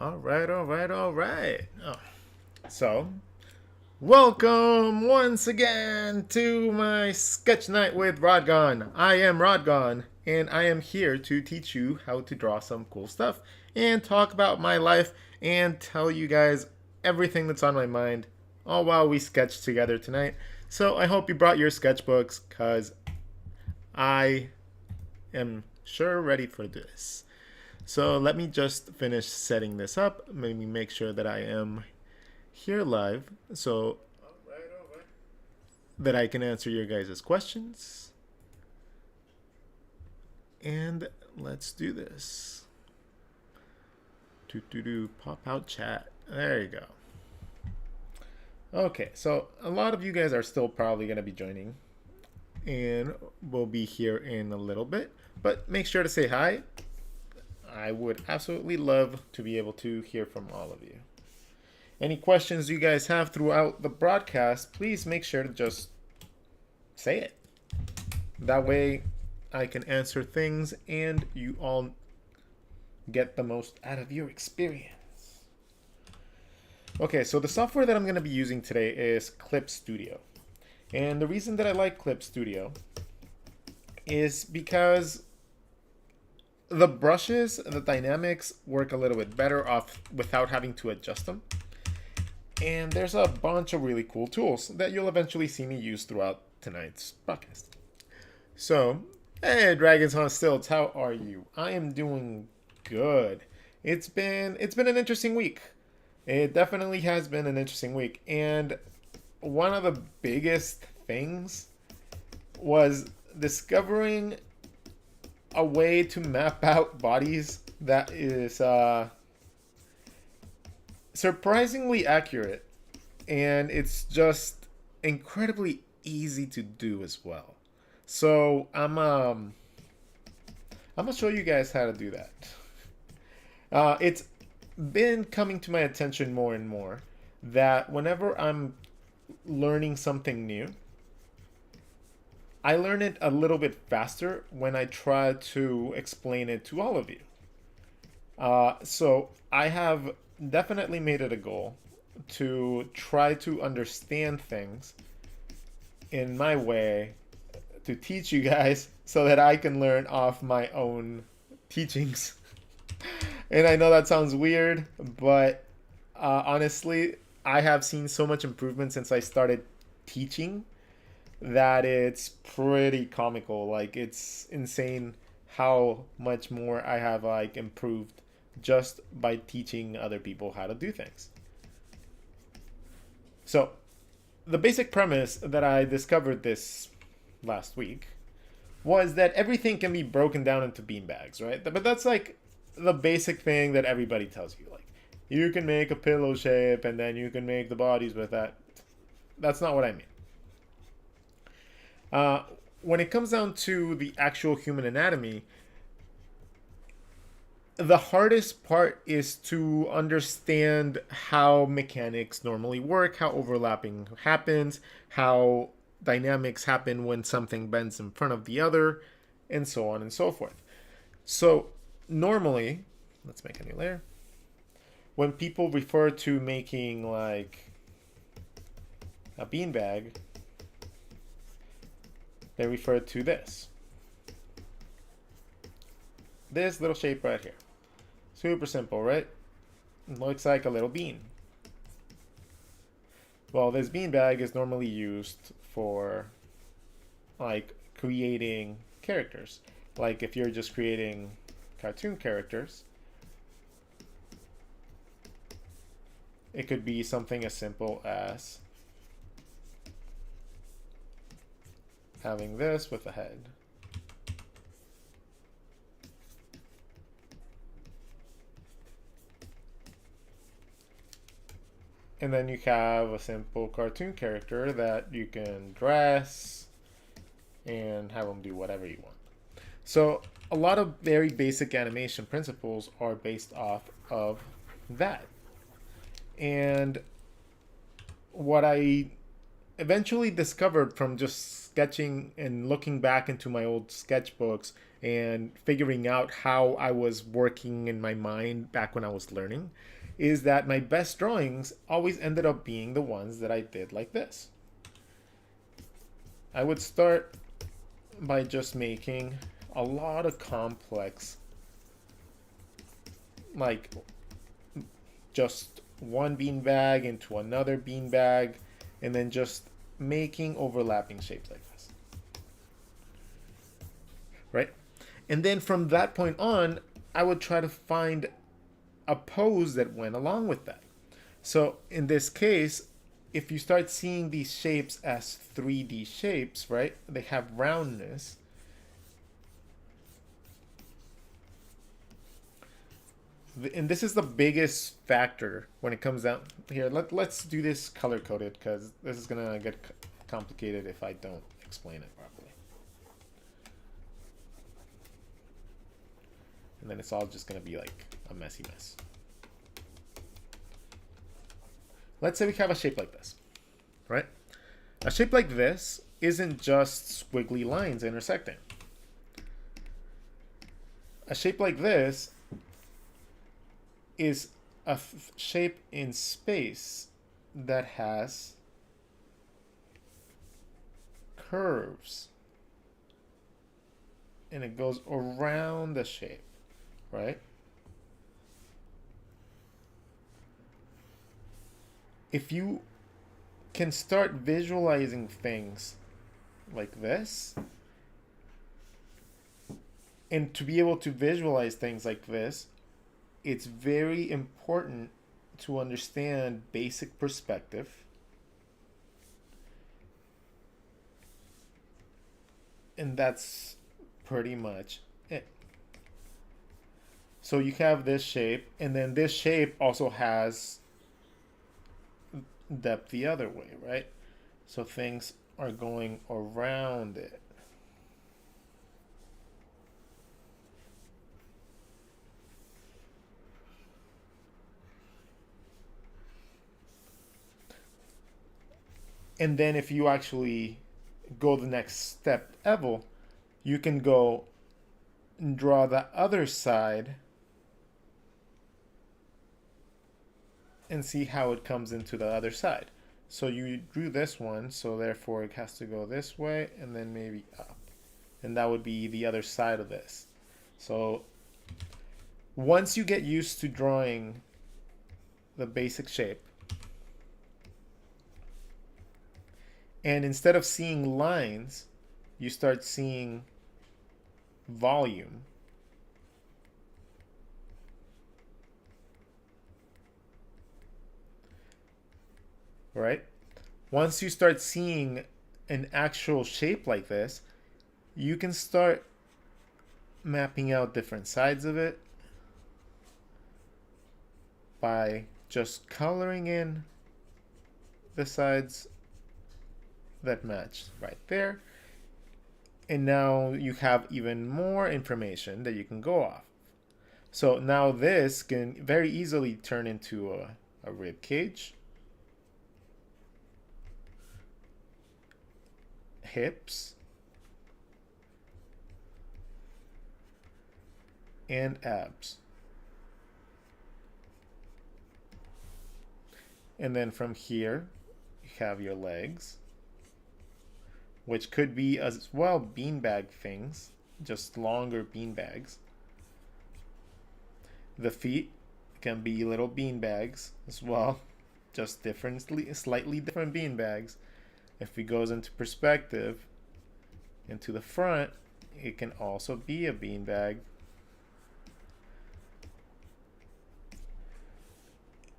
All right, all right, all right. So, welcome once again to my sketch night with Rodgon. I am Rodgon, and I am here to teach you how to draw some cool stuff and talk about my life and tell you guys everything that's on my mind, all while we sketch together tonight. So, I hope you brought your sketchbooks because I am sure ready for this. So let me just finish setting this up. Maybe make sure that I am here live so that I can answer your guys' questions. And let's do this. Pop out chat. There you go. Okay, so a lot of you guys are still probably going to be joining. And we'll be here in a little bit. But make sure to say hi. I would absolutely love to be able to hear from all of you. Any questions you guys have throughout the broadcast, please make sure to just say it. That way I can answer things and you all get the most out of your experience. Okay, so the software that I'm going to be using today is Clip Studio. And the reason that I like Clip Studio is because the brushes, the dynamics work a little bit better off without having to adjust them. And there's a bunch of really cool tools that you'll eventually see me use throughout tonight's podcast. So, hey, Dragons on Stilts, how are you? I am doing good. It's been an interesting week. It definitely has been an interesting week. And one of the biggest things was discovering a way to map out bodies that is surprisingly accurate, and it's just incredibly easy to do as well. So I'm gonna show you guys how to do that. It's been coming to my attention more and more that whenever I'm learning something new, I learn it a little bit faster when I try to explain it to all of you. So I have definitely made it a goal to try to understand things in my way to teach you guys so that I can learn off my own teachings. And I know that sounds weird, but honestly, I have seen so much improvement since I started teaching that it's pretty comical. Like, it's insane how much more I have improved just by teaching other people how to do things. So the basic premise that I discovered this last week was that everything can be broken down into beanbags, right? But that's like the basic thing that everybody tells you. Like, you can make a pillow shape and then you can make the bodies with that. That's not what I mean. When it comes down to the actual human anatomy, the hardest part is to understand how mechanics normally work, how overlapping happens, how dynamics happen when something bends in front of the other, and so on and so forth. So normally, let's make a new layer. When people refer to making like a beanbag, they refer to this little shape right here. Super simple, right? It looks like a little bean. Well, this beanbag is normally used for like creating characters. Like if you're just creating cartoon characters, it could be something as simple as having this with a head. And then you have a simple cartoon character that you can dress and have them do whatever you want. So a lot of very basic animation principles are based off of that. And what I eventually discovered from just sketching and looking back into my old sketchbooks and figuring out how I was working in my mind back when I was learning, is that my best drawings always ended up being the ones that I did like this. I would start by just making a lot of complex, like just one beanbag into another beanbag, and then just making overlapping shapes like this, right? And then from that point on, I would try to find a pose that went along with that. So in this case, if you start seeing these shapes as 3D shapes, right? They have roundness. And this is the biggest factor when it comes down here. Let's do this color coded, because this is gonna get complicated if I don't explain it properly. And then it's all just gonna be like a messy mess. Let's say we have a shape like this, right? A shape like this isn't just squiggly lines intersecting. A shape like this is a shape in space that has curves, and it goes around the shape, right? If you can start visualizing things like this, and to be able to visualize things like this, it's very important to understand basic perspective, and that's pretty much it. So you have this shape, and then this shape also has depth the other way, right? So things are going around it. And then if you actually go the next step level, you can go and draw the other side and see how it comes into the other side. So you drew this one, so therefore it has to go this way and then maybe up. And that would be the other side of this. So once you get used to drawing the basic shape, and instead of seeing lines, you start seeing volume. Right? Once you start seeing an actual shape like this, you can start mapping out different sides of it by just coloring in the sides that match right there. And now you have even more information that you can go off. So now this can very easily turn into a rib cage, hips, and abs. And then from here, you have your legs, which could be as well beanbag things, just longer beanbags. The feet can be little beanbags as well, just slightly different beanbags. If it goes into perspective, into the front, it can also be a beanbag.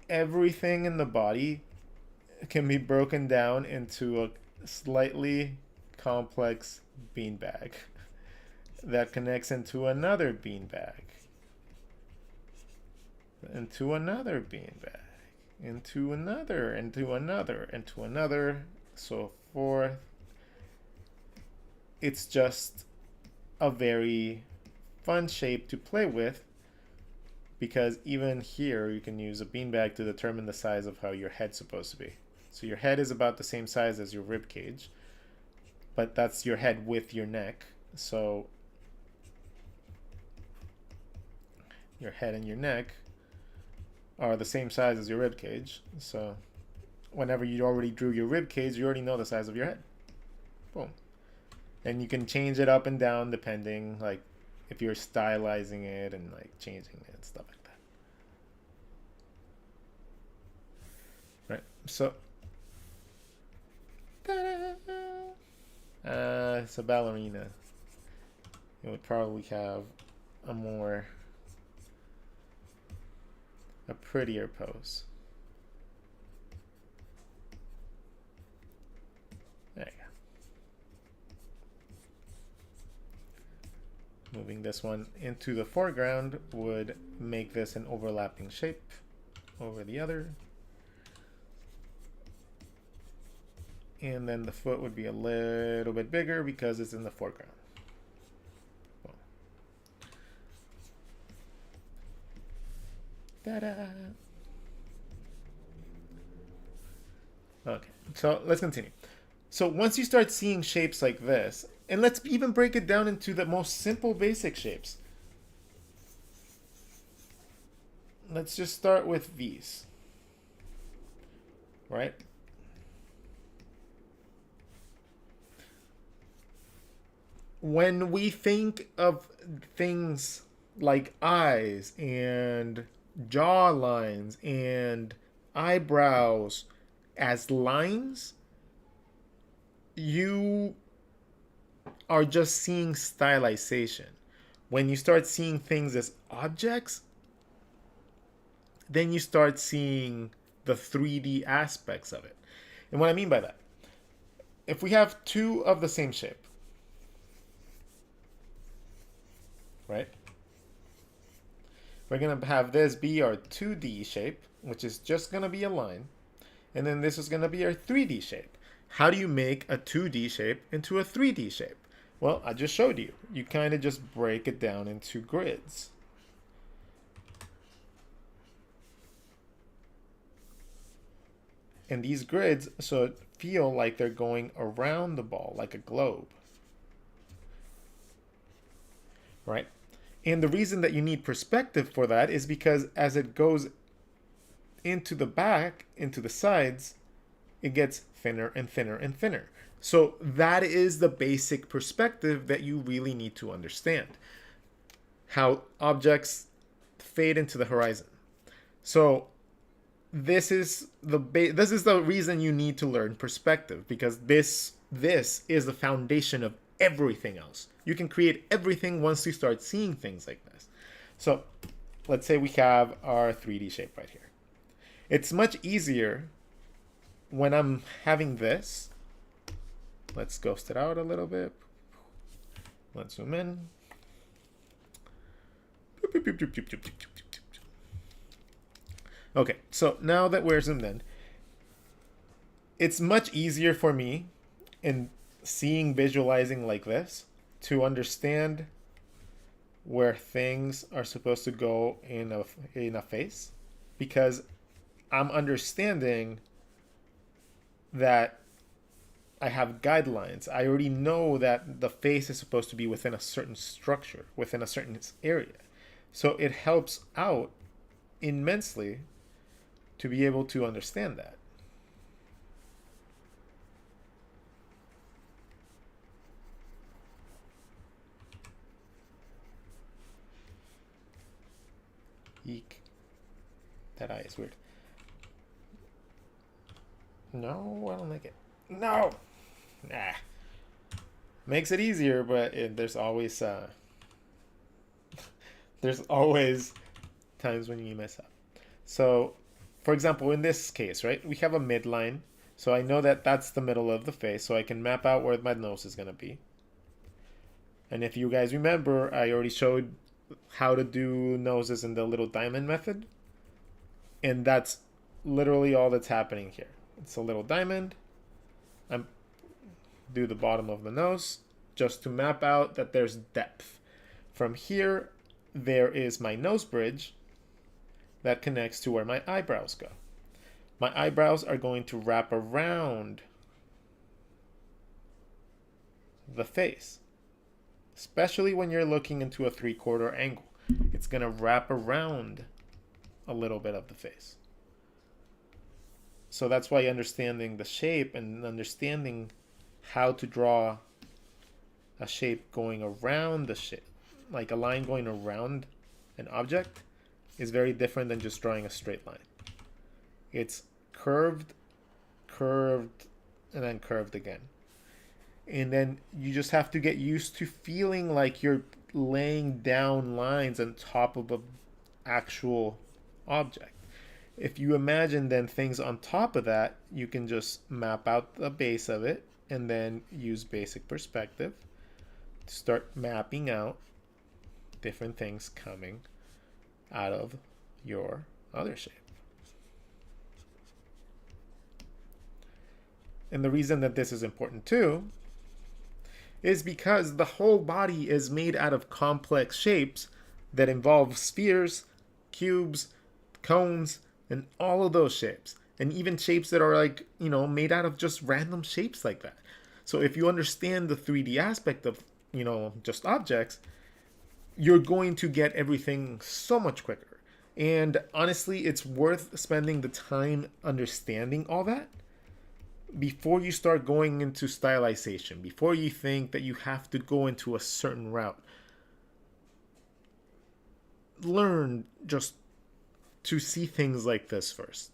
Everything in the body can be broken down into a slightly complex beanbag that connects into another beanbag, into another beanbag, into another, into another, into another, so forth. It's just a very fun shape to play with, because even here you can use a beanbag to determine the size of how your head's supposed to be. So your head is about the same size as your rib cage, but that's your head with your neck. So your head and your neck are the same size as your rib cage. So whenever you already drew your rib cage, you already know the size of your head. Boom. And you can change it up and down depending, like if you're stylizing it and like changing it and stuff like that. Right. So it's a ballerina. It would probably have a prettier pose. There you go. Moving this one into the foreground would make this an overlapping shape over the other. And then the foot would be a little bit bigger because it's in the foreground. Ta-da! Okay, so let's continue. So once you start seeing shapes like this, and let's even break it down into the most simple basic shapes. Let's just start with these, right? When we think of things like eyes and jaw lines and eyebrows as lines, you are just seeing stylization. When you start seeing things as objects, then you start seeing the 3D aspects of it. And what I mean by that, if we have two of the same shape, right? We're going to have this be our 2D shape, which is just going to be a line. And then this is going to be our 3D shape. How do you make a 2D shape into a 3D shape? Well, I just showed you. You kind of just break it down into grids. And these grids so feel like they're going around the ball, like a globe. Right? And the reason that you need perspective for that is because as it goes into the back, into the sides, it gets thinner and thinner and thinner. So that is the basic perspective that you really need to understand. How objects fade into the horizon. So this is the reason you need to learn perspective, because this is the foundation of everything else. You can create everything once you start seeing things like this. So let's say we have our 3D shape right here. It's much easier when I'm having this. Let's ghost it out a little bit. Let's zoom in. Okay, so now that we're zoomed in, it's much easier for me in visualizing like this to understand where things are supposed to go in a face, because I'm understanding that I have guidelines. I already know that the face is supposed to be within a certain structure, within a certain area. So it helps out immensely to be able to understand that. Eek. That eye is weird. No, I don't like it. No! Nah. Makes it easier, but there's always times when you mess up. So, for example, in this case, right, we have a midline. So I know that that's the middle of the face, so I can map out where my nose is going to be. And if you guys remember, I already showed how to do noses in the little diamond method. And that's literally all that's happening here. It's a little diamond. I do the bottom of the nose just to map out that there's depth. From here, there is my nose bridge that connects to where my eyebrows go. My eyebrows are going to wrap around the face, especially when you're looking into a 3/4 angle. It's going to wrap around a little bit of the face. So that's why understanding the shape and understanding how to draw a shape going around the shape, like a line going around an object, is very different than just drawing a straight line. It's curved, curved, and then curved again. And then you just have to get used to feeling like you're laying down lines on top of an actual object. If you imagine then things on top of that, you can just map out the base of it and then use basic perspective to start mapping out different things coming out of your other shape. And the reason that this is important too is because the whole body is made out of complex shapes that involve spheres, cubes, cones, and all of those shapes. And even shapes that are like, made out of just random shapes like that. So if you understand the 3D aspect of, just objects, you're going to get everything so much quicker. And honestly, it's worth spending the time understanding all that before you start going into stylization, before you think that you have to go into a certain route. Learn just to see things like this first.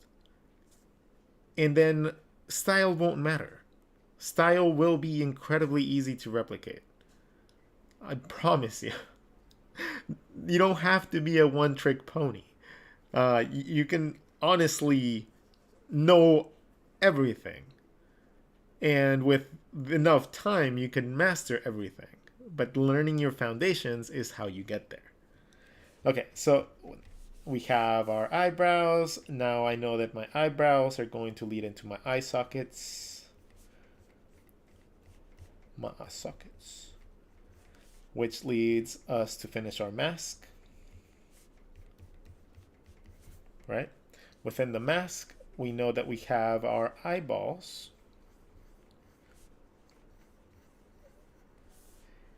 And then style won't matter. Style will be incredibly easy to replicate. I promise you. You don't have to be a one-trick pony. You can honestly know everything. And with enough time, you can master everything. But learning your foundations is how you get there. Okay, so we have our eyebrows. Now I know that my eyebrows are going to lead into my eye sockets. Which leads us to finish our mask. Right? Within the mask, we know that we have our eyeballs.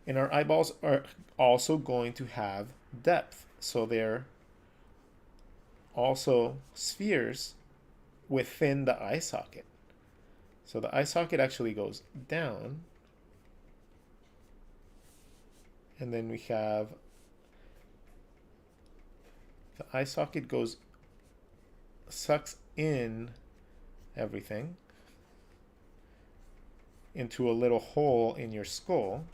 And our eyeballs are also going to have depth. So they're also spheres within the eye socket. So the eye socket actually goes down. And then we have the eye socket sucks in everything into a little hole in your skull.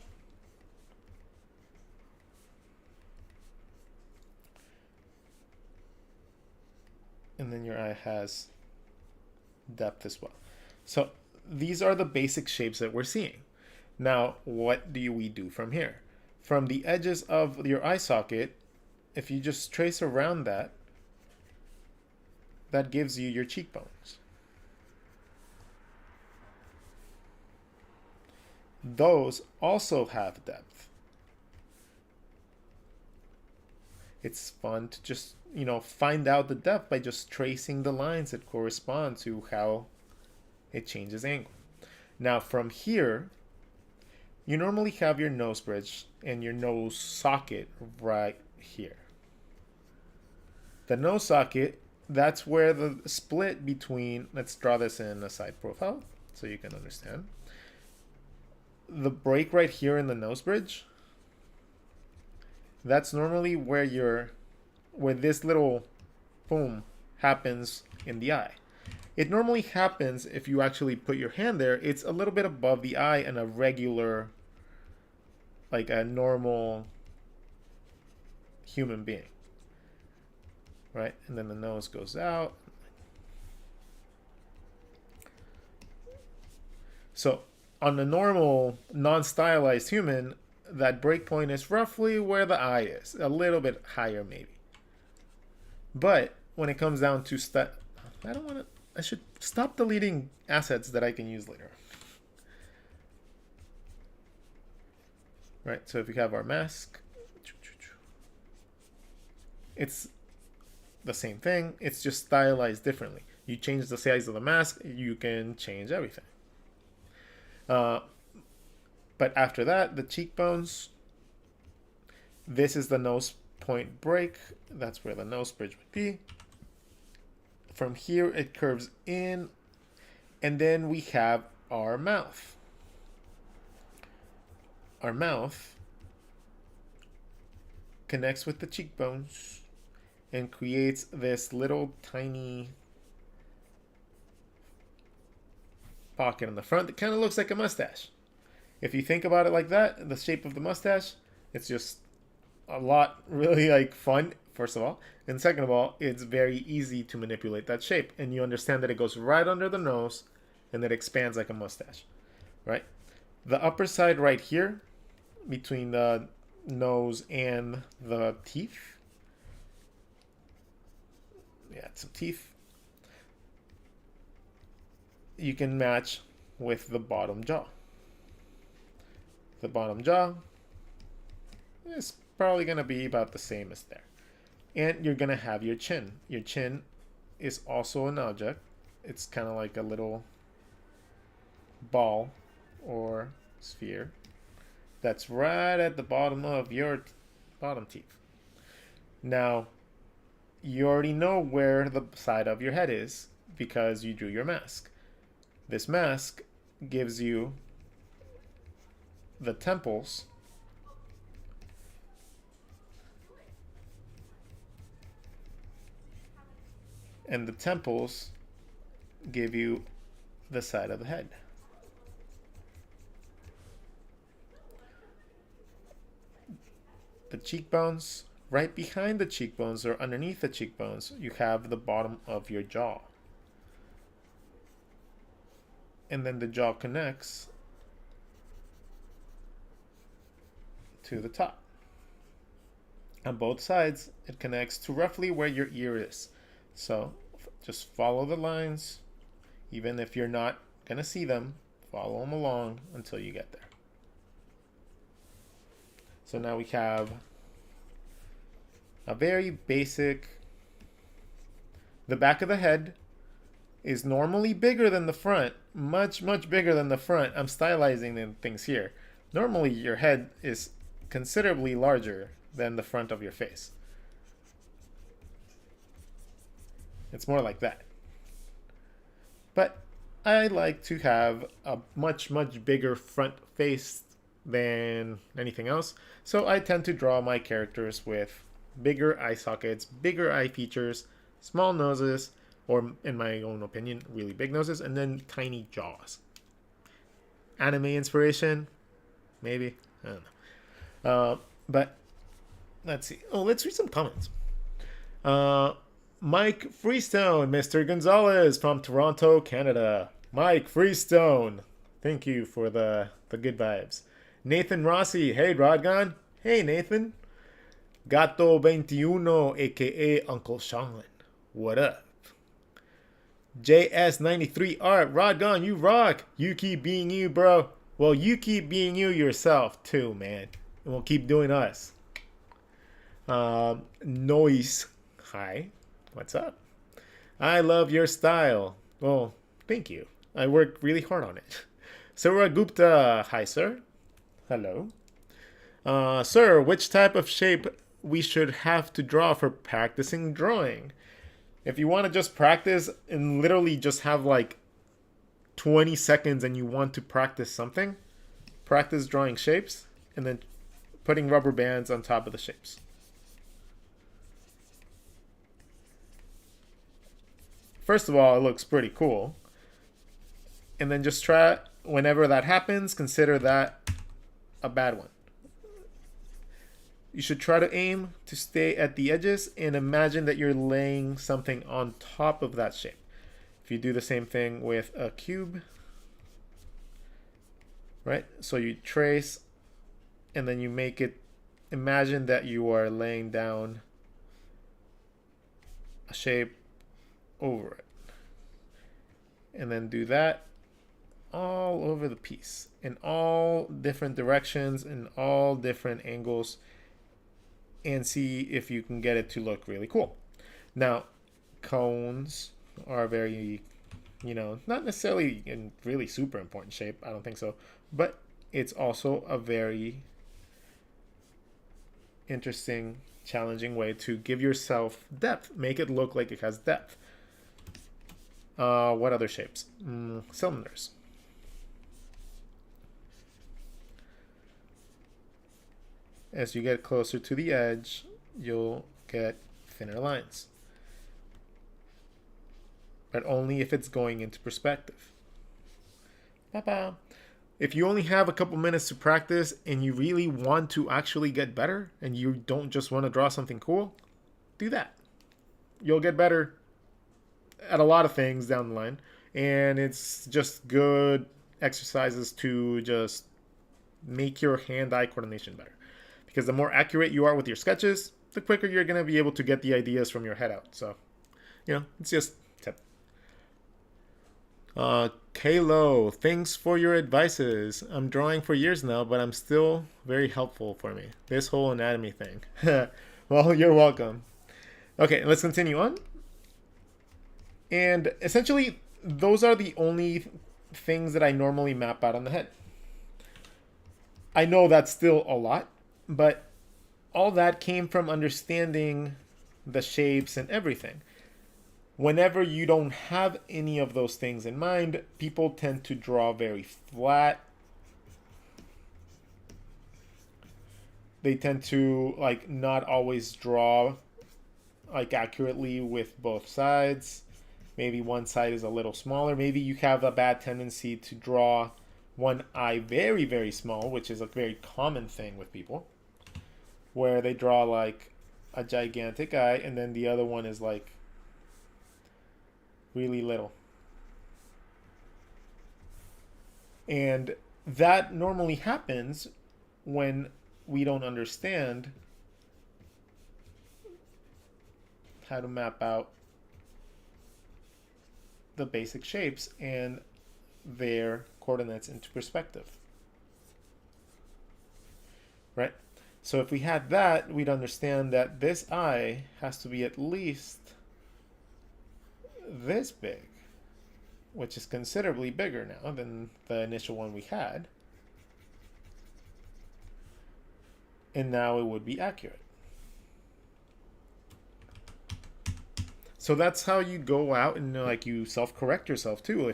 And then your eye has depth as well. So these are the basic shapes that we're seeing. Now, what do we do from here? From the edges of your eye socket, if you just trace around that, that gives you your cheekbones. Those also have depth. It's fun to just, find out the depth by just tracing the lines that correspond to how it changes angle. Now from here, you normally have your nose bridge and your nose socket right here. The nose socket, that's where the split between, let's draw this in a side profile so you can understand. The break right here in the nose bridge, that's normally where this little boom happens in the eye. It normally happens if you actually put your hand there. It's a little bit above the eye and a regular, like a normal human being. Right? And then the nose goes out. So on a normal, non-stylized human, that breakpoint is roughly where the eye is. A little bit higher maybe. But when it comes down to I should stop deleting assets that I can use later. Right, so if we have our mask, it's the same thing. It's just stylized differently. You change the size of the mask, you can change everything. But after that, the cheekbones, this is the nose point break. That's where the nose bridge would be. From here, it curves in, and then we have our mouth. Our mouth connects with the cheekbones and creates this little tiny pocket on the front that kind of looks like a mustache. If you think about it like that, the shape of the mustache, it's just a lot really like fun, first of all. And second of all, it's very easy to manipulate that shape. And you understand that it goes right under the nose and that it expands like a mustache, right? The upper side right here, between the nose and the teeth. Yeah, some teeth. You can match with the bottom jaw. The bottom jaw is probably going to be about the same as there. And you're going to have your chin. Your chin is also an object. It's kind of like a little ball or sphere that's right at the bottom of your bottom teeth. Now, you already know where the side of your head is because you drew your mask. This mask gives you the temples and the temples give you the side of the head. The cheekbones, right behind the cheekbones or underneath the cheekbones, you have the bottom of your jaw. And then the jaw connects to the top. On both sides, it connects to roughly where your ear is. So just follow the lines. Even if you're not going to see them, follow them along until you get there. So now we have a very basic, the back of the head is normally bigger than the front, much bigger than the front. I'm stylizing things here. Normally your head is considerably larger than the front of your face. It's more like that. But I like to have a much bigger front face than anything else. So I tend to draw my characters with bigger eye sockets, bigger eye features, small noses, or in my own opinion, really big noses, and then tiny jaws. Anime inspiration? Maybe? I don't know. But let's see. Oh, let's read some comments. Mike Freestone, Mr. Gonzalez from Toronto, Canada. Mike Freestone, thank you for the good vibes. Nathan Rossi, hey Rodgon. Hey Nathan. Gato 21, aka Uncle Sean. What up? JS93 Art, Rodgon, you rock. You keep being you, bro. Well, you keep being you yourself too, man. And we'll keep doing us. Noise, hi. What's up? I love your style. Well, thank you. I work really hard on it. Sarah Gupta, hi sir. Hello. Sir, which type of shape we should have to draw for practicing drawing? If you want to just practice and literally just have like 20 seconds and you want to practice something, practice drawing shapes and then putting rubber bands on top of the shapes. First of all, it looks pretty cool. And then just try, whenever that happens, consider that a bad one. You should try to aim to stay at the edges and imagine that you're laying something on top of that shape. If you do the same thing with a cube, right? So you trace and then you make it, imagine that you are laying down a shape over it. And then do that all over the piece in all different directions, in all different angles, and see if you can get it to look really cool. Now, cones, are very, not necessarily in really super important shape. I don't think so. But it's also a very interesting, challenging way to give yourself depth. Make it look like it has depth. What other shapes? Cylinders. As you get closer to the edge, you'll get thinner lines. But only if it's going into perspective. Ba-ba. If you only have a couple minutes to practice and you really want to actually get better and you don't just want to draw something cool, do that. You'll get better at a lot of things down the line. And it's just good exercises to just make your hand-eye coordination better. Because the more accurate you are with your sketches, the quicker you're going to be able to get the ideas from your head out. So, it's just a tip. Kalo, thanks for your advices. I'm drawing for years now, but I'm still very helpful for me. This whole anatomy thing. Well, you're welcome. Okay, let's continue on. And essentially, those are the only things that I normally map out on the head. I know that's still a lot, but all that came from understanding the shapes and everything. Whenever you don't have any of those things in mind, people tend to draw very flat. They tend to not always draw accurately with both sides. Maybe one side is a little smaller. Maybe you have a bad tendency to draw one eye very, very small, which is a very common thing with people, where they draw a gigantic eye and then the other one is really little. And that normally happens when we don't understand how to map out the basic shapes and their coordinates into perspective. Right? So if we had that, we'd understand that this eye has to be at least this big, which is considerably bigger now than the initial one we had. And now it would be accurate. So that's how you go out and you self-correct yourself too.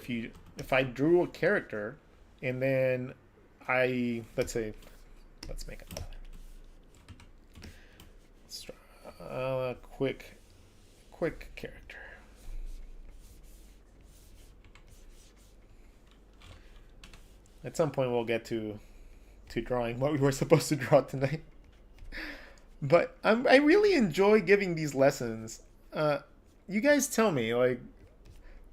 If I drew a character and then let's make another. Let's try a quick character. At some point we'll get to drawing what we were supposed to draw tonight. But I really enjoy giving these lessons. You guys tell me, do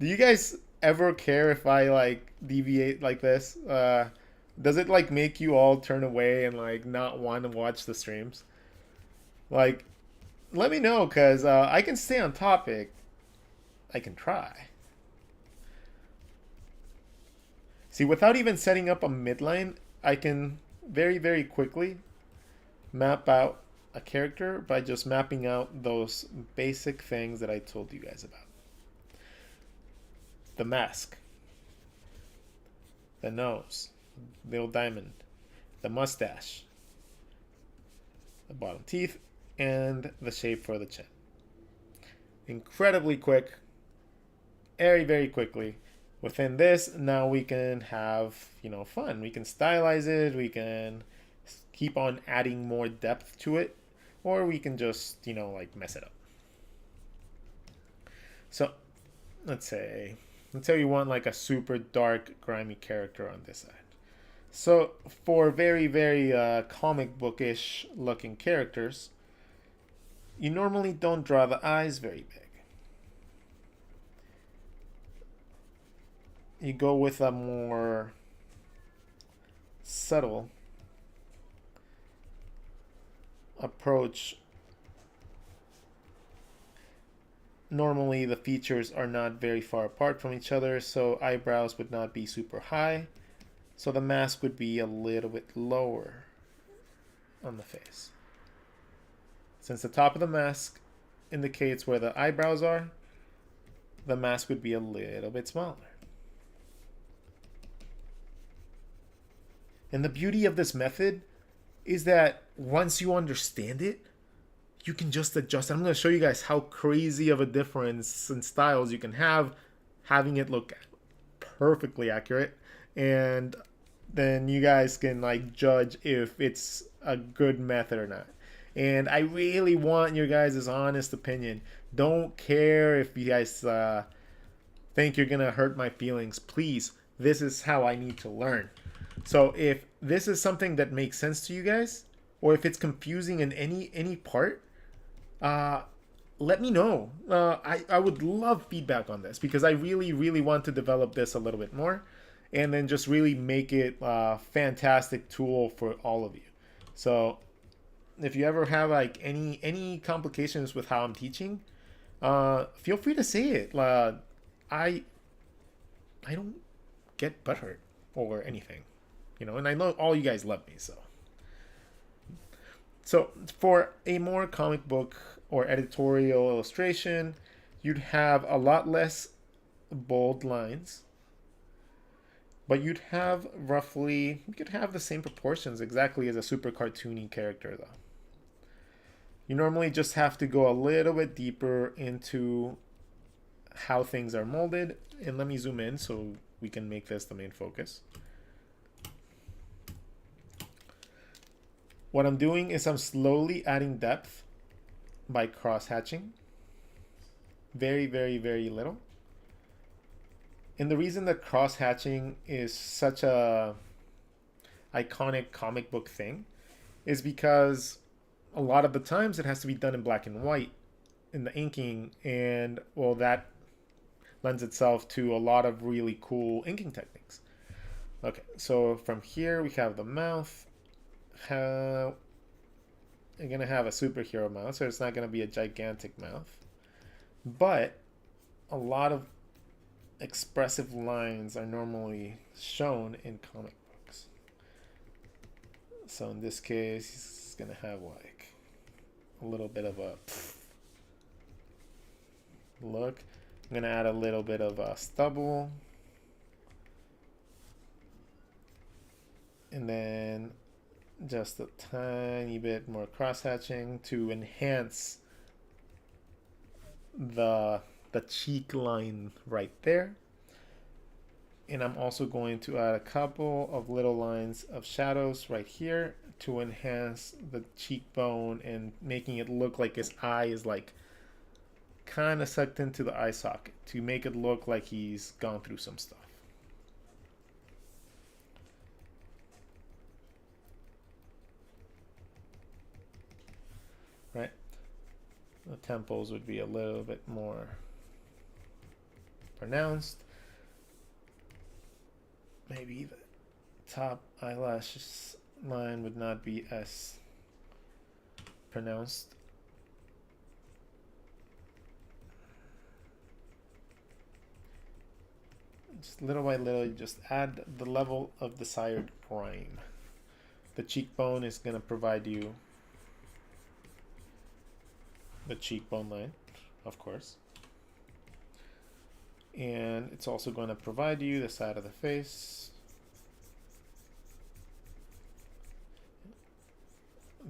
you guys ever care if I deviate like this? Does it make you all turn away and not want to watch the streams? Let me know, because I can stay on topic. I can try. See, without even setting up a midline, I can very, very quickly map out a character by just mapping out those basic things that I told you guys about. The mask, the nose, the little diamond, the mustache, the bottom teeth, and the shape for the chin. Incredibly quick, very, very quickly. Within this, now we can have, fun. We can stylize it. We can keep on adding more depth to it. Or we can just, mess it up. So, let's say you want a super dark, grimy character on this side. So, for very, very comic bookish looking characters, you normally don't draw the eyes very big. You go with a more subtle approach. Normally the features are not very far apart from each other, so eyebrows would not be super high, so the mask would be a little bit lower on the face. Since the top of the mask indicates where the eyebrows are, the mask would be a little bit smaller. And the beauty of this method is that once you understand it, you can just adjust. I'm going to show you guys how crazy of a difference in styles you can have having it look perfectly accurate. And then you guys can like judge if it's a good method or not. And I really want your guys' honest opinion. Don't care if you guys think you're going to hurt my feelings. Please, this is how I need to learn. So if this is something that makes sense to you guys, or if it's confusing in any part, let me know. I would love feedback on this because I really want to develop this a little bit more and then just really make it a fantastic tool for all of you. So if you ever have like any complications with how I'm teaching, feel free to say it. I don't get butthurt or anything, you know, and I know all you guys love me. So for a more comic book or editorial illustration, you'd have a lot less bold lines, but you'd have roughly, you could have the same proportions exactly as a super cartoony character though. You normally just have to go a little bit deeper into how things are molded. And let me zoom in so we can make this the main focus. What I'm doing is I'm slowly adding depth by cross-hatching. Very little. And the reason that cross-hatching is such a iconic comic book thing is because a lot of the times it has to be done in black and white in the inking, and well, that lends itself to a lot of really cool inking techniques. Okay, so from here we have the mouth. You're gonna have a superhero mouth, so it's not gonna be a gigantic mouth, but a lot of expressive lines are normally shown in comic books. So in this case, he's gonna have like a little bit of a look. I'm gonna add a little bit of a stubble, and then just a tiny bit more cross-hatching to enhance the cheek line right there. And I'm also going to add a couple of little lines of shadows right here to enhance the cheekbone and making it look like his eye is like kind of sucked into the eye socket to make it look like he's gone through some stuff. Right? The temples would be a little bit more pronounced. Maybe the top eyelash line would not be as pronounced. Just little by little, you just add the level of desired grime. The cheekbone is going to provide you the cheekbone line, of course. And it's also going to provide you the side of the face.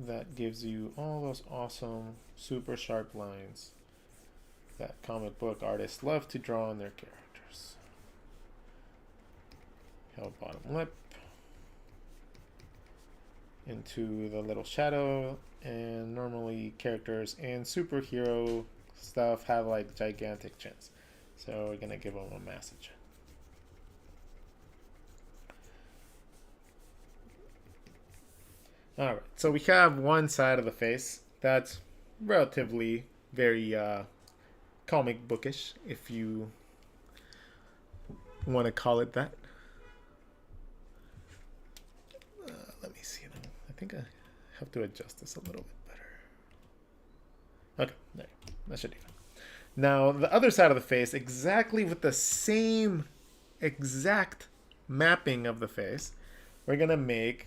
That gives you all those awesome, super sharp lines that comic book artists love to draw on their characters. Have a bottom lip into the little shadow, and normally characters and superhero stuff have like gigantic chins. So we're gonna give them a massive chin. Alright, so we have one side of the face that's relatively very comic bookish, if you want to call it that. Let me see. I think I have to adjust this a little bit better. Okay, there. That should be fine. Now, the other side of the face, exactly with the same exact mapping of the face, we're going to make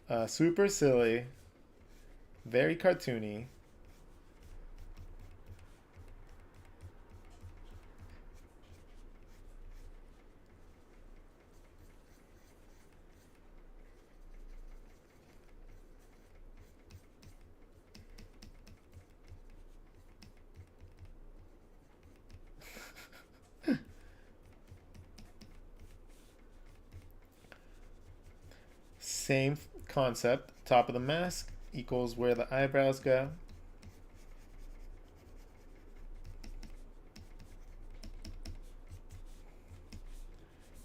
a super silly, very cartoony same concept. Top of the mask equals where the eyebrows go.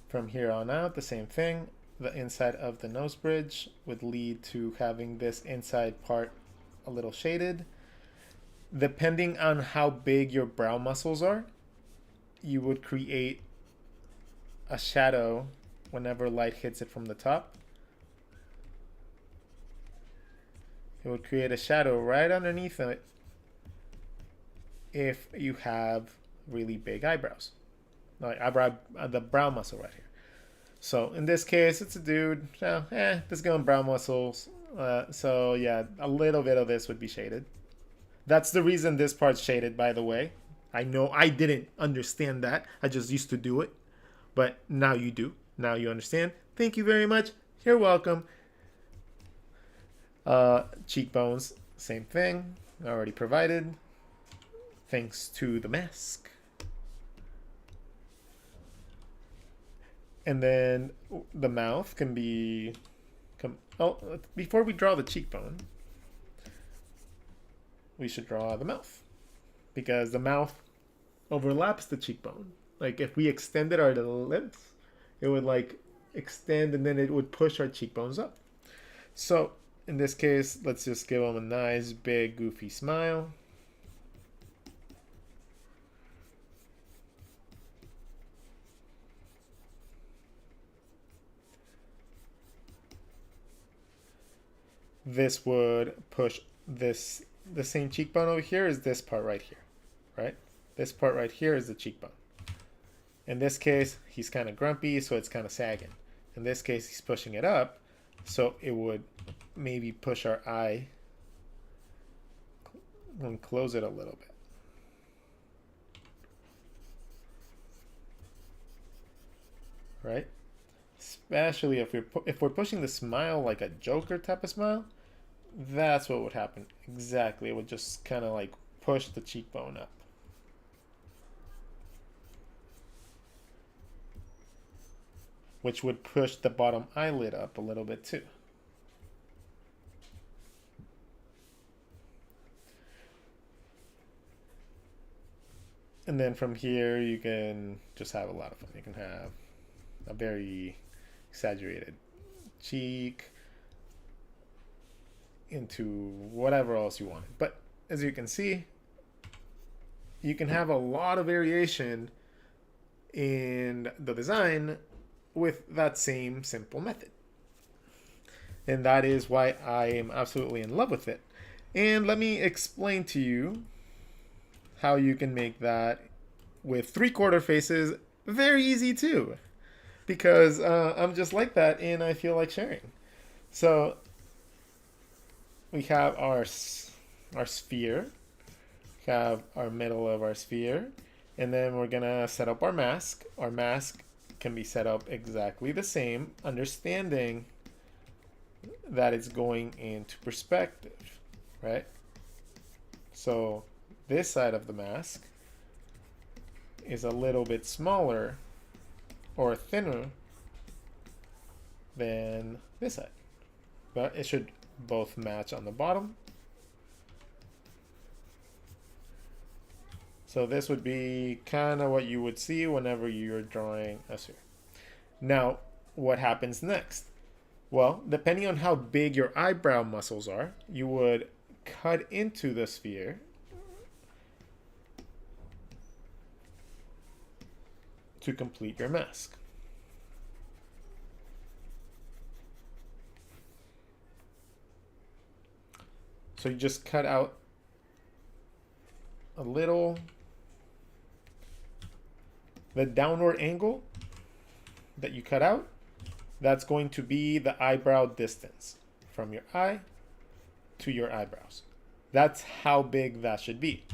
From here on out, the same thing. The inside of the nose bridge would lead to having this inside part a little shaded. Depending on how big your brow muscles are, you would create a shadow whenever light hits it from the top. It would create a shadow right underneath it if you have really big eyebrows. Like the brow muscle right here. So in this case, it's a dude. So, this going brow muscles. So yeah, a little bit of this would be shaded. That's the reason this part's shaded, by the way. I know I didn't understand that. I just used to do it. But now you do. Now you understand. Thank you very much. You're welcome. Cheekbones, same thing. Already provided. Thanks to the mask. And then the mouth can be... before we draw the cheekbone, we should draw the mouth. Because the mouth overlaps the cheekbone. Like if we extended our lips, it would like extend and then it would push our cheekbones up. So in this case, let's just give them a nice big goofy smile. This would push this, the same cheekbone over here is this part right here, right? This part right here is the cheekbone. In this case, he's kind of grumpy, so it's kind of sagging. In this case, he's pushing it up, so it would maybe push our eye and close it a little bit. Right? Especially if we're pushing the smile like a Joker type of smile, that's what would happen. Exactly. It would just kind of like push the cheekbone up. Which would push the bottom eyelid up a little bit too. And then from here, you can just have a lot of fun. You can have a very exaggerated cheek into whatever else you want. But as you can see, you can have a lot of variation in the design with that same simple method. And that is why I am absolutely in love with it. And let me explain to you how you can make that with 3/4 faces very easy too. Because I'm just like that and I feel like sharing. So we have our sphere, we have our middle of our sphere, and then we're gonna set up our mask. Our mask can be set up exactly the same, understanding that it's going into perspective, right? So this side of the mask is a little bit smaller or thinner than this side, but it should both match on the bottom. So this would be kind of what you would see whenever you're drawing a sphere. Now, what happens next? Well, depending on how big your eyebrow muscles are, you would cut into the sphere to complete your mask. So you just cut out a little, the downward angle that you cut out, that's going to be the eyebrow distance from your eye to your eyebrows. That's how big that should be.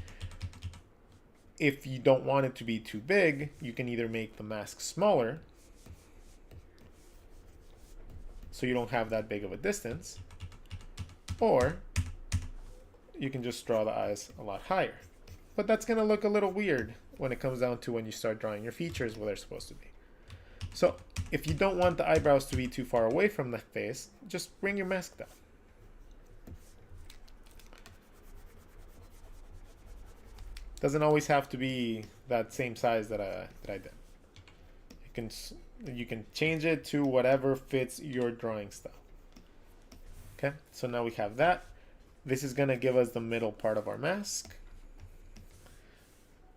If you don't want it to be too big, you can either make the mask smaller so you don't have that big of a distance, or you can just draw the eyes a lot higher. But that's going to look a little weird when it comes down to when you start drawing your features where they're supposed to be. So if you don't want the eyebrows to be too far away from the face, just bring your mask down. Doesn't always have to be that same size that I did. You can change it to whatever fits your drawing style. Okay, so now we have that. This is going to give us the middle part of our mask.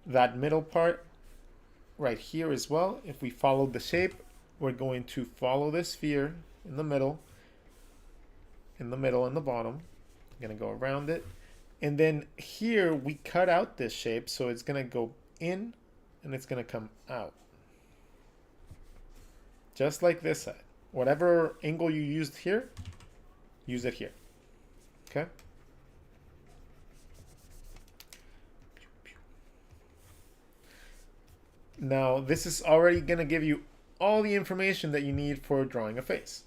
That middle part right here as well, if we follow the shape, we're going to follow this sphere in the middle, and the bottom. I'm going to go around it. And then here we cut out this shape, so it's going to go in and it's going to come out. Just like this side. Whatever angle you used here, use it here. Okay? Now, this is already going to give you all the information that you need for drawing a face.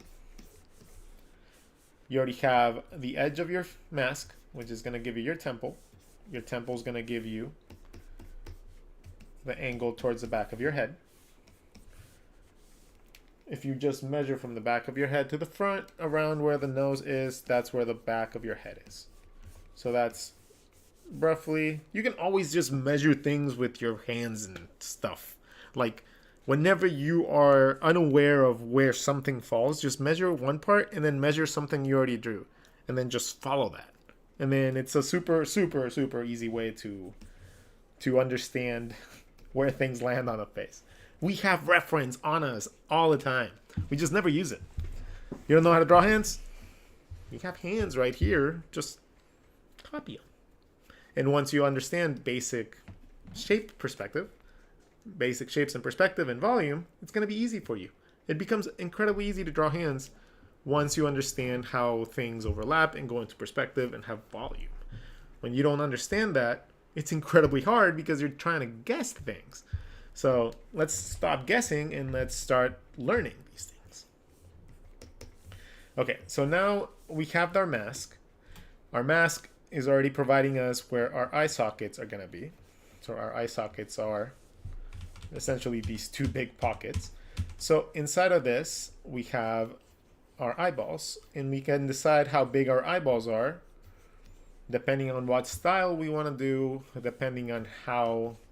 You already have the edge of your mask, which is going to give you your temple. Your temple is going to give you the angle towards the back of your head. If you just measure from the back of your head to the front, around where the nose is, that's where the back of your head is. So that's roughly, you can always just measure things with your hands and stuff. Like whenever you are unaware of where something falls, just measure one part and then measure something you already drew. And then just follow that. And then it's a super easy way to understand where things land on a face. We have reference on us all the time. We just never use it. You don't know how to draw hands? You have hands right here. Just copy them. And once you understand basic shape perspective, basic shapes and perspective and volume, it's going to be easy for you. It becomes incredibly easy to draw hands once you understand how things overlap and go into perspective and have volume. When you don't understand that, it's incredibly hard because you're trying to guess things. So let's stop guessing and let's start learning these things. Okay, so now we have our mask. Our mask is already providing us where our eye sockets are going to be. So our eye sockets are essentially these two big pockets. So inside of this, we have our eyeballs, and we can decide how big our eyeballs are depending on what style we want to do, depending on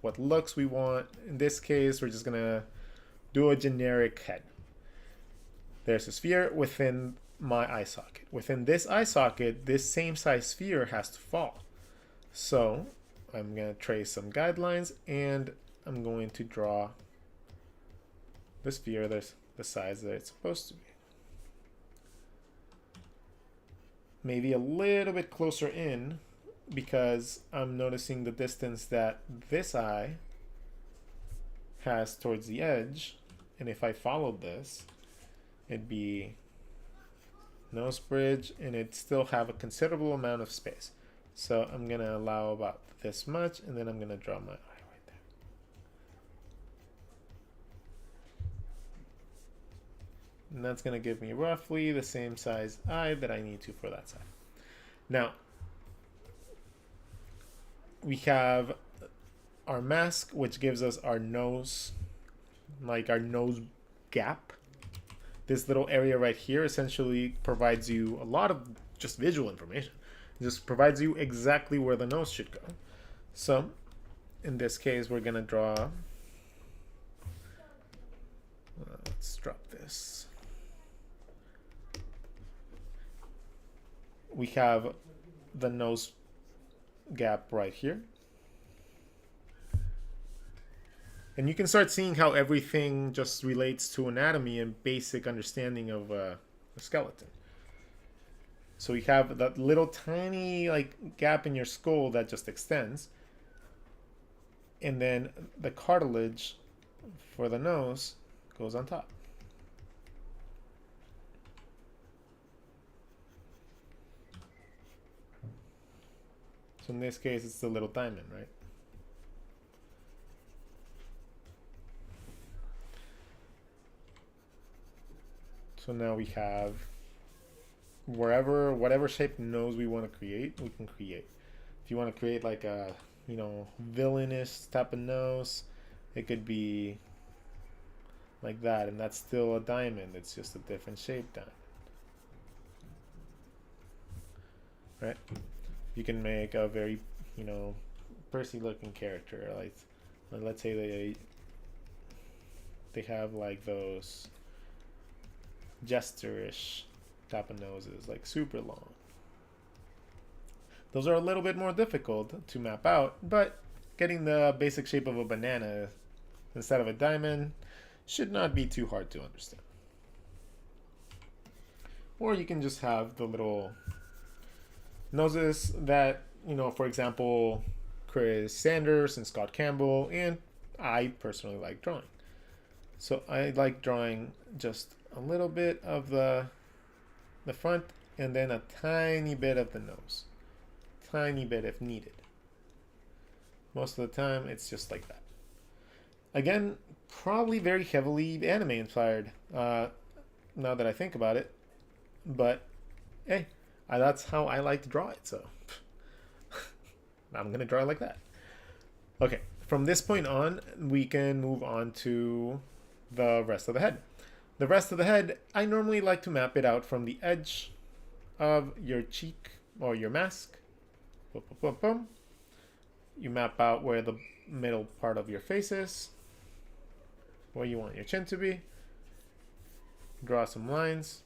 what looks we want. In this case, we're just going to do a generic head. There's a sphere within my eye socket. Within this eye socket, this same size sphere has to fall. So I'm going to trace some guidelines, and I'm going to draw the sphere the size that it's supposed to be. Maybe a little bit closer in, because I'm noticing the distance that this eye has towards the edge. And if I followed this, it'd be nose bridge, and it'd still have a considerable amount of space. So I'm going to allow about this much, and then I'm going to draw my eye right there. And that's going to give me roughly the same size eye that I need to for that side. Now, we have our mask, which gives us our nose, like our nose gap. This little area right here essentially provides you a lot of just visual information. It just provides you exactly where the nose should go. So, in this case, we're going to draw, let's drop this. We have the nose gap right here. And you can start seeing how everything just relates to anatomy and basic understanding of a skeleton. So we have that little tiny gap in your skull that just extends. And then the cartilage for the nose goes on top. So in this case, it's the little diamond, right? So now we have whatever shape nose we want to create, we can create. If you want to create like a, villainous type of nose, it could be like that, and that's still a diamond. It's just a different shape diamond, right? You can make a very, you know, Percy looking character, like let's say they have like those jesterish type of noses, like super long. Those are a little bit more difficult to map out, but getting the basic shape of a banana instead of a diamond should not be too hard to understand. Or you can just have the little noses that, you know, for example, Chris Sanders and Scott Campbell, and I personally like drawing. So I like drawing just a little bit of the front and then a tiny bit of the nose. Tiny bit if needed. Most of the time it's just like that. Again, probably very heavily anime inspired, now that I think about it. But hey, that's how I like to draw it, so I'm gonna draw it like that. Okay, from this point on, we can move on to the rest of the head. The rest of the head, I normally like to map it out from the edge of your cheek or your mask. Boom, boom, boom, boom. You map out where the middle part of your face is, where you want your chin to be. Draw some lines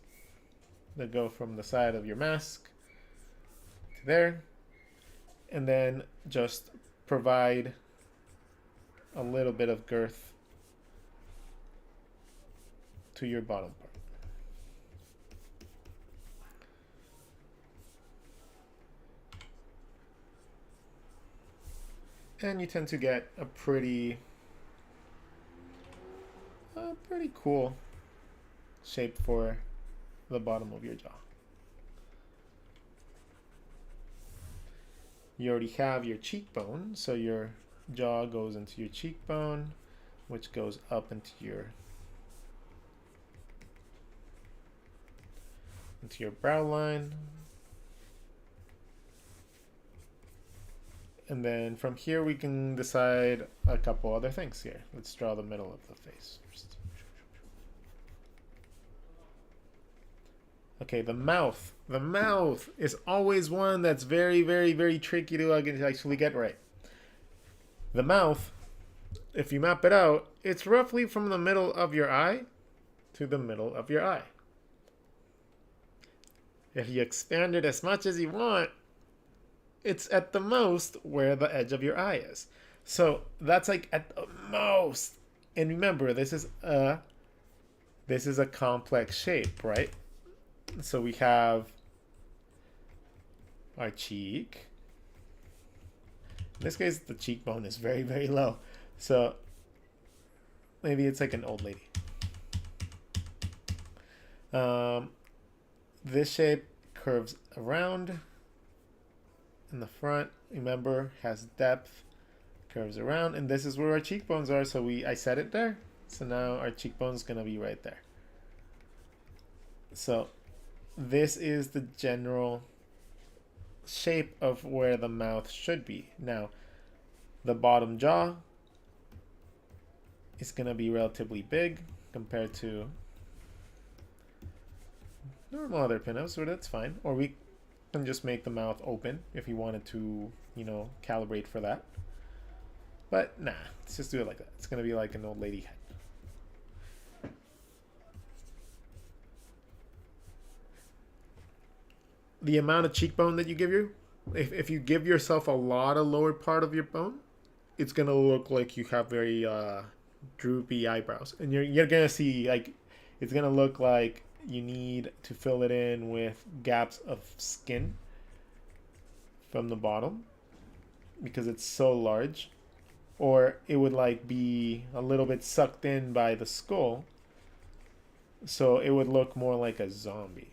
that go from the side of your mask to there, and then just provide a little bit of girth to your bottom part. And you tend to get a pretty cool shape for the bottom of your jaw. You already have your cheekbone, so your jaw goes into your cheekbone, which goes up into your brow line. And then from here we can decide a couple other things here. Let's draw the middle of the face first. Okay, the mouth. The mouth is always one that's very, very, very tricky to actually get right. The mouth, if you map it out, it's roughly from the middle of your eye to the middle of your eye. If you expand it as much as you want, it's at the most where the edge of your eye is. So that's like at the most. And remember, this is a complex shape, right? So we have our cheek. In this case, the cheekbone is very, very low. So maybe it's like an old lady. This shape curves around in the front. Remember, has depth, curves around, and this is where our cheekbones are. So I set it there. So now our cheekbone's gonna be right there. So this is the general shape of where the mouth should be. Now, the bottom jaw is going to be relatively big compared to normal other pinups, so that's fine. Or we can just make the mouth open if you wanted to, you know, calibrate for that. But nah, let's just do it like that. It's going to be like an old lady head. The amount of cheekbone that you give you, if you give yourself a lot of lower part of your bone, it's gonna look like you have very droopy eyebrows, and you're gonna see like it's gonna look like you need to fill it in with gaps of skin from the bottom because it's so large, or it would like be a little bit sucked in by the skull, so it would look more like a zombie.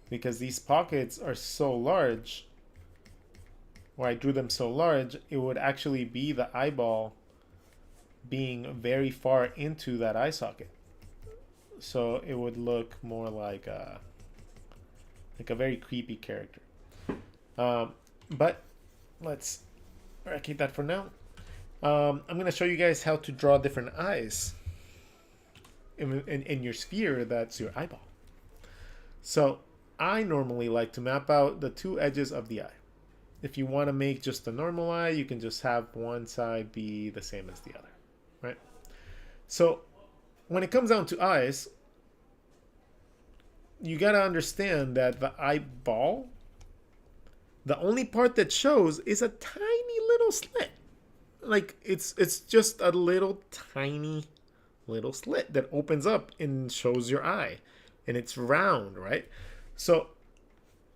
Because these pockets are so large, or I drew them so large, it would actually be the eyeball being very far into that eye socket. So it would look more like like a very creepy character. But let's keep that for now. I'm going to show you guys how to draw different eyes in your sphere that's your eyeball. So I normally like to map out the two edges of the eye. If you want to make just a normal eye, you can just have one side be the same as the other, right? So when it comes down to eyes, you got to understand that the eyeball, the only part that shows is a tiny little slit. Like it's just a little tiny little slit that opens up and shows your eye, and it's round, right? So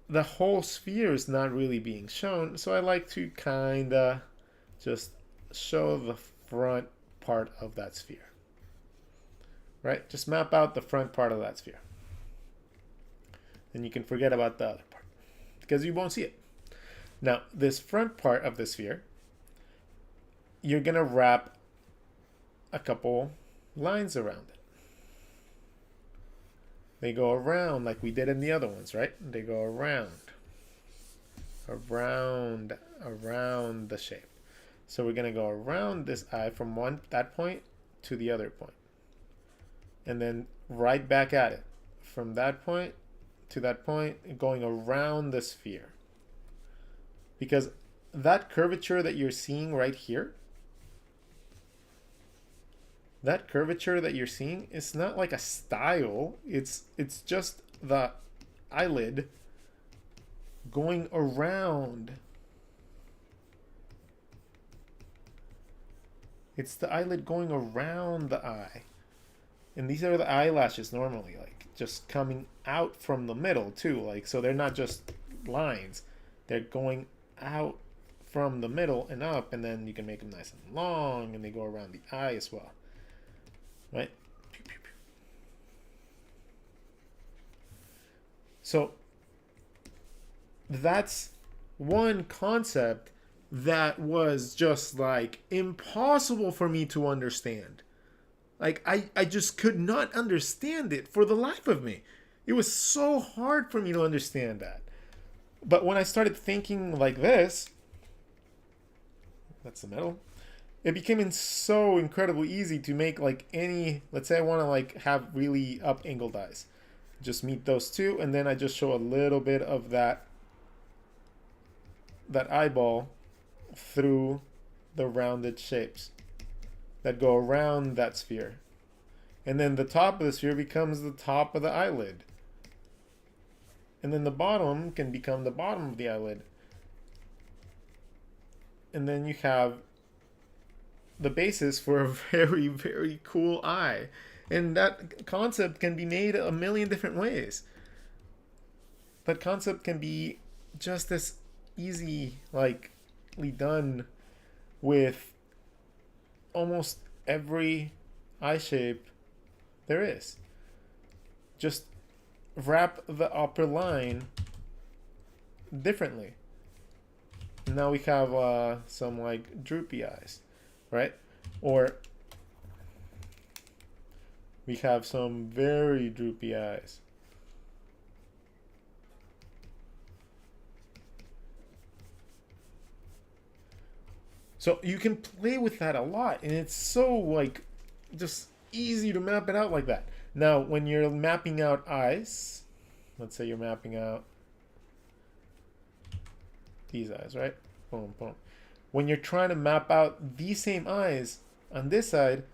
the whole sphere is not really being shown, so I like to kind of just show the front part of that sphere, right? Just map out the front part of that sphere. Then you can forget about the other part because you won't see it. Now, this front part of the sphere, you're going to wrap a couple lines around it. They go around like we did in the other ones, right? They go around the shape. So we're going to go around this eye from that point to the other point. And then right back at it. From that point to that point, going around the sphere. Because that curvature that you're seeing right here, that curvature that you're seeing is not like a style. It's just the eyelid going around. It's the eyelid going around the eye. And these are the eyelashes normally, like just coming out from the middle too. Like, so they're not just lines. They're going out from the middle and up, and then you can make them nice and long, and they go around the eye as well. Right? So that's one concept that was just like impossible for me to understand. Like I just could not understand it for the life of me. It was so hard for me to understand that. But when I started thinking like this, that's the middle, it became so incredibly easy to make like any, let's say I want to like have really up angled eyes. Just meet those two, and then I just show a little bit of that eyeball through the rounded shapes that go around that sphere. And then the top of the sphere becomes the top of the eyelid. And then the bottom can become the bottom of the eyelid. And then you have the basis for a very, very cool eye. And that concept can be made a million different ways. That concept can be just as easily done with almost every eye shape there is. Just wrap the upper line differently. Now we have some like droopy eyes, right? Or we have some very droopy eyes. So you can play with that a lot, and it's so like just easy to map it out like that. Now, when you're mapping out eyes, let's say you're mapping out these eyes, right? Boom, boom. When you're trying to map out these same eyes on this side,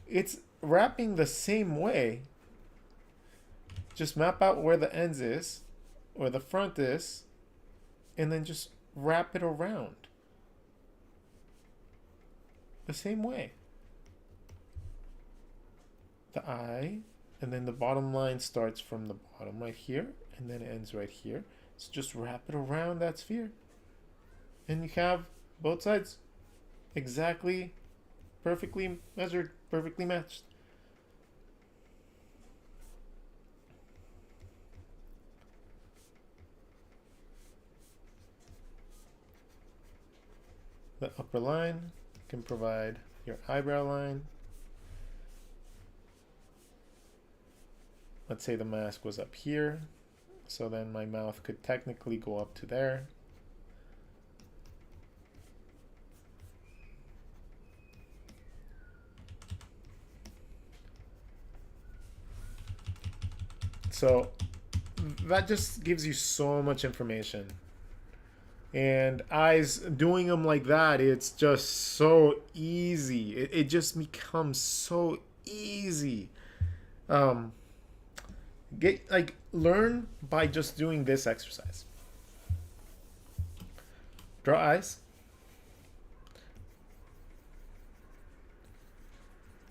it's wrapping the same way. Just map out where the ends is, or the front is, and then just wrap it around. The same way. The eye, and then the bottom line starts from the bottom right here, and then it ends right here. So just wrap it around that sphere. And you have both sides exactly, perfectly measured, perfectly matched. The upper line can provide your eyebrow line. Let's say the mask was up here. So then my mouth could technically go up to there. So that just gives you so much information. And eyes, doing them like that, it's just so easy. It just becomes so easy. Learn by just doing this exercise. Draw eyes.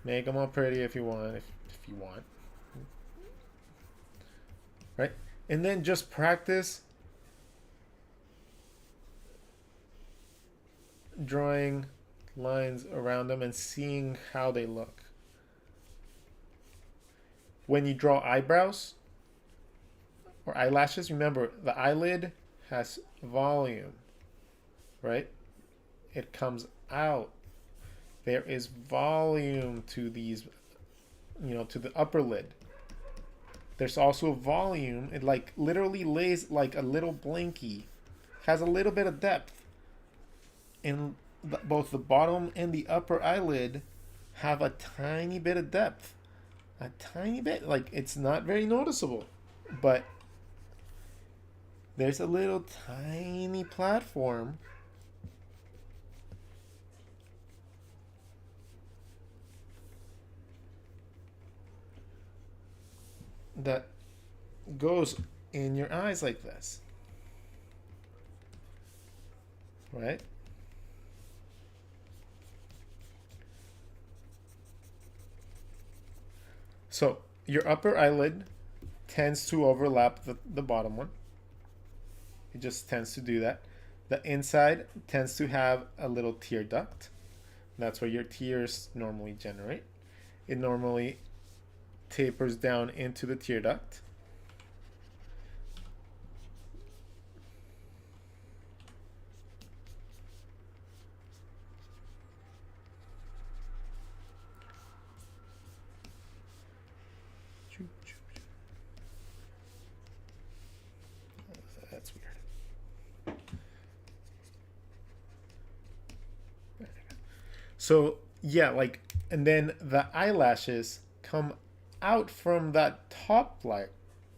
Make them all pretty if you want, if you want. Right? And then just practice drawing lines around them and seeing how they look. When you draw eyebrows or eyelashes, remember the eyelid has volume, right? It comes out. There is volume to these, to the upper lid. There's also volume. It like literally lays like a little blankie, has a little bit of depth. And both the bottom and the upper eyelid have a tiny bit of depth. A tiny bit. Like, it's not very noticeable. But there's a little tiny platform that goes in your eyes like this. Right? So your upper eyelid tends to overlap the bottom one. It just tends to do that. The inside tends to have a little tear duct. That's where your tears normally generate. It normally tapers down into the tear duct. That's weird. So yeah, like, and then the eyelashes come out from that top light,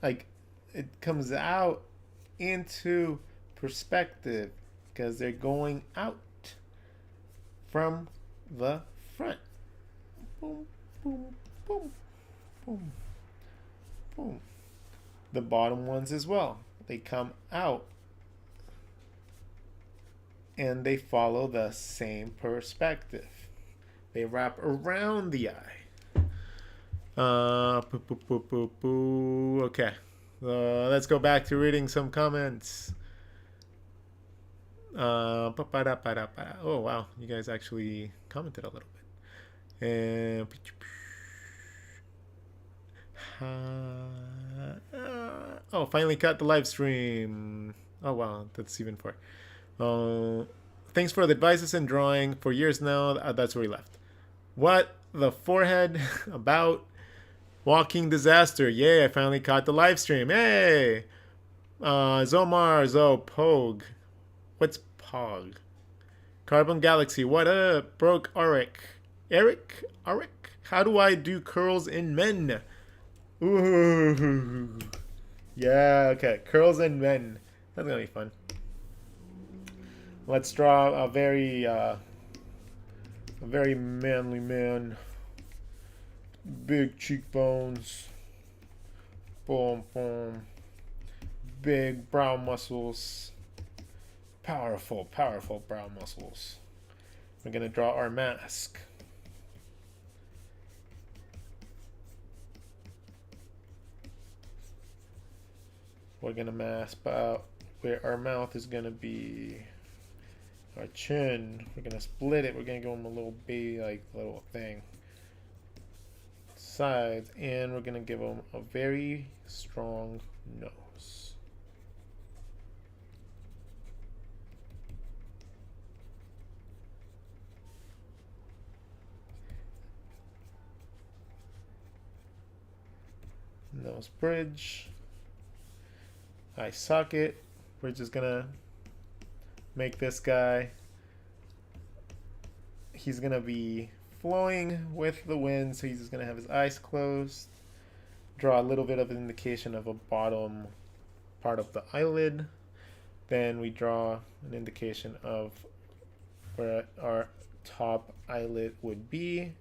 like it comes out into perspective because they're going out from the front. Boom, boom, boom, boom, boom. The bottom ones as well. They come out and they follow the same perspective. They wrap around the eye. Okay. Let's go back to reading some comments. Oh, wow. You guys actually commented a little bit. Oh, finally cut the live stream. Oh, wow. That's even far. Thanks for the advices and drawing for years now. That's where he left. What the forehead about? Walking disaster. Yay, I finally caught the live stream. Hey! Zomar, Pogue. What's Pog? Carbon Galaxy, what up? Broke Arik. Eric? How do I do curls in men? Ooh. Yeah, okay. Curls in men. That's gonna be fun. Let's draw a very manly man. Big cheekbones. Boom, boom. Big brow muscles. Powerful brow muscles. We're gonna draw our mask. We're gonna mask out where our mouth is gonna be. Our chin, we're gonna split it. We're gonna give them a little little thing. Sides, and we're gonna give them a very strong nose. Nose bridge. eye socket. We're just gonna make this guy, he's gonna be flowing with the wind, so he's just gonna have his eyes closed. Draw a little bit of an indication of a bottom part of the eyelid. Then we draw an indication of where our top eyelid would be.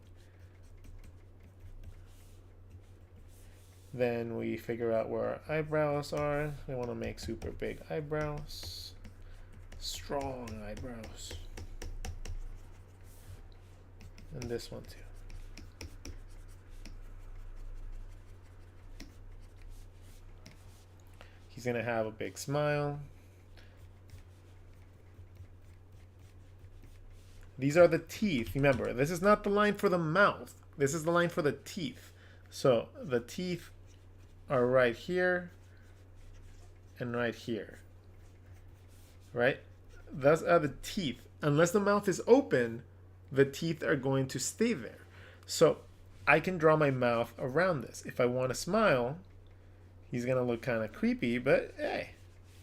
Then we figure out where our eyebrows are. We want to make super big eyebrows, strong eyebrows. And this one too. He's gonna have a big smile. These are the teeth. Remember, this is not the line for the mouth. This is the line for the teeth. So the teeth are right here and right here. Right? Those are the teeth. Unless the mouth is open, the teeth are going to stay there. So I can draw my mouth around this. If I want to smile, he's going to look kind of creepy, but hey,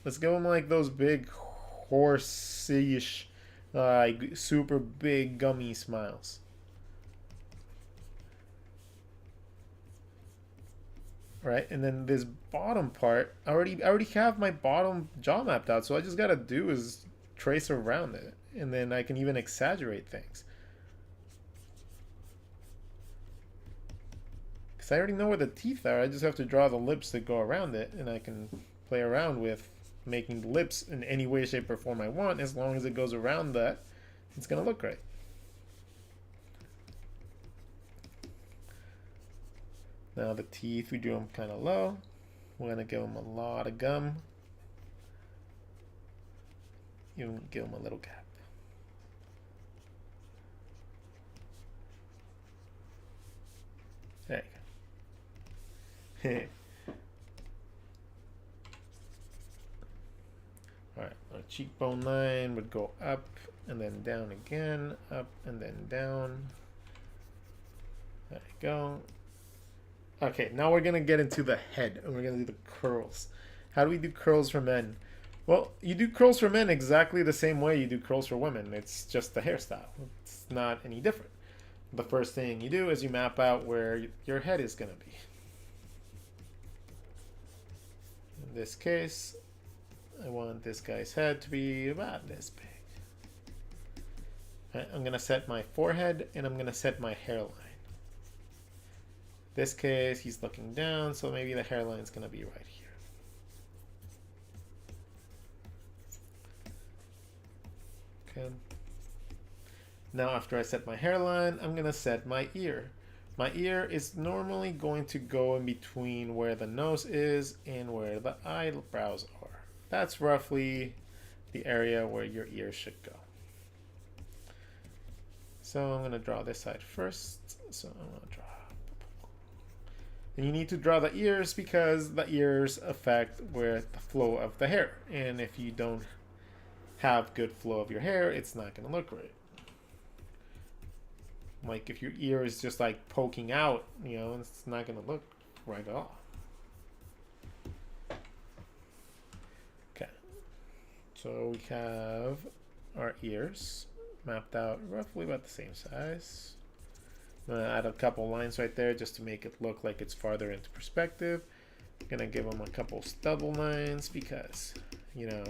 let's give him like those big horse-ish, super big gummy smiles. Right, and then this bottom part, I already have my bottom jaw mapped out, so I just gotta do is trace around it, and then I can even exaggerate things. Because I already know where the teeth are, I just have to draw the lips that go around it, and I can play around with making the lips in any way, shape, or form I want. As long as it goes around that, it's gonna look great. Now the teeth, we do them kind of low. We're going to give them a lot of gum. Even give them a little gap. There you go. Alright, our cheekbone line would go up and then down again, up and then down. There you go. Okay, now we're going to get into the head, and we're going to do the curls. How do we do curls for men? Well, you do curls for men exactly the same way you do curls for women. It's just the hairstyle. It's not any different. The first thing you do is you map out where your head is going to be. In this case, I want this guy's head to be about this big. Right, I'm going to set my forehead, and I'm going to set my hairline. This case, he's looking down, so maybe the hairline is going to be right here. Okay. Now, after I set my hairline, I'm going to set my ear. My ear is normally going to go in between where the nose is and where the eyebrows are. That's roughly the area where your ear should go. So I'm going to draw this side first. So I'm going to draw. And you need to draw the ears because the ears affect where the flow of the hair. And if you don't have good flow of your hair, it's not going to look right. Like if your ear is just like poking out, you know, it's not going to look right at all. Okay. So we have our ears mapped out roughly about the same size. I'm going to add a couple lines right there just to make it look like it's farther into perspective. I'm going to give them a couple stubble lines because, you know,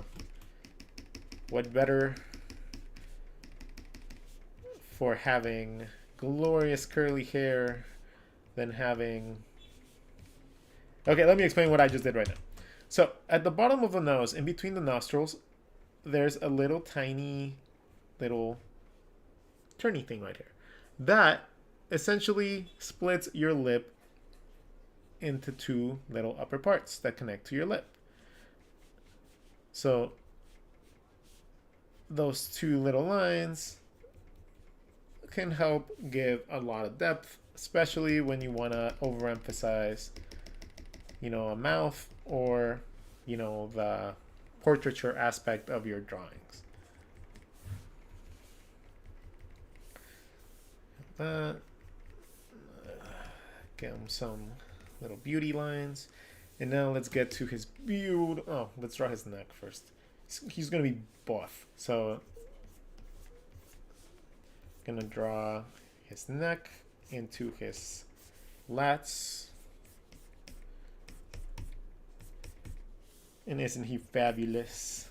what better for having glorious curly hair than having... Okay, let me explain what I just did right now. So at the bottom of the nose, in between the nostrils, there's a little tiny little turny thing right here. That essentially splits your lip into two little upper parts that connect to your lip. So those two little lines can help give a lot of depth, especially when you want to overemphasize, you know, a mouth or, you know, the portraiture aspect of your drawings. Give them some little beauty lines. And now let's get to his build. Oh, let's draw his neck first. He's gonna be buff, so gonna draw his neck into his lats. And isn't he fabulous?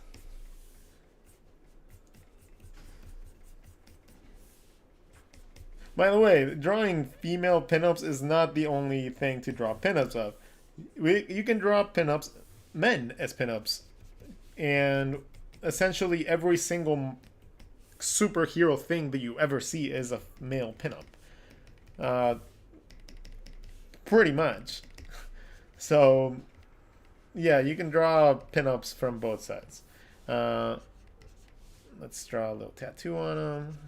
By the way, drawing female pinups is not the only thing to draw pinups of. You can draw pinups, men as pinups, and essentially every single superhero thing that you ever see is a male pinup. Pretty much. So, yeah, you can draw pinups from both sides. Let's draw a little tattoo on him.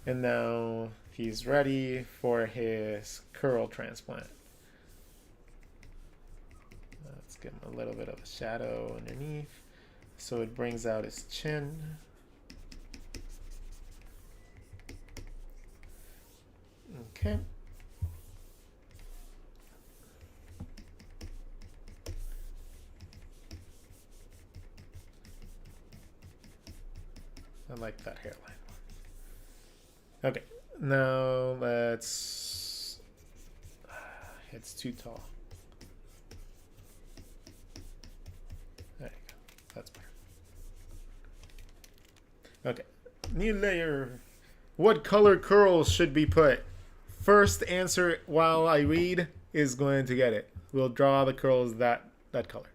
And now he's ready for his curl transplant. Let's give him a little bit of a shadow underneath so it brings out his chin. Okay. I like that hairline. Okay, now let's... It's too tall. There you go. That's better. Okay, new layer. What color curls should be put? First answer while I read is going to get it. We'll draw the curls that color.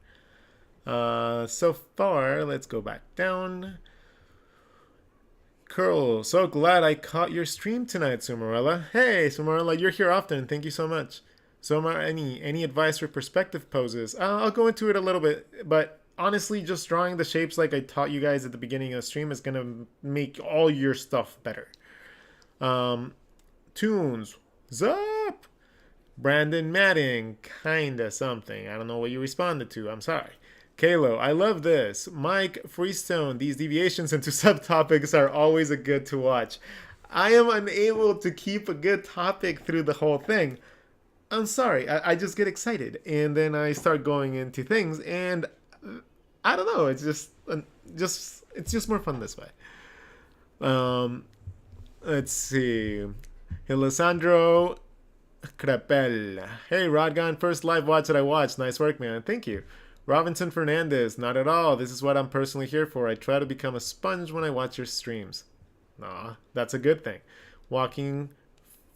So far, let's go back down. Curl, so glad I caught your stream tonight, Sumarella. Hey, Sumarella, you're here often. Thank you so much. So, any advice for perspective poses? I'll go into it a little bit, but honestly, just drawing the shapes like I taught you guys at the beginning of the stream is gonna make all your stuff better. Tunes, Zup! Brandon Madding, kinda something. I don't know what you responded to. I'm sorry. Kalo, I love this. Mike Freestone, these deviations into subtopics are always a good to watch. I am unable to keep a good topic through the whole thing. I'm sorry. I just get excited and then I start going into things and I don't know. It's just more fun this way. Let's see. Alessandro Crepel. Hey, Rodgon, first live watch that I watched. Nice work, man. Thank you. Robinson Fernandez, not at all. This is what I'm personally here for. I try to become a sponge when I watch your streams. Aw, that's a good thing. Walking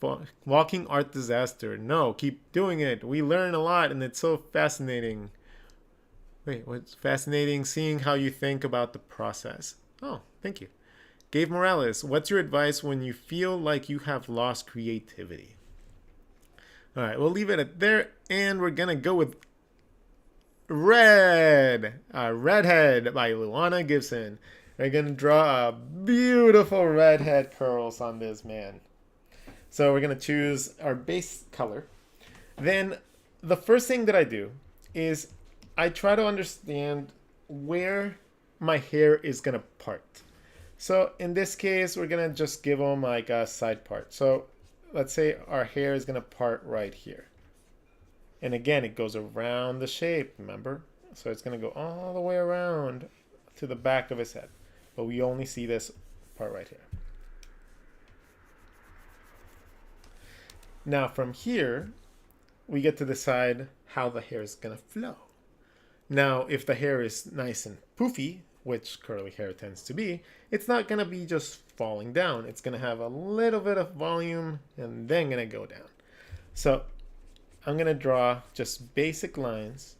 art disaster. No, keep doing it. We learn a lot and it's so fascinating. Wait, what's fascinating? Seeing how you think about the process. Oh, thank you. Gabe Morales, what's your advice when you feel like you have lost creativity? All right, we'll leave it at there and we're going to go with Redhead by Luana Gibson. We're gonna draw a beautiful redhead curls on this man. So we're gonna choose our base color. Then the first thing that I do is I try to understand where my hair is gonna part. So in this case, we're gonna just give them like a side part. So let's say our hair is gonna part right here. And again, it goes around the shape, remember? So it's going to go all the way around to the back of his head. But we only see this part right here. Now from here, we get to decide how the hair is going to flow. Now, if the hair is nice and poofy, which curly hair tends to be, it's not going to be just falling down. It's going to have a little bit of volume and then going to go down. So I'm going to draw just basic lines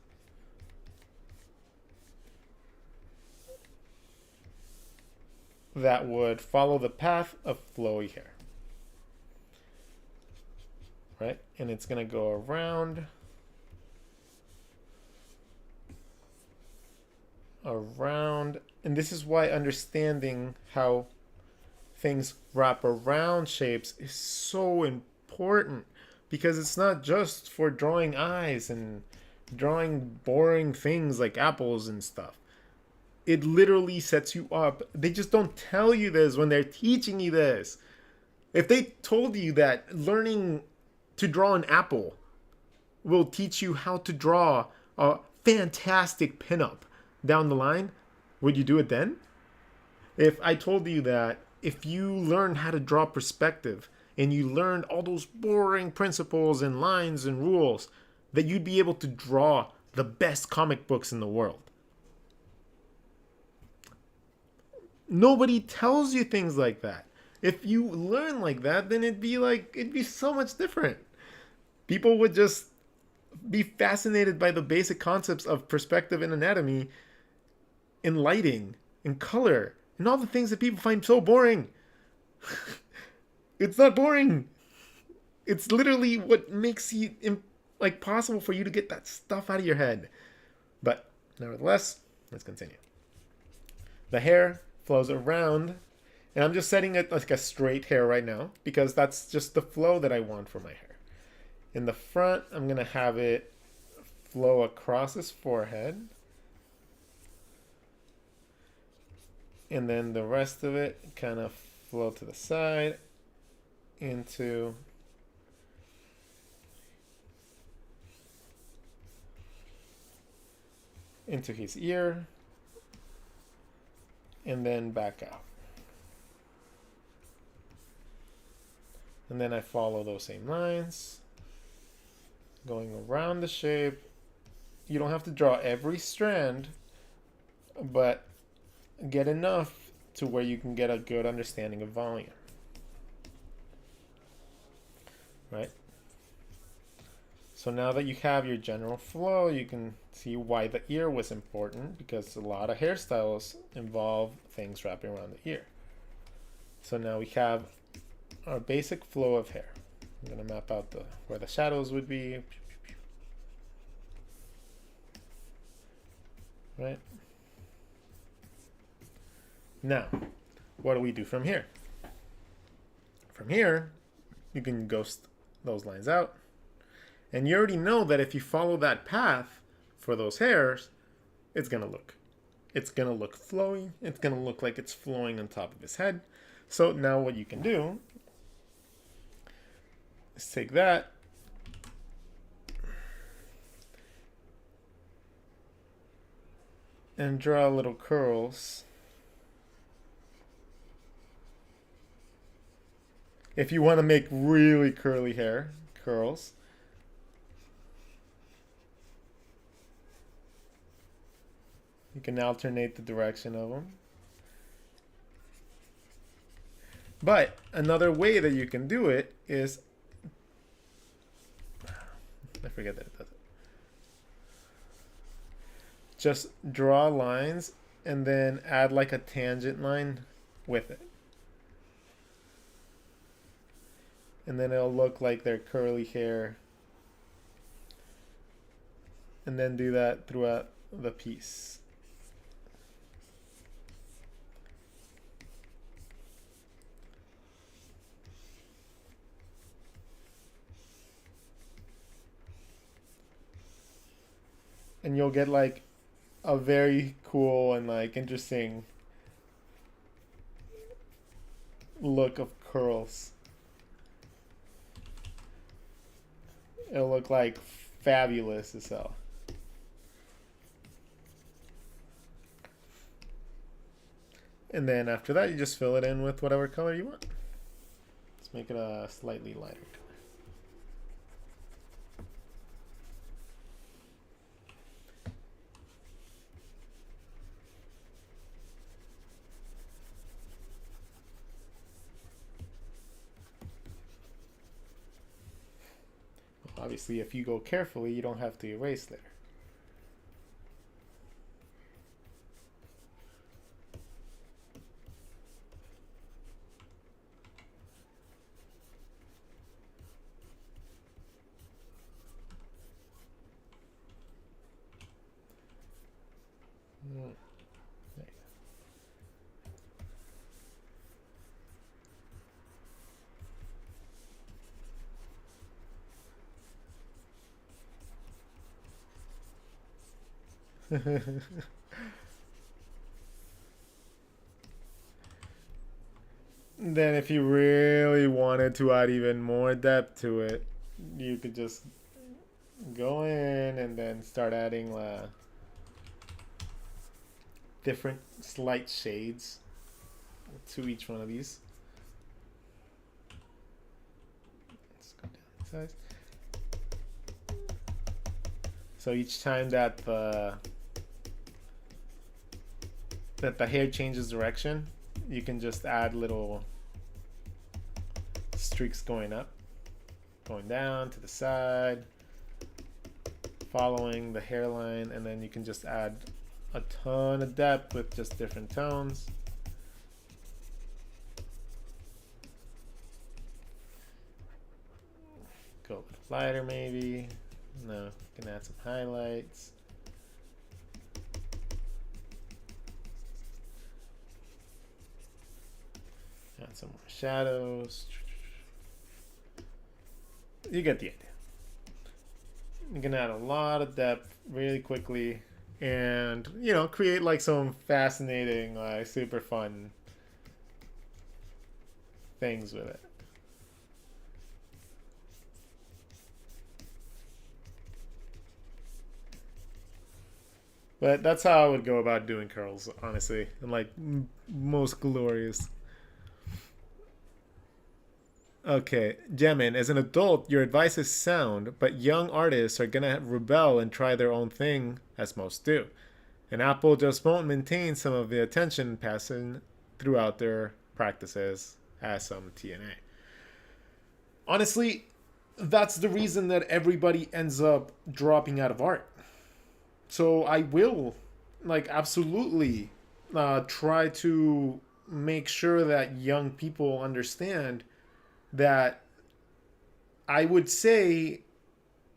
that would follow the path of flowy hair. Right? And it's going to go around, and this is why understanding how things wrap around shapes is so important. Because it's not just for drawing eyes and drawing boring things like apples and stuff. It literally sets you up. They just don't tell you this when they're teaching you this. If they told you that learning to draw an apple will teach you how to draw a fantastic pinup down the line, would you do it then? If I told you that if you learn how to draw perspective and you learned all those boring principles and lines and rules, that you'd be able to draw the best comic books in the world. Nobody tells you things like that. If you learn like that, then it'd be so much different. People would just be fascinated by the basic concepts of perspective and anatomy, in lighting, in color, and all the things that people find so boring. It's not boring. It's literally what makes it possible for you to get that stuff out of your head. But nevertheless, let's continue. The hair flows around, and I'm just setting it like a straight hair right now because that's just the flow that I want for my hair. In the front, I'm going to have it flow across his forehead. And then the rest of it kind of flow to the side into his ear and then back out. And then I follow those same lines going around the shape. You don't have to draw every strand, but get enough to where you can get a good understanding of volume. Right? So now that you have your general flow, you can see why the ear was important, because a lot of hairstyles involve things wrapping around the ear. So now we have our basic flow of hair. I'm going to map out where the shadows would be. Right? Now, what do we do from here? From here, you can ghost those lines out. And you already know that if you follow that path for those hairs, it's going to look flowy. It's going to look like it's flowing on top of his head. So now what you can do is take that and draw little curls. If you want to make really curly hair, curls. You can alternate the direction of them. But another way that you can do it is, I forget that it does it. Just draw lines and then add like a tangent line with it. And then it'll look like their curly hair. And then do that throughout the piece. And you'll get like a very cool and like interesting look of curls. It'll look like fabulous as hell. And then after that, you just fill it in with whatever color you want. Let's make it a slightly lighter color. Obviously, if you go carefully, you don't have to erase there. Then if you really wanted to add even more depth to it, you could just go in and then start adding different slight shades to each one of these. Let's go down the size. So each time that the hair changes direction, you can just add little streaks going up, going down to the side, following the hairline, and then you can just add a ton of depth with just different tones. Go a little lighter maybe. No, you can add some highlights. Add some more shadows. You get the idea. You can add a lot of depth really quickly and, you know, create like some fascinating, like super fun things with it. But that's how I would go about doing curls, honestly, and like most glorious. Okay, Jemin, as an adult, your advice is sound, but young artists are gonna rebel and try their own thing, as most do. And Apple just won't maintain some of the attention passing throughout their practices as some TNA. Honestly, that's the reason that everybody ends up dropping out of art. So I will, like, absolutely try to make sure that young people understand that I would say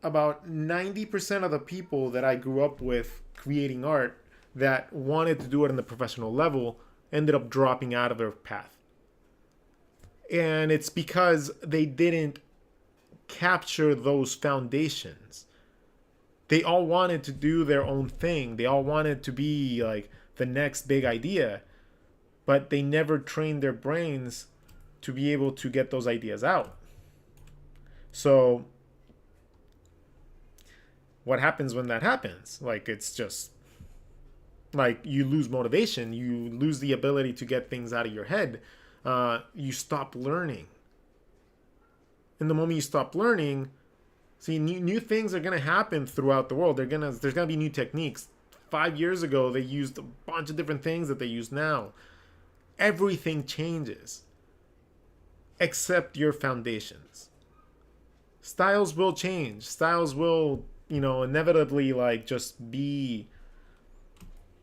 about 90% of the people that I grew up with creating art that wanted to do it on the professional level ended up dropping out of their path. And it's because they didn't capture those foundations. They all wanted to do their own thing. They all wanted to be like the next big idea, but they never trained their brains to be able to get those ideas out. So what happens when that happens? Like, it's just like you lose motivation. You lose the ability to get things out of your head. You stop learning. And the moment you stop learning, see, new things are going to happen throughout the world. There's going to be new techniques. 5 years ago, they used a bunch of different things that they use now. Everything changes except your foundations. Styles will change. Styles will, you know, inevitably like just be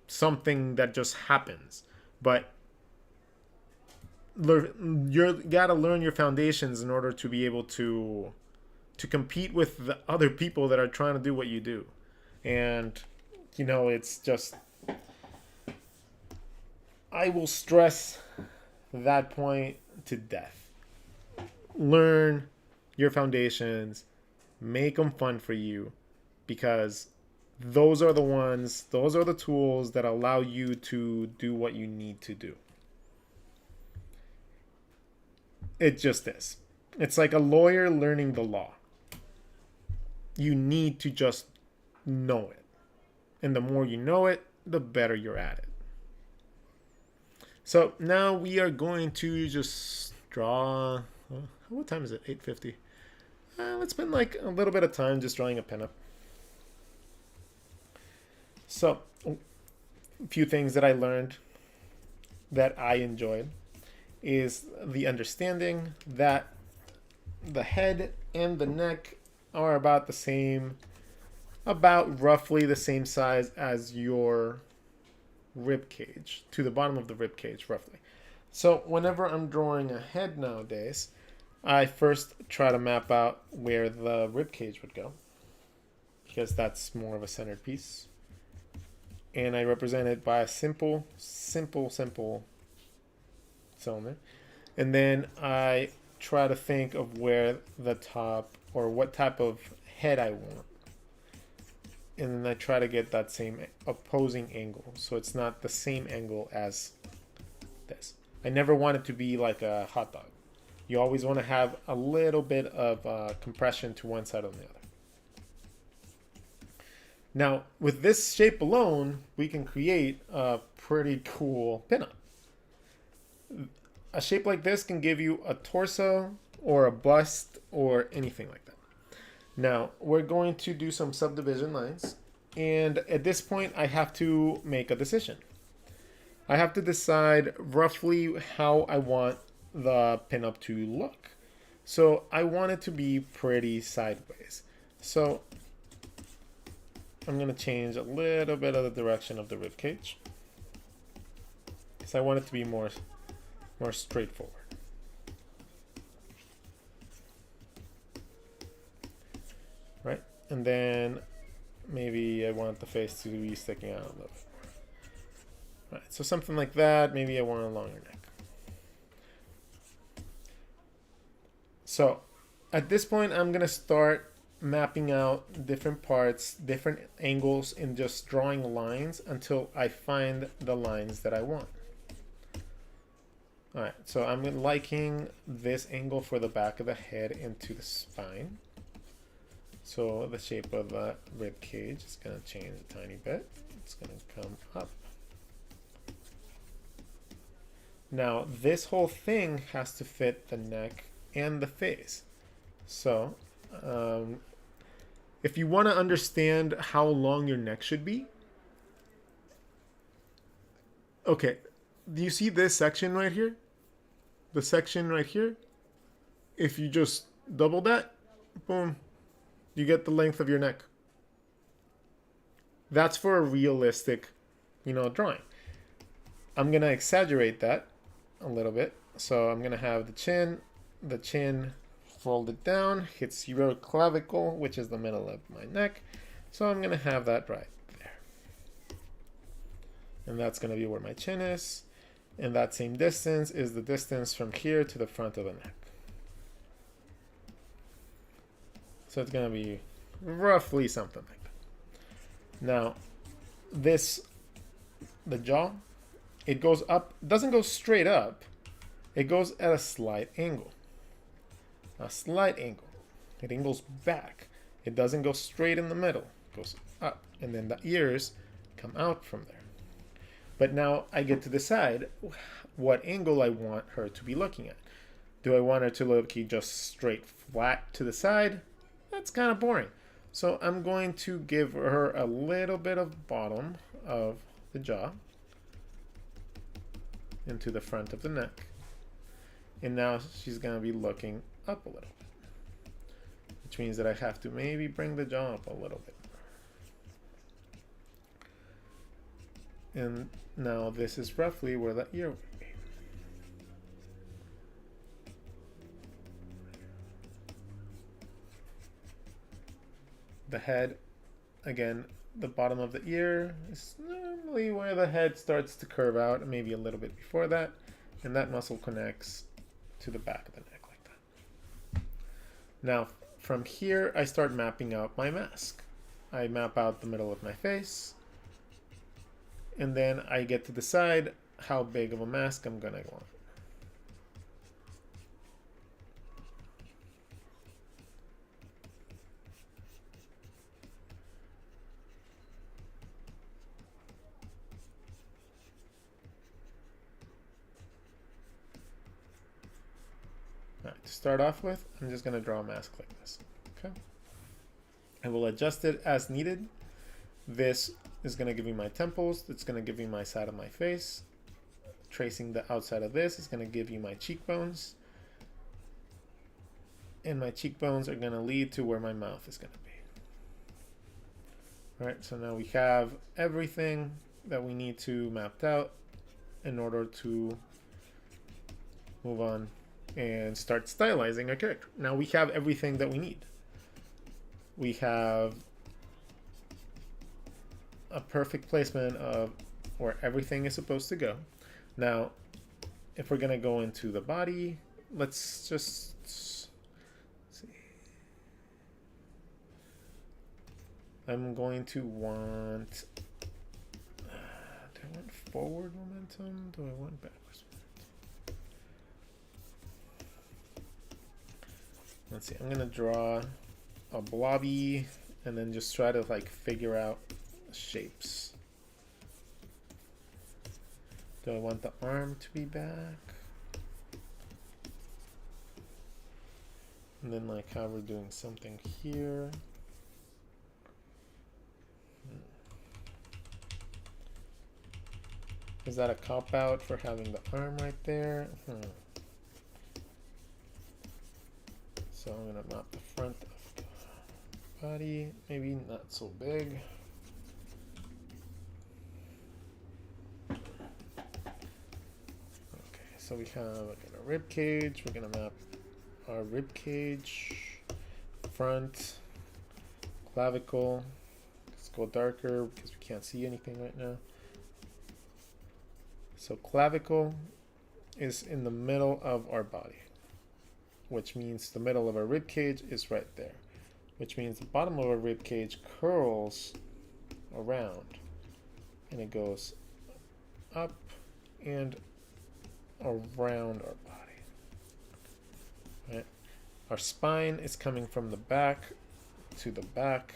something that just happens. But you gotta learn your foundations in order to be able to compete with the other people that are trying to do what you do. And, you know, it's just, I will stress that point to death. Learn your foundations, make them fun for you, because those are the tools that allow you to do what you need to do. It just is. It's like a lawyer learning the law. You need to just know it. And the more you know it, the better you're at it. So now we are going to just draw. What time is it? 8:50. Let's spend like a little bit of time just drawing a pinup. So, a few things that I learned that I enjoyed is the understanding that the head and the neck are about the same, about roughly the same size as your rib cage, to the bottom of the rib cage, roughly. So whenever I'm drawing a head nowadays, I first try to map out where the rib cage would go, because that's more of a centered piece. And I represent it by a simple cylinder. And then I try to think of where the top, or what type of head I want. And then I try to get that same opposing angle, so it's not the same angle as this. I never want it to be like a hot dog. You always want to have a little bit of compression to one side or the other. Now, with this shape alone, we can create a pretty cool pinup. A shape like this can give you a torso or a bust or anything like that. Now, we're going to do some subdivision lines. And at this point, I have to make a decision. I have to decide roughly how I want the pinup to look. So I want it to be pretty sideways. So I'm going to change a little bit of the direction of the rib cage, because I want it to be more straightforward. Right? And then maybe I want the face to be sticking out a little. Right, so something like that. Maybe I want a longer neck. So at this point, I'm going to start mapping out different parts, different angles, and just drawing lines until I find the lines that I want. All right, so I'm liking this angle for the back of the head into the spine. So the shape of the rib cage is going to change a tiny bit. It's going to come up. Now, this whole thing has to fit the neck and the face. So, if you want to understand how long your neck should be, okay, do you see this section right here? The section right here? If you just double that, boom, you get the length of your neck. That's for a realistic, drawing. I'm going to exaggerate that a little bit. So I'm going to have the chin folded down, hits your clavicle, which is the middle of my neck. So I'm going to have that right there. And that's going to be where my chin is. And that same distance is the distance from here to the front of the neck. So it's going to be roughly something like that. Now, the jaw, it goes up, doesn't go straight up. It goes at a slight angle. A slight angle. It angles back. It doesn't go straight in the middle. It goes up. And then the ears come out from there. But now I get to decide what angle I want her to be looking at. Do I want her to look just straight flat to the side? That's kind of boring. So I'm going to give her a little bit of bottom of the jaw into the front of the neck. And now she's going to be looking up a little bit, which means that I have to maybe bring the jaw up a little bit. And now this is roughly where the ear would be. The head, again, the bottom of the ear is normally where the head starts to curve out, maybe a little bit before that, and that muscle connects to the back of the neck like that. Now, from here, I start mapping out my mask. I map out the middle of my face, and then I get to decide how big of a mask I'm gonna want. Alright, to start off with, I'm just going to draw a mask like this. Okay. I will adjust it as needed. This is going to give me my temples. It's going to give me my side of my face. Tracing the outside of this is going to give you my cheekbones. And my cheekbones are going to lead to where my mouth is going to be. Alright, so now we have everything that we need to mapped out in order to move on and start stylizing our character. Now we have everything that we need. We have a perfect placement of where everything is supposed to go. Now, if we're going to go into the body, let's just see. I'm going to want, do I want forward momentum? Do I want backwards momentum? Let's see, I'm gonna draw a blobby and then just try to like figure out shapes. Do I want the arm to be back? And then like how we're doing something here. Is that a cop out for having the arm right there? So I'm gonna map the front of the body, maybe not so big. Okay, so we have again a rib cage. We're gonna map our rib cage, front, clavicle. Let's go darker because we can't see anything right now. So clavicle is in the middle of our body, which means the middle of our rib cage is right there, which means the bottom of our rib cage curls around and it goes up and around our body. Right? Our spine is coming from the back to the back,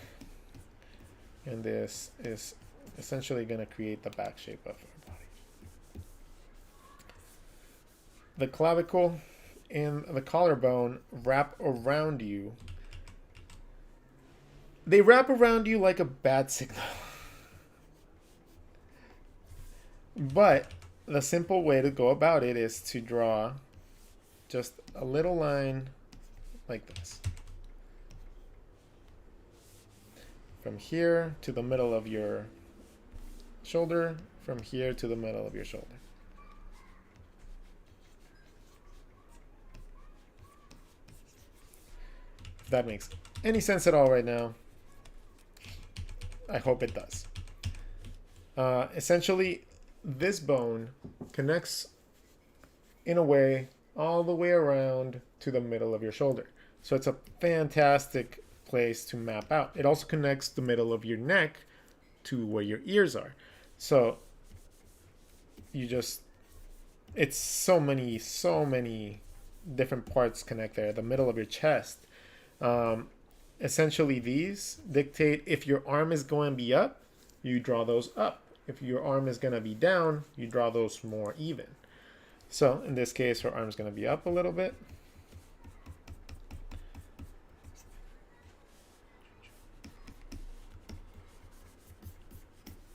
and this is essentially going to create the back shape of our body. The clavicle and the collarbone wrap around you. They wrap around you like a bad signal. But the simple way to go about it is to draw just a little line like this. From here to the middle of your shoulder, from here to the middle of your shoulder. If that makes any sense at all right now, I hope it does. Essentially, this bone connects in a way all the way around to the middle of your shoulder. So it's a fantastic place to map out. It also connects the middle of your neck to where your ears are. So you just, it's so many different parts connect there. The middle of your chest. Essentially these dictate if your arm is going to be up, you draw those up. If your arm is going to be down, you draw those more even. So in this case, her arm's going to be up a little bit.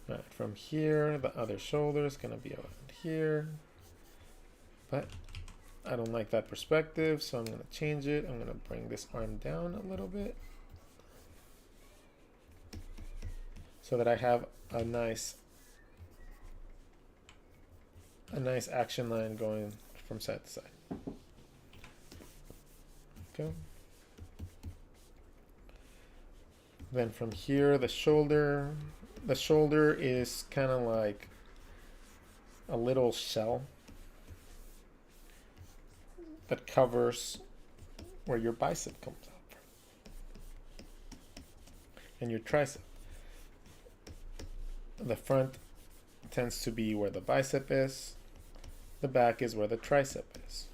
Right, from here, the other shoulder is going to be around here. But I don't like that perspective, so I'm going to change it. I'm going to bring this arm down a little bit so that I have a nice action line going from side to side. Okay. Then from here, the shoulder is kind of like a little shell that covers where your bicep comes out and your tricep. The front tends to be where the bicep is. The back is where the tricep is.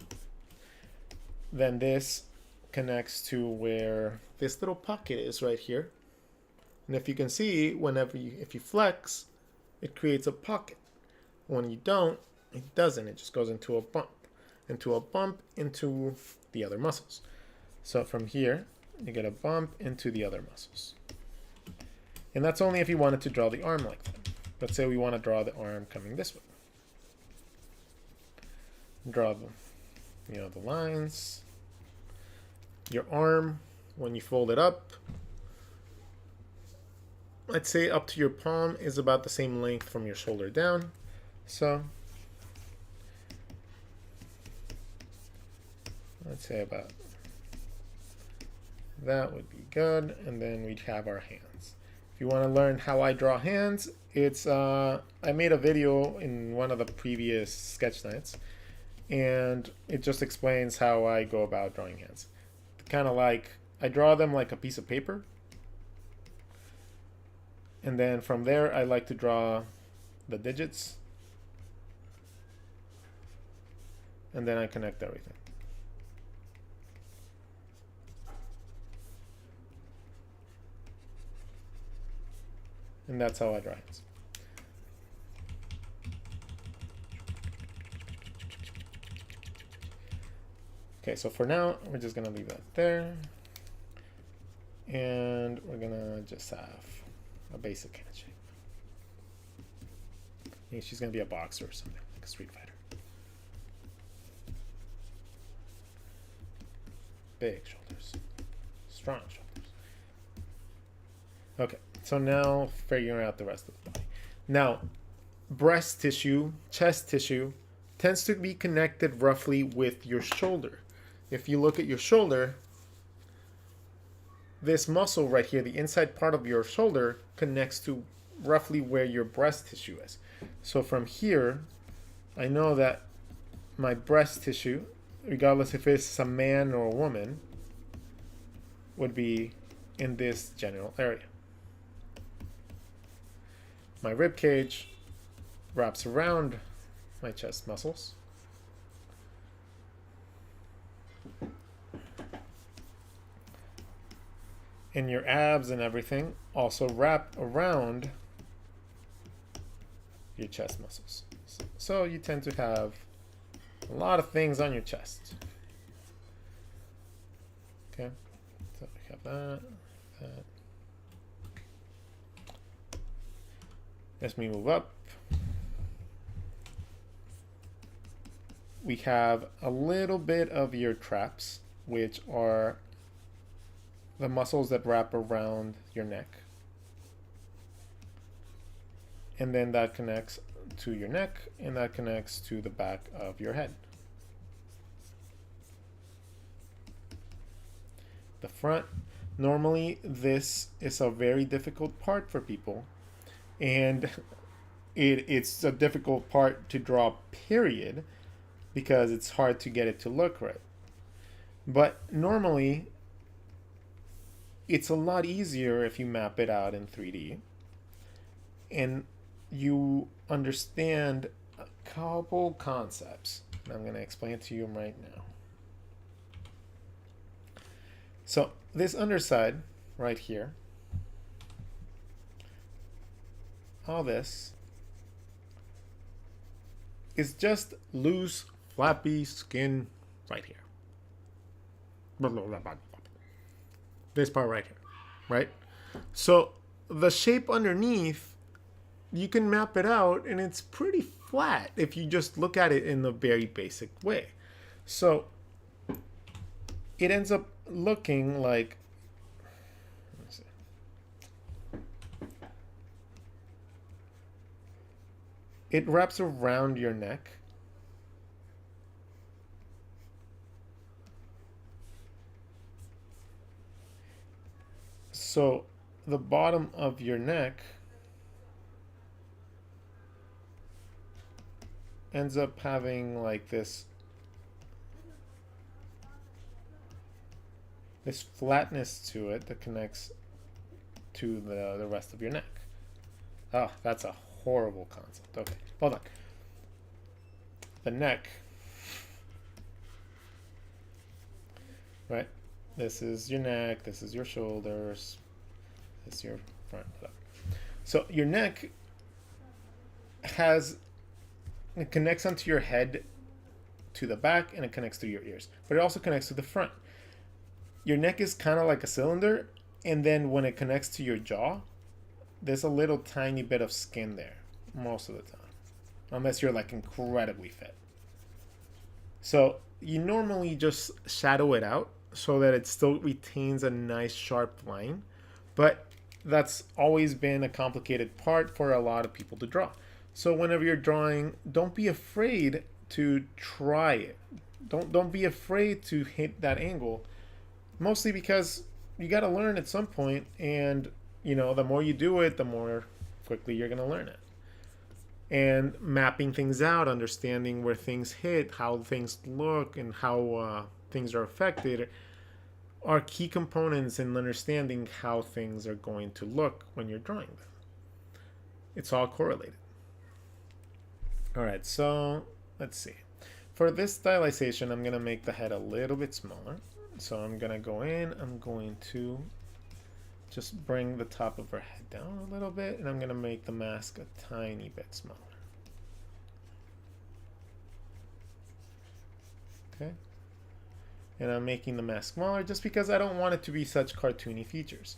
Then this connects to where this little pocket is right here. And if you can see, if you flex, it creates a pocket. When you don't, it doesn't. It just goes into a bump into the other muscles. So from here, you get a bump into the other muscles. And that's only if you wanted to draw the arm like that. Let's say we want to draw the arm coming this way. Draw the lines. Your arm, when you fold it up, I'd say up to your palm is about the same length from your shoulder down. So let's say about that would be good. And then we'd have our hands. If you want to learn how I draw hands, it's I made a video in one of the previous sketch nights, and it just explains how I go about drawing hands. Kind of like I draw them like a piece of paper, and then from there I like to draw the digits, and then I connect everything. And that's how I draw hands. Okay, so for now, we're just gonna leave that there. And we're gonna just have a basic hand shape. Maybe she's gonna be a boxer or something, like a street fighter. Big shoulders, strong shoulders. Okay, so now figuring out the rest of the body. Now, breast tissue, chest tissue, tends to be connected roughly with your shoulder. If you look at your shoulder, this muscle right here, the inside part of your shoulder, connects to roughly where your breast tissue is. So from here, I know that my breast tissue, regardless if it's a man or a woman, would be in this general area. My rib cage wraps around my chest muscles. And your abs and everything also wrap around your chest muscles. So you tend to have a lot of things on your chest. Okay, so we have that. As we move up, we have a little bit of your traps, which are the muscles that wrap around your neck. And then that connects to your neck, and that connects to the back of your head. The front, normally this is a very difficult part for people, and it's a difficult part to draw, period, because it's hard to get it to look right. But normally, it's a lot easier if you map it out in 3D and you understand a couple concepts. And I'm going to explain it to you right now. So this underside right here, all this is just loose, flappy skin right here. This part right here, right? So the shape underneath, you can map it out and it's pretty flat if you just look at it in a very basic way. So it ends up looking like, let's see, it wraps around your neck. So the bottom of your neck ends up having like this flatness to it that connects to the rest of your neck. Oh, that's a horrible concept. Okay, hold on. The neck, right? This is your neck, this is your shoulders, this is your front. So your neck it connects onto your head to the back, and it connects to your ears, but it also connects to the front. Your neck is kind of like a cylinder, and then when it connects to your jaw, there's a little tiny bit of skin there most of the time, unless you're like incredibly fit. So you normally just shadow it out so that it still retains a nice sharp line, but that's always been a complicated part for a lot of people to draw. So whenever you're drawing, don't be afraid to try it. Don't be afraid to hit that angle, mostly because you got to learn at some point, and you know, the more you do it, the more quickly you're going to learn it. And mapping things out, understanding where things hit, how things look, and how things are affected are key components in understanding how things are going to look when you're drawing them. It's all correlated. All right, so let's see. For this stylization, I'm going to make the head a little bit smaller. So I'm going to go in, I'm going to just bring the top of her head down a little bit, and I'm gonna make the mask a tiny bit smaller. Okay. And I'm making the mask smaller just because I don't want it to be such cartoony features.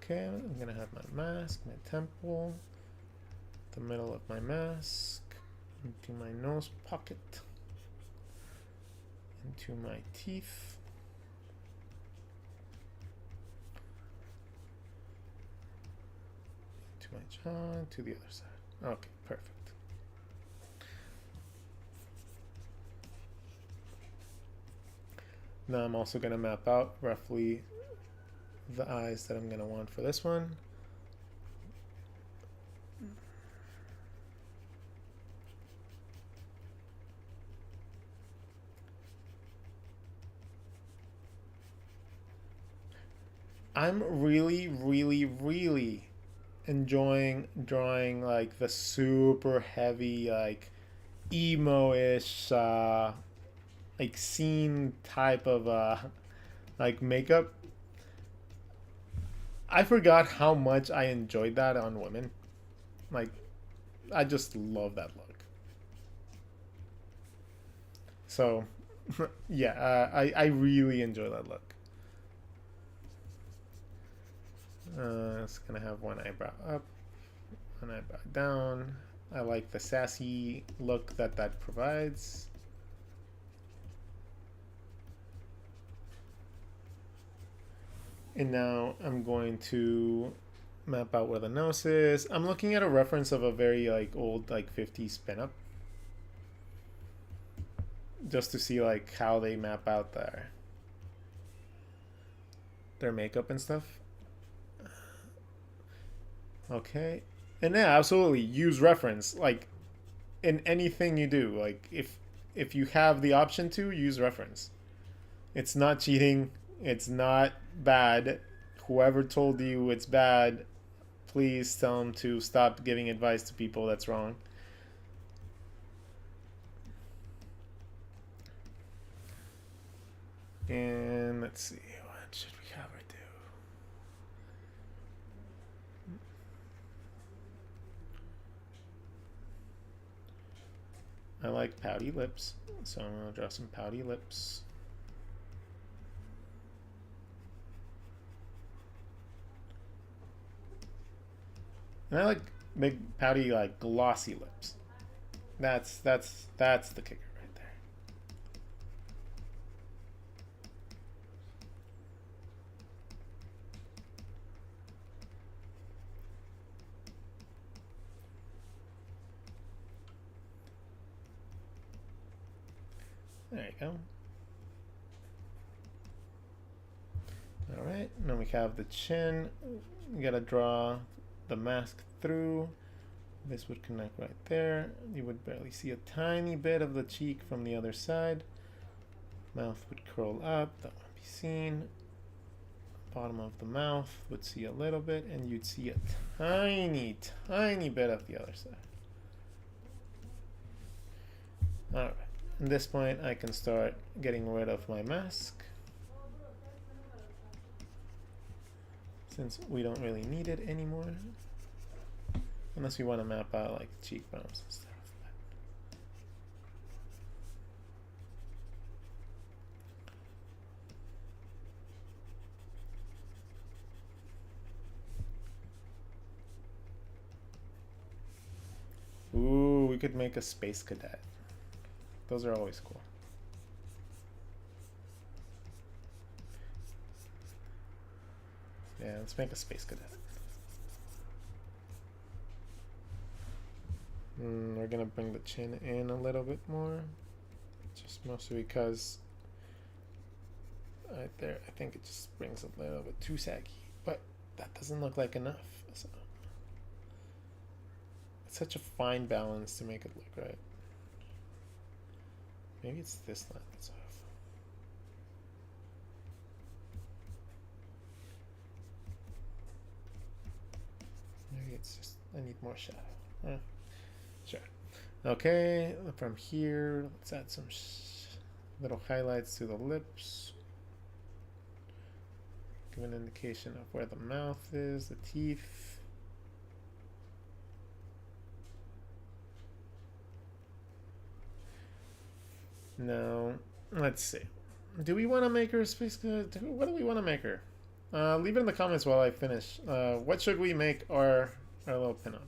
Okay, I'm gonna have my mask, my temple, the middle of my mask, into my nose pocket, into my teeth, into my jaw, to the other side. Okay, perfect. Now I'm also going to map out roughly the eyes that I'm going to want for this one. I'm really enjoying drawing like the super heavy, like emo-ish, like scene type of like makeup. I forgot how much I enjoyed that on women. Like, I just love that look. So, yeah, I really enjoy that look. It's gonna have one eyebrow up, one eyebrow down. I like the sassy look that that provides. And now I'm going to map out where the nose is. I'm looking at a reference of a very like old like 50s pinup, just to see like how they map out their makeup and stuff. Okay, and yeah, absolutely use reference like in anything you do. Like if you have the option to use reference, it's not cheating. It's not bad. Whoever told you it's bad, please tell them to stop giving advice to people that's wrong. And let's see, what should we have her do? I like pouty lips, so I'm gonna draw some pouty lips. And I like big pouty like glossy lips. That's the kicker right there. There you go. All right, now we have the chin. You gotta draw the mask through. This would connect right there. You would barely see a tiny bit of the cheek from the other side. Mouth would curl up, that wouldn't be seen. Bottom of the mouth would see a little bit, and you'd see a tiny bit of the other side. All right, at this point I can start getting rid of my mask, since we don't really need it anymore. Unless we want to map out like cheekbones and stuff. Ooh, we could make a space cadet. Those are always cool. Yeah, let's make a space cadet. We're gonna bring the chin in a little bit more, just mostly because right there, I think it just brings a little bit too saggy, but that doesn't look like enough. So it's such a fine balance to make it look right. Maybe it's this line that's off. Maybe it's just, I need more shadow. Sure. Okay, from here, let's add some little highlights to the lips. Give an indication of where the mouth is, the teeth. Now, let's see. Do we want to make her space good? What do we want to make her? Leave it in the comments while I finish. What should we make our little pinup?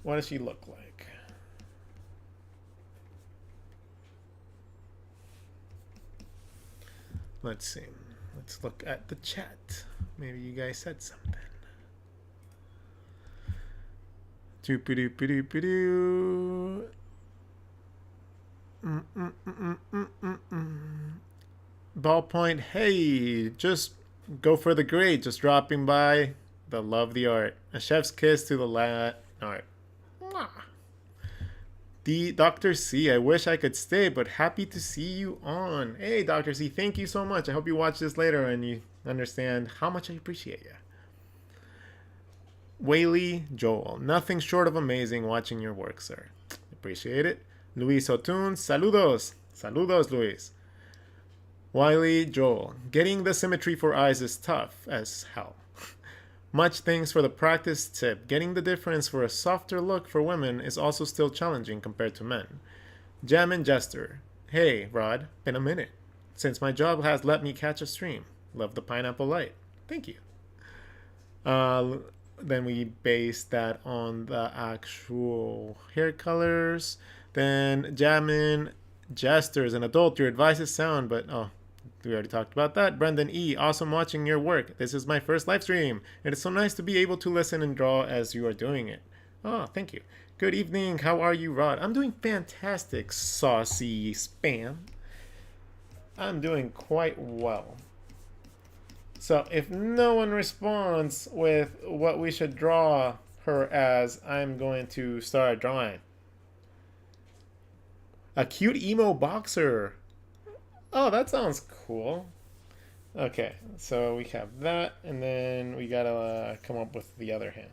What does she look like? Let's see. Let's look at the chat. Maybe you guys said something. Doop-a-doop-a-doop-a-doo. Ballpoint, hey, just go for the grade. Just dropping by. The love the art. A chef's kiss to the art. The Dr. C, I wish I could stay, but happy to see you on. Hey, Dr. C, thank you so much. I hope you watch this later and you understand how much I appreciate you. Whaley Joel, nothing short of amazing watching your work, sir. Appreciate it. Luis Otun, saludos. Saludos, Luis. Wiley Joel, getting the symmetry for eyes is tough as hell. Much thanks for the practice tip. Getting the difference for a softer look for women is also still challenging compared to men. Jam and Jester, hey, Rod, been a minute since my job has let me catch a stream. Love the pineapple light. Thank you. Then we base that on the actual hair colors. Then Jamin, Jester is an adult. Your advice is sound, but we already talked about that. Brendan E, awesome watching your work. This is my first live stream. It is so nice to be able to listen and draw as you are doing it. Oh, thank you. Good evening. How are you, Rod? I'm doing fantastic, saucy spam. I'm doing quite well. So if no one responds with what we should draw her as, I'm going to start drawing. A cute emo boxer. Oh, that sounds cool. Okay, so we have that, and then we gotta come up with the other hand.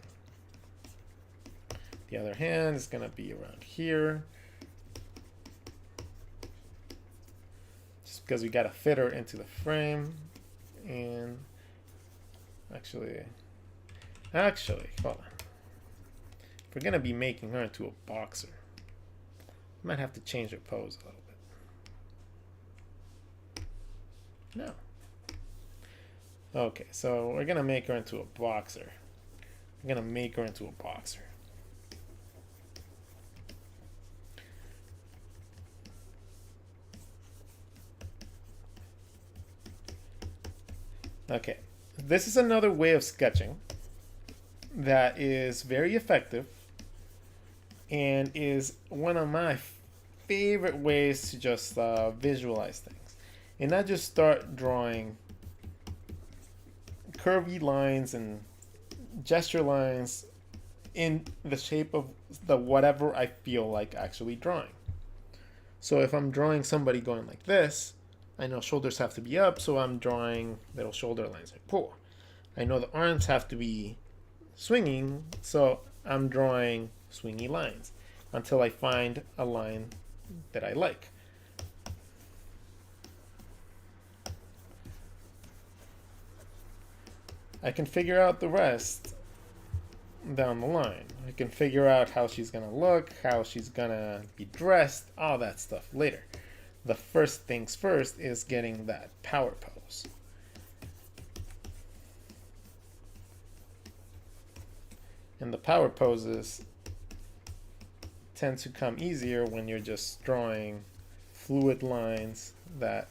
The other hand is gonna be around here. Just because we gotta fit her into the frame. And actually, hold on. If we're gonna be making her into a boxer, we might have to change her pose a little bit. No. Okay, so we're gonna make her into a boxer. I'm gonna make her into a boxer. Okay, this is another way of sketching that is very effective and is one of my favorite ways to just visualize things and not just start drawing curvy lines and gesture lines in the shape of the whatever I feel like actually drawing. So if I'm drawing somebody going like this, I know shoulders have to be up, so I'm drawing little shoulder lines like pull. I know the arms have to be swinging, so I'm drawing swingy lines until I find a line that I like. I can figure out the rest down the line. I can figure out how she's gonna look, how she's gonna be dressed, all that stuff later. The first things first is getting that power pose. And the power poses tend to come easier when you're just drawing fluid lines that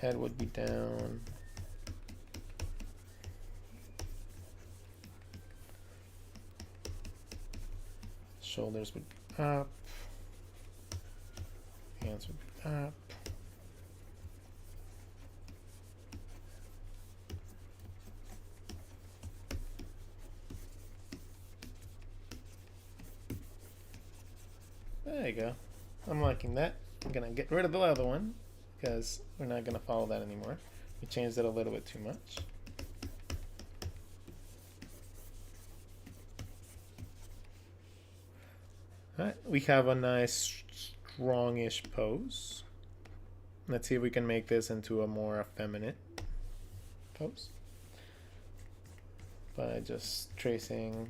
head would be down. Shoulders would be up. Hands would be up. There you go. I'm liking that. I'm gonna get rid of the other one because we're not gonna follow that anymore. We changed it a little bit too much. Alright, we have a nice strongish pose. Let's see if we can make this into a more effeminate pose by just tracing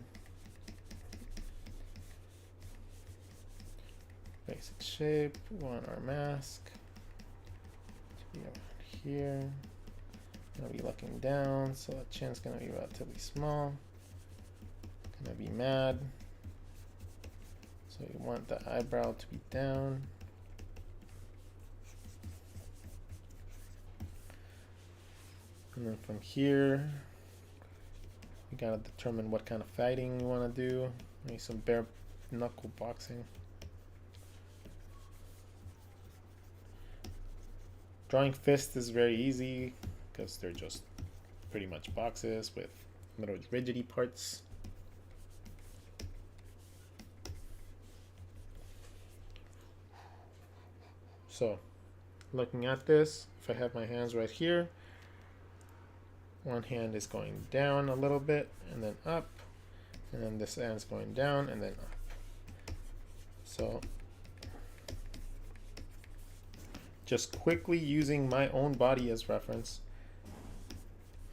basic shape. We want our mask to be around here. Gonna be looking down, so the chin's gonna be relatively small. Gonna be mad. So you want the eyebrow to be down. And then from here, we gotta determine what kind of fighting we wanna do. Maybe some bare knuckle boxing. Drawing fists is very easy because they're just pretty much boxes with little rigidy parts. So, looking at this, if I have my hands right here, one hand is going down a little bit and then up, and then this hand's going down and then up. So, just quickly using my own body as reference,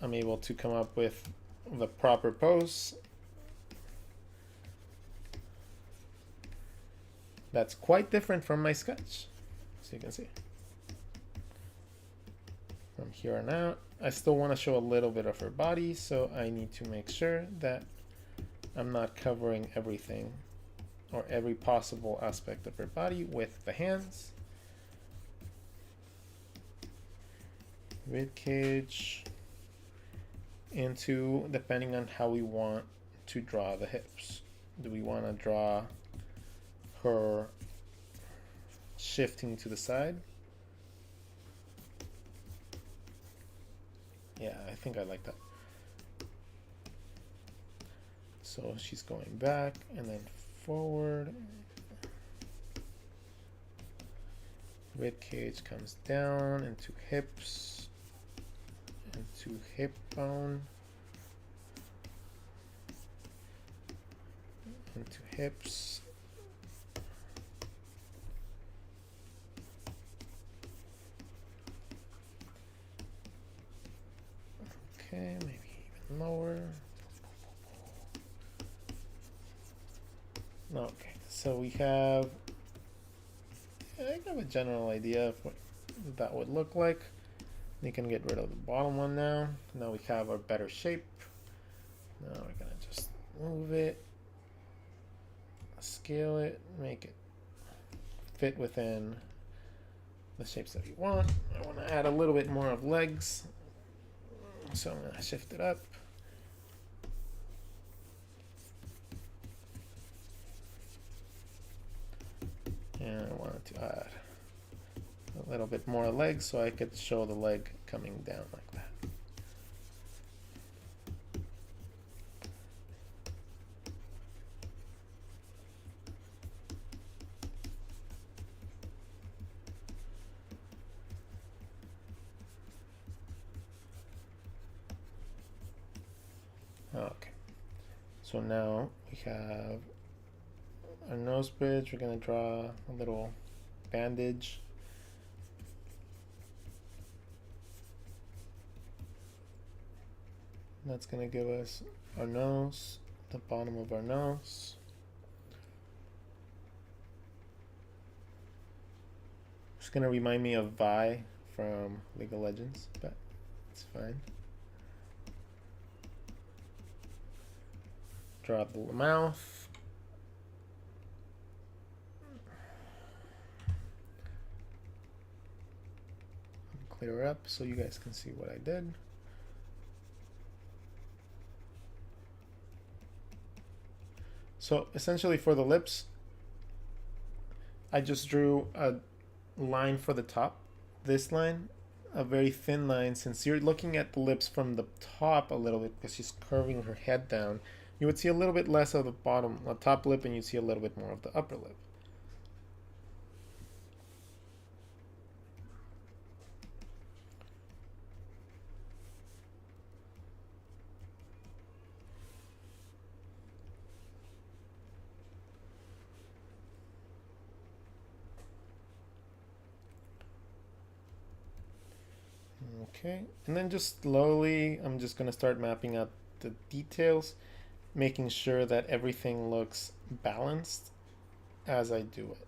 I'm able to come up with the proper pose that's quite different from my sketch, so you can see. From here on out, I still want to show a little bit of her body, so I need to make sure that I'm not covering everything or every possible aspect of her body with the hands. Rib cage into, depending on how we want to draw the hips. Do we want to draw her shifting to the side? Yeah, I think I like that. So she's going back and then forward. Rib cage comes down into hips. Into hip bone, into hips, okay, maybe even lower. Okay, so we have, I have a general idea of what that would look like. You can get rid of the bottom one now. Now we have our better shape. Now we're gonna just move it, scale it, make it fit within the shapes that we want. I want to add a little bit more of legs, so I'm gonna shift it up. And I wanted to add a little bit more legs so I could show the leg coming down like that. Okay, so now we have our nose bridge. We're going to draw a little bandage. That's going to give us our nose, the bottom of our nose. It's going to remind me of Vi from League of Legends, but it's fine. Draw the mouth. Clear up so you guys can see what I did. So essentially for the lips, I just drew a line for the top. This line, a very thin line, since you're looking at the lips from the top a little bit because she's curving her head down, you would see a little bit less of the bottom, the top lip, and you'd see a little bit more of the upper lip. Okay, and then just slowly, I'm just gonna start mapping out the details, making sure that everything looks balanced as I do it.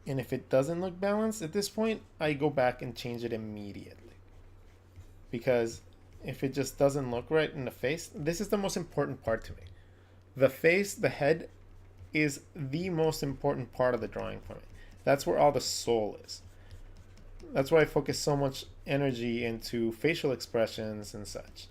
And if it doesn't look balanced at this point, I go back and change it immediately. Because if it just doesn't look right in the face, this is the most important part to me. The face, the head, is the most important part of the drawing for me. That's where all the soul is. That's why I focus so much energy into facial expressions and such.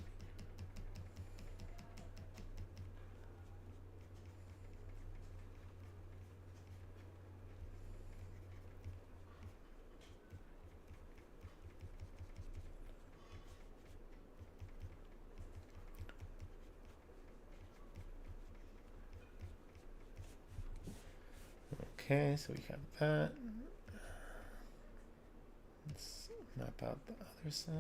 Okay, so we have that. Let's map out the other side.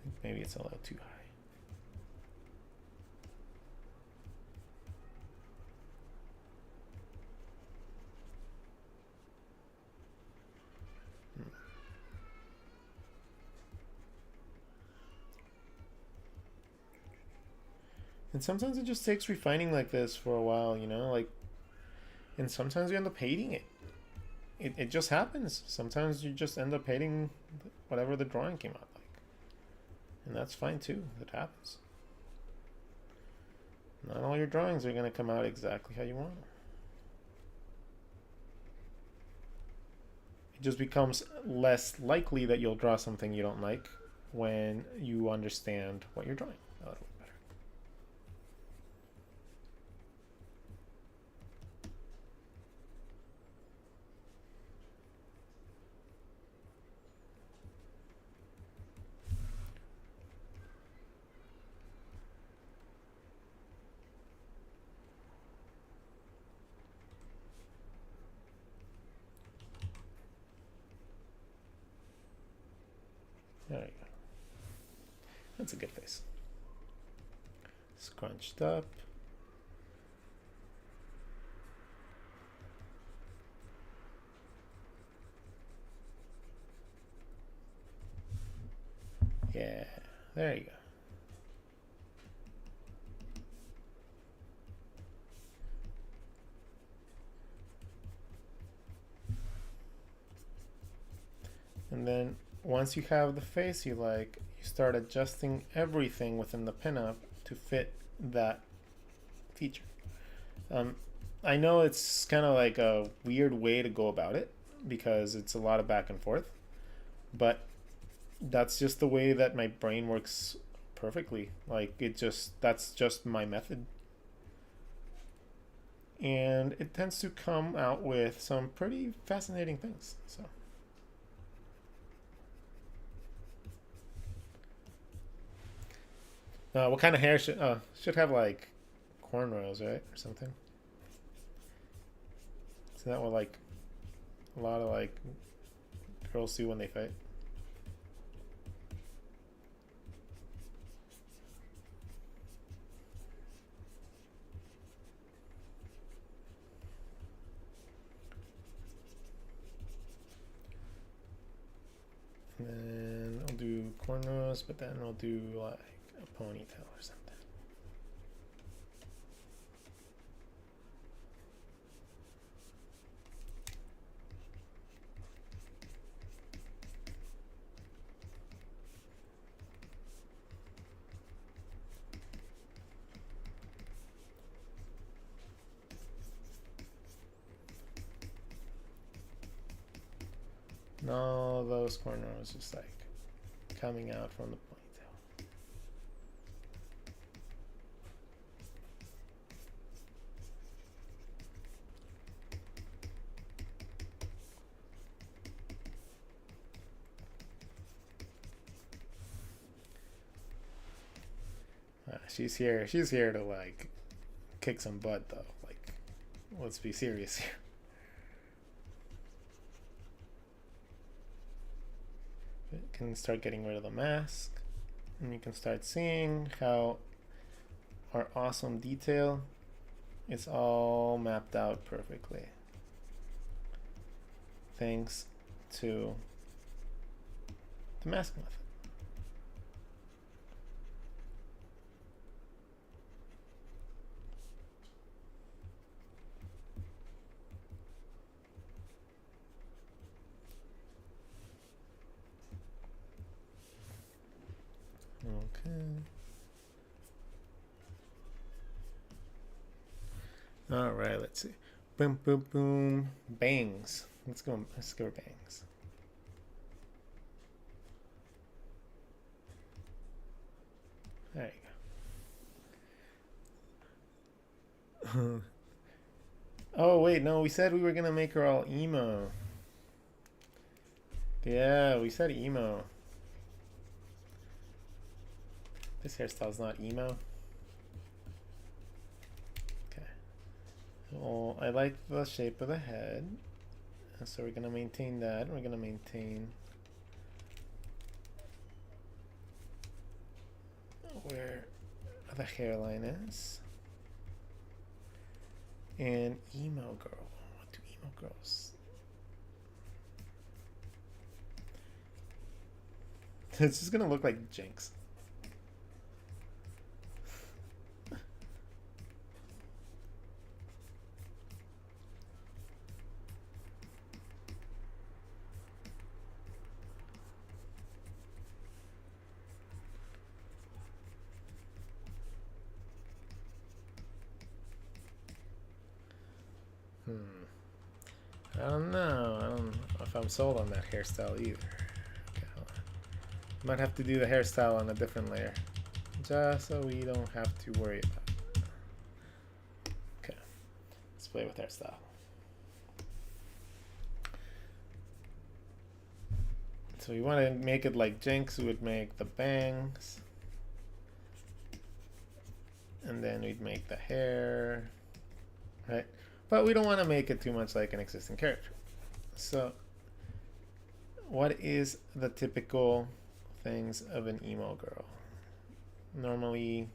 I think maybe it's a little too high. And sometimes it just takes refining like this for a while, you know, like, and sometimes you end up hating it. It just happens. Sometimes you just end up hating whatever the drawing came out like. And that's fine too. It happens. Not all your drawings are going to come out exactly how you want them. It just becomes less likely that you'll draw something you don't like when you understand what you're drawing a little bit better. There you go. That's a good face. Scrunched up. Yeah, there you go. And then once you have the face you like, you start adjusting everything within the pinup to fit that feature. I know it's kind of like a weird way to go about it because it's a lot of back and forth, but that's just the way that my brain works perfectly. Like that's just my method. And it tends to come out with some pretty fascinating things. So what kind of hair should have like cornrows, right, or something? Isn't that what like a lot of like girls do when they fight? And then I'll do cornrows, but then I'll do like a ponytail or something. And all those cornrows just like coming out from the ponytail. She's here. She's here to like kick some butt though. Like, let's be serious here. You can start getting rid of the mask, and you can start seeing how our awesome detail is all mapped out perfectly. things to the mask method. Okay. All right, let's see. Boom, boom, boom. Bangs. Let's go bangs. There you go. Oh, wait, no, we said we were going to make her all emo. Yeah, we said emo. This hairstyle's not emo. Okay. Well, I like the shape of the head. So we're going to maintain that. We're going to maintain where the hairline is. And Emo Girl. What do emo girls? It's just going to look like Jinx. I don't know. I don't know if I'm sold on that hairstyle either. Okay, hold on. Might have to do the hairstyle on a different layer, just so we don't have to worry about it. Okay, let's play with hairstyle. So we want to make it like Jinx would make the bangs, and then we'd make the hair, right? But we don't want to make it too much like an existing character. So what is the typical things of an emo girl? Normally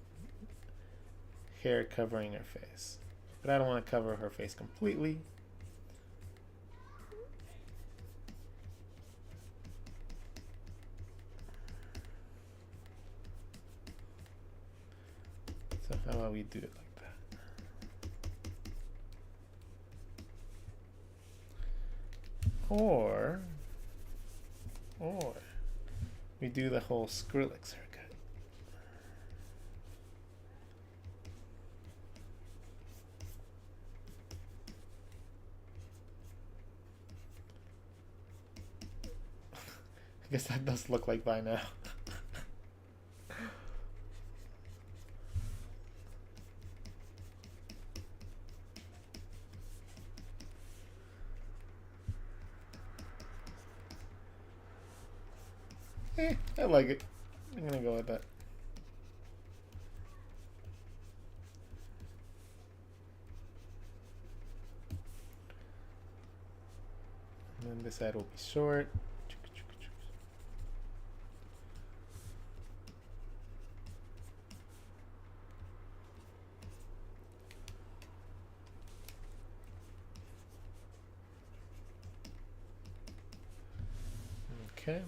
hair covering her face. But I don't want to cover her face completely. So how about we do it like that? Or we do the whole Skrillex haircut. I guess that does look like by now. I like it. I'm gonna go with that. And then this side will be short. Okay.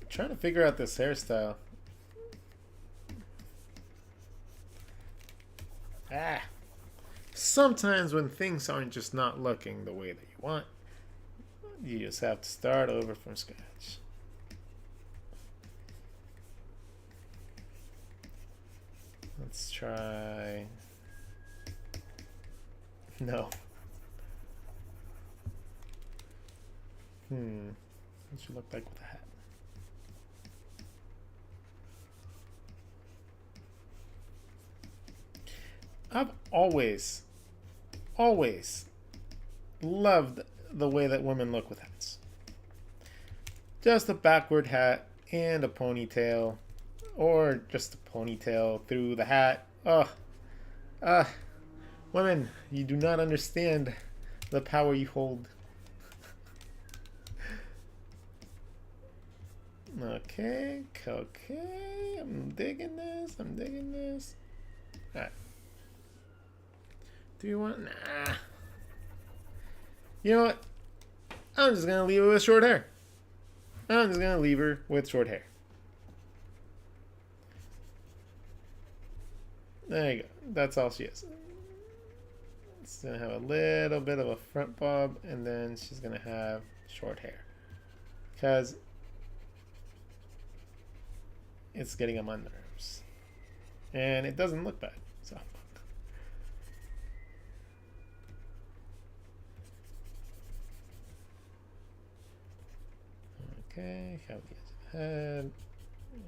Trying to figure out this hairstyle. Sometimes when things aren't just not looking the way that you want, you just have to start over from scratch. Let's try. No. What should look like with a hat? I've always loved the way that women look with hats. Just a backward hat and a ponytail, or just a ponytail through the hat. Women, you do not understand the power you hold. Okay, okay. I'm digging this. I'm digging this. All right. Do you want? Nah. You know what? I'm just gonna leave her with short hair. I'm just gonna leave her with short hair. There you go. That's all she is. She's gonna have a little bit of a front bob, and then she's gonna have short hair. Because it's getting on my nerves. And it doesn't look bad. So okay, have the edge of the head. There you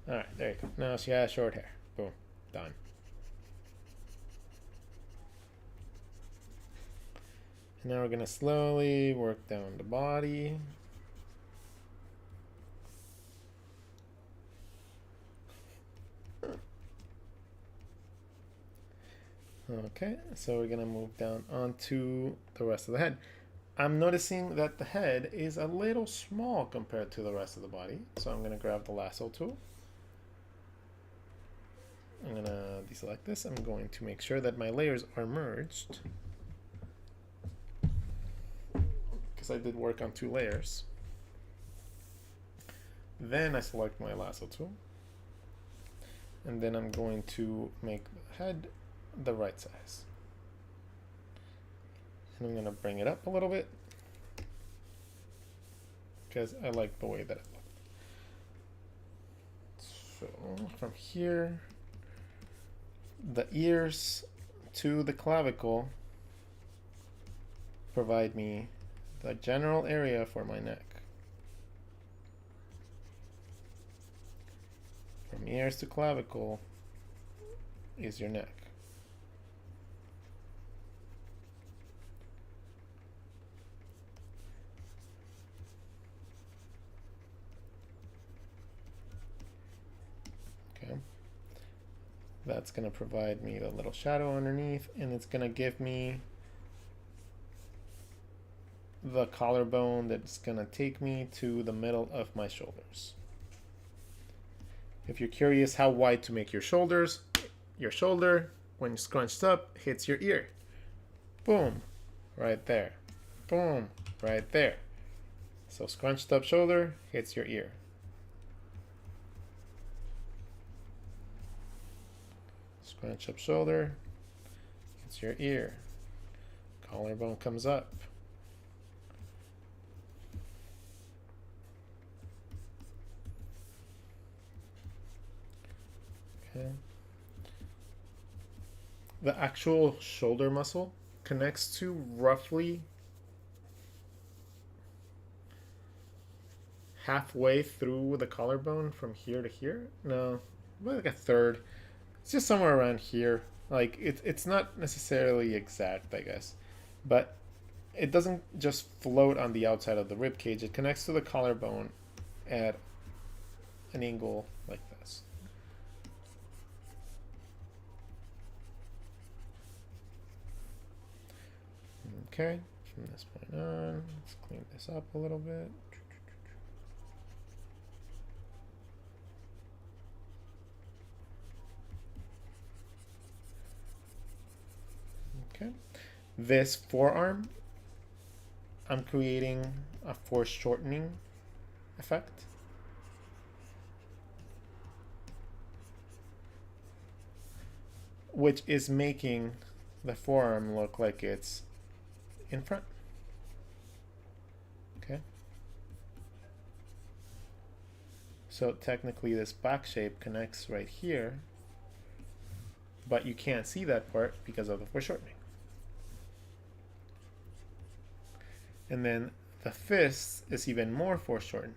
go. Alright, there you go. Now she has short hair. Boom. Done. And now we're going to slowly work down the body. Okay, so we're going to move down onto the rest of the head. I'm noticing that the head is a little small compared to the rest of the body. So I'm going to grab the lasso tool. I'm going to deselect this. I'm going to make sure that my layers are merged, because I did work on 2 layers. Then I select my lasso tool, and then I'm going to make the head the right size. And I'm going to bring it up a little bit because I like the way that it looks. So from here, the ears to the clavicle provide me the general area for my neck. From ears to clavicle is your neck. Okay. That's going to provide me the little shadow underneath, and it's going to give me the collarbone that's going to take me to the middle of my shoulders. If you're curious how wide to make your shoulders, your shoulder, when scrunched up, hits your ear. Boom, right there. Boom, right there. So scrunched up shoulder hits your ear. Scrunch up shoulder hits your ear. Collarbone comes up. Okay. The actual shoulder muscle connects to roughly halfway through the collarbone from here to here. No, like a third. It's just somewhere around here. Like it's not necessarily exact, I guess, but it doesn't just float on the outside of the rib cage. It connects to the collarbone at an angle like this. Okay, from this point on, let's clean this up a little bit. Okay, this forearm, I'm creating a foreshortening effect. Which is making the forearm look like it's in front. Okay. So technically this back shape connects right here, but you can't see that part because of the foreshortening. And then the fist is even more foreshortened,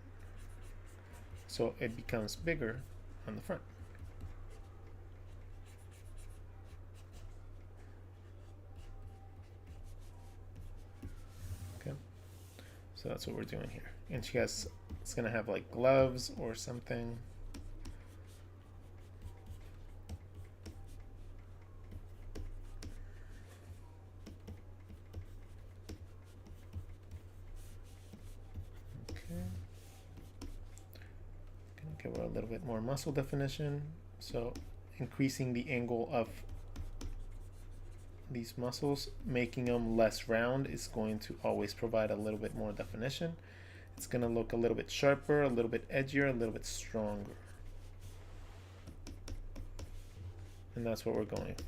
so it becomes bigger on the front. So that's what we're doing here. And she has, it's gonna have like gloves or something. give her a little bit more muscle definition. So increasing the angle of these muscles, making them less round, is going to always provide a little bit more definition. It's going to look a little bit sharper, a little bit edgier, a little bit stronger. And that's what we're going for.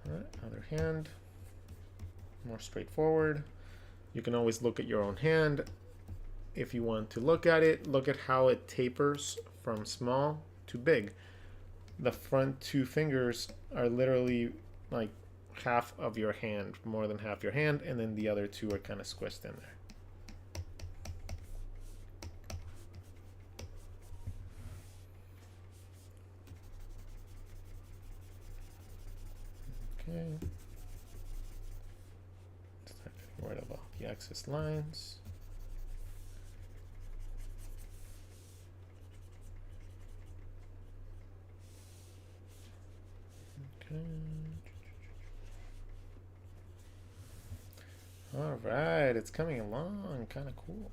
All right, other hand, more straightforward. You can always look at your own hand. If you want to look at it, look at how it tapers from small to big. The front two fingers are literally like half of your hand, more than half your hand, and then the other two are kind of squished in there. Okay. Start getting rid of all the excess lines. Okay. All right, it's coming along, kind of cool.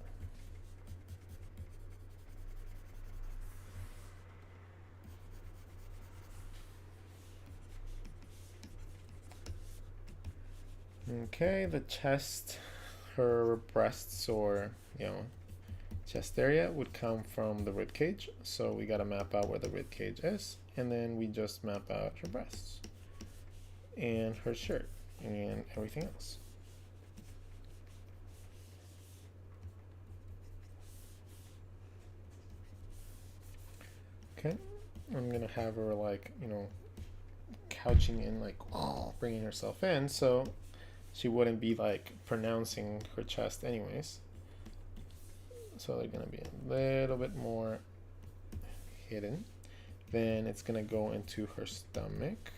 Okay, the chest, her breasts, or chest area would come from the rib cage. So we got to map out where the rib cage is, and then we just map out her breasts and her shirt and everything else. Okay, I'm gonna have her like, couching in, like bringing herself in, so she wouldn't be like pronouncing her chest anyways. So they're gonna be a little bit more hidden. Then it's gonna go into her stomach,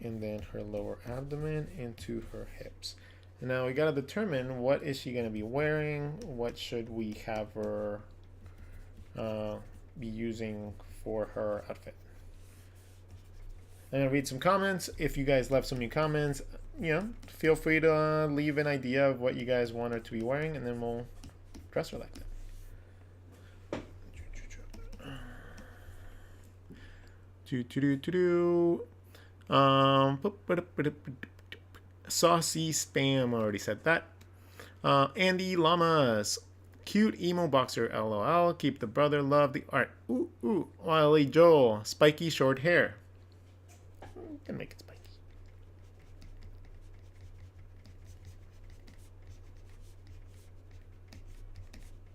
and then her lower abdomen, into her hips. And now we gotta determine, what is she gonna be wearing? What should we have her be using for her outfit? I'm gonna read some comments. If you guys left some new comments, feel free to leave an idea of what you guys want her to be wearing, and then we'll dress her like that. Saucy Spam already said that. Andy Llamas, cute emo boxer, LOL. Keep the brother, love the art. Ooh. Wily Joel, spiky short hair. Can make it spiky.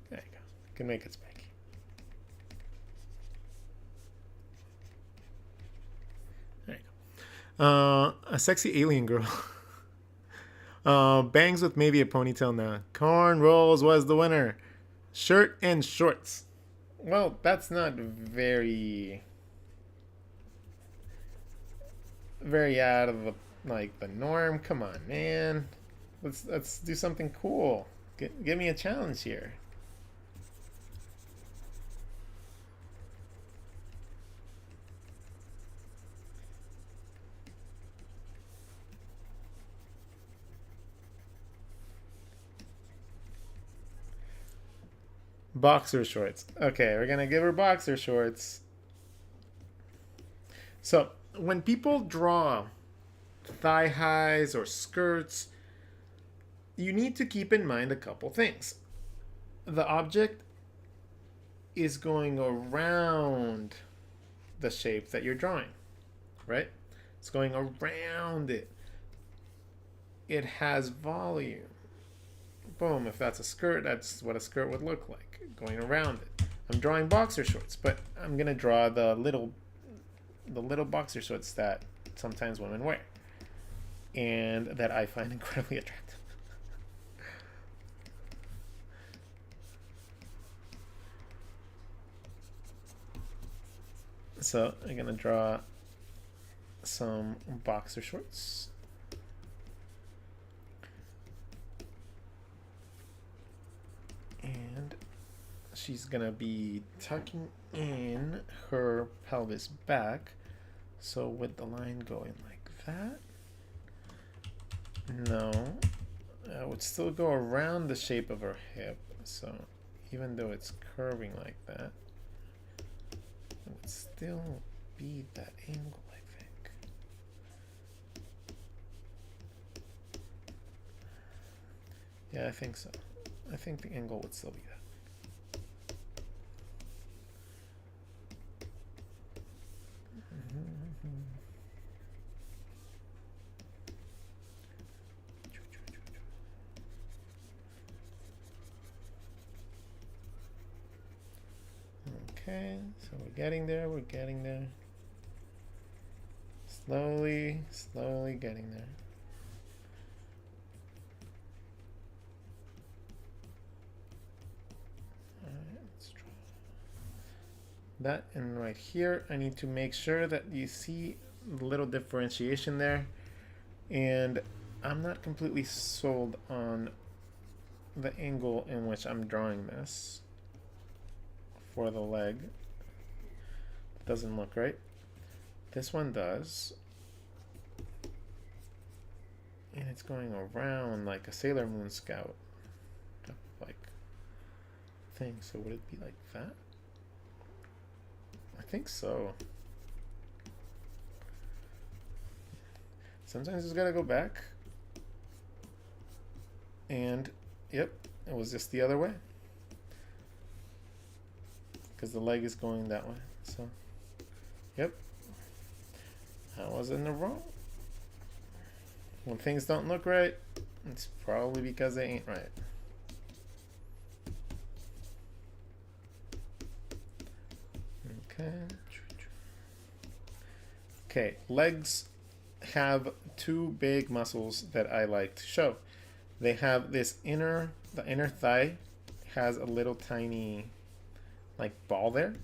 There you go. Can make it spiky. There you go. A sexy alien girl. Bangs with maybe a ponytail now. Corn rolls was the winner. Shirt and shorts. Well, that's not very out of the norm. Come on, man. Let's do something cool. Give me a challenge here. Boxer shorts. Okay, we're gonna give her boxer shorts. So when people draw thigh highs or skirts, you need to keep in mind a couple things. The object is going around the shape that you're drawing, right? It's going around it. It has volume. Boom, if that's a skirt, that's what a skirt would look like, going around it. I'm drawing boxer shorts, but I'm gonna draw the little boxer shorts that sometimes women wear and that I find incredibly attractive. So I'm gonna draw some boxer shorts. And she's gonna be tucking in her pelvis back. So with the line going like that. No, I would still go around the shape of her hip. So even though it's curving like that, it would still be that angle, I think. Yeah, I think so. I think the angle would still be that. Okay, so we're getting there, we're getting there. Slowly, slowly getting there. Alright, let's try that. And right here, I need to make sure that you see the little differentiation there. And I'm not completely sold on the angle in which I'm drawing this for the leg. It doesn't look right. This one does. And it's going around like a Sailor Moon Scout type of like thing. So would it be like that? I think so. Sometimes it's gotta go back. And yep, it was just the other way. Because the leg is going that way. So, yep. I was in the wrong. When things don't look right, it's probably because they ain't right. Okay. Okay, legs have two big muscles that I like to show. They have this the inner thigh has a little tiny like ball there,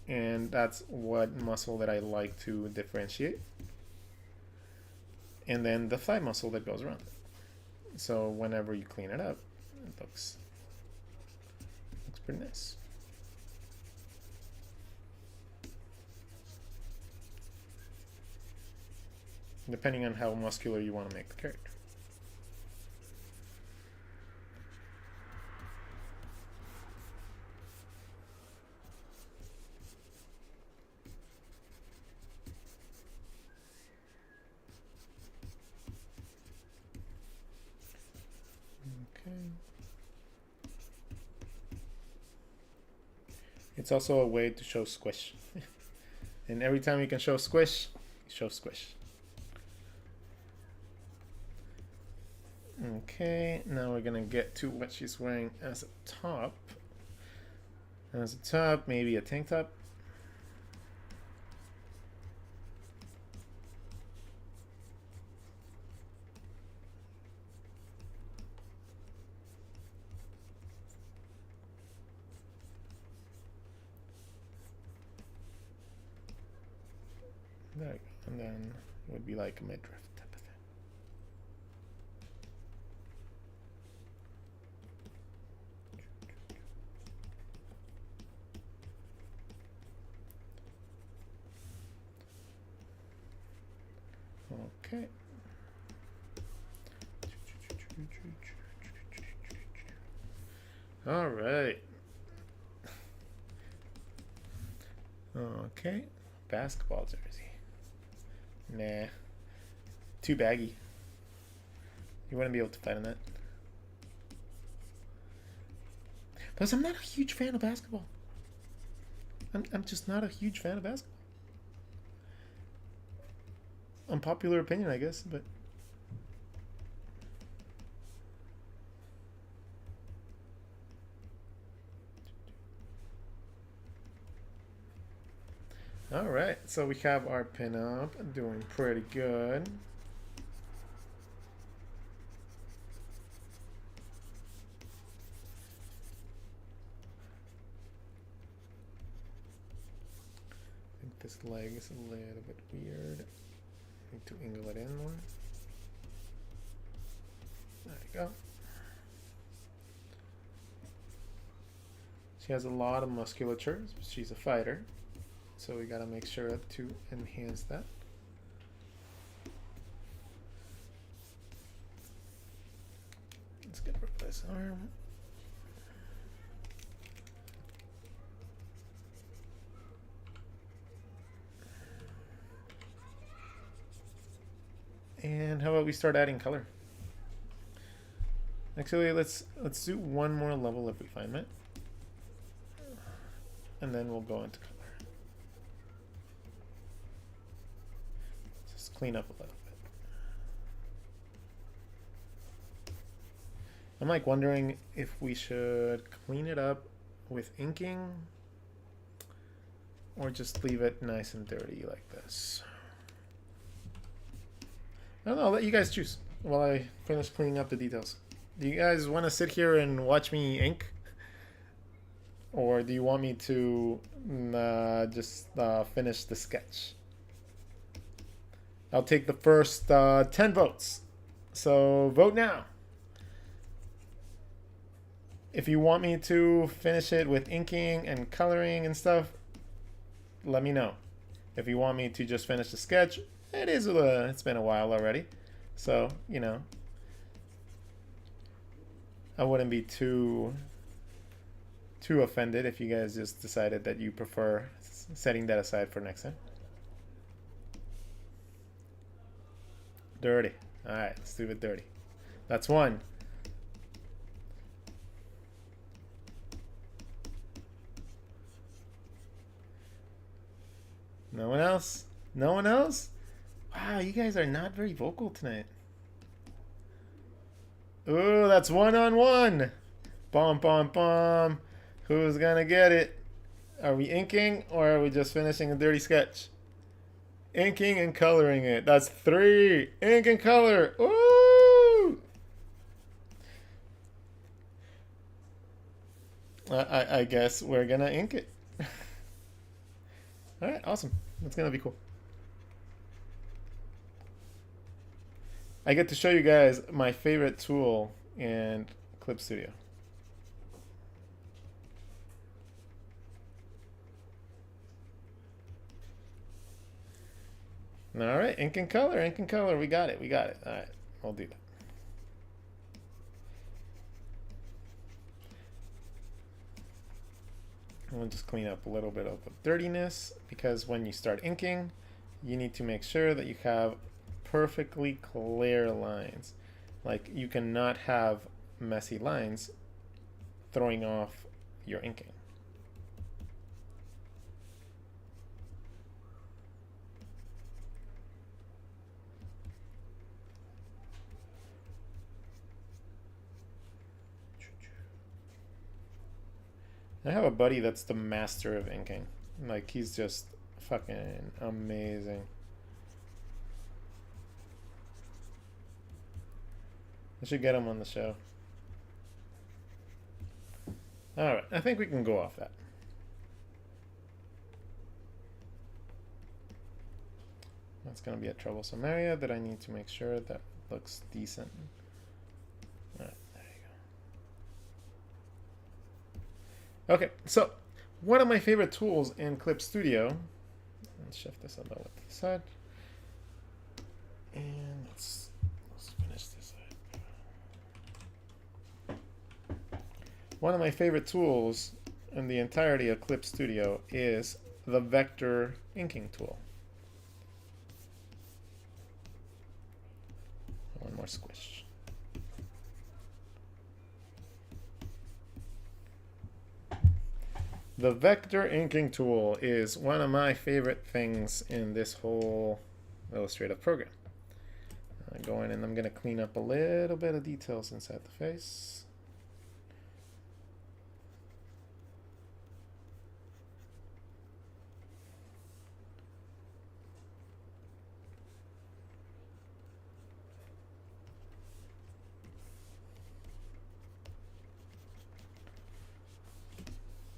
and that's what muscle that I like to differentiate. And then the thigh muscle that goes around it. So whenever you clean it up, it looks pretty nice. Depending on how muscular you want to make the character. It's also a way to show squish. And every time you can show squish, show squish. Okay, now we're gonna get to what she's wearing as a top. As a top, maybe a tank top. There you go. And then it would be like a midriff type of thing. Okay. All right. Okay. Basketball jersey. Nah. Too baggy. You wouldn't be able to fight in that. Plus, I'm not a huge fan of basketball. I'm just not a huge fan of basketball. Unpopular opinion, I guess, but... Alright, so we have our pinup doing pretty good. I think this leg is a little bit weird. Need to angle it in more. There you go. She has a lot of musculature. She's a fighter. So we gotta make sure to enhance that. Let's get rid of this arm. And how about we start adding color? Actually, let's do one more level of refinement. And then we'll go into color. Just clean up a little bit. I'm like wondering if we should clean it up with inking or just leave it nice and dirty like this. I don't know, I'll let you guys choose while I finish cleaning up the details. Do you guys want to sit here and watch me ink? Or do you want me to just finish the sketch? I'll take the first 10 votes. So vote now. If you want me to finish it with inking and coloring and stuff, let me know. If you want me to just finish the sketch, it's been a while already. So, you know, I wouldn't be too offended if you guys just decided that you prefer setting that aside for next time. Dirty. All right, let's do it dirty. That's one. No one else? No one else? Wow, you guys are not very vocal tonight. Ooh, that's 1-on-1. Bum, bum, bum. Who's gonna get it? Are we inking or are we just finishing a dirty sketch? Inking and coloring it. That's 3. Ink and color. Ooh! I guess we're gonna ink it. All right, awesome. That's gonna be cool. I get to show you guys my favorite tool in Clip Studio. All right, ink and color, ink and color. We got it, we got it. All right, we'll do that. I'm gonna just clean up a little bit of the dirtiness because when you start inking, you need to make sure that you have perfectly clear lines. Like you cannot have messy lines throwing off your inking. I have a buddy that's the master of inking. Like he's just fucking amazing. I should get him on the show. Alright, I think we can go off that. That's going to be a troublesome area that I need to make sure that looks decent. Alright, there you go. Okay, so one of my favorite tools in Clip Studio, let's shift this a little to the side, and let's finish this side. One of my favorite tools in the entirety of Clip Studio is the vector inking tool. One more squish. The vector inking tool is one of my favorite things in this whole illustrative program. I'm going and I'm going to clean up a little bit of details inside the face.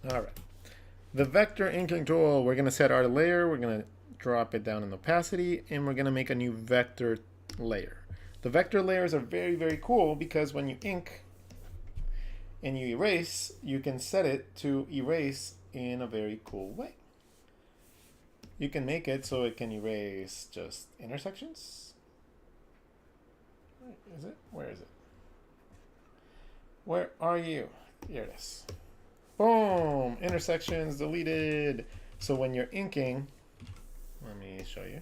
All right. The vector inking tool, we're going to set our layer, we're going to drop it down in opacity, and we're going to make a new vector layer. The vector layers are very, very cool because when you ink and you erase, you can set it to erase in a very cool way. You can make it so it can erase just intersections. Is it? Where is it? Where are you? Here it is. Boom! Intersections deleted. So when you're inking, let me show you.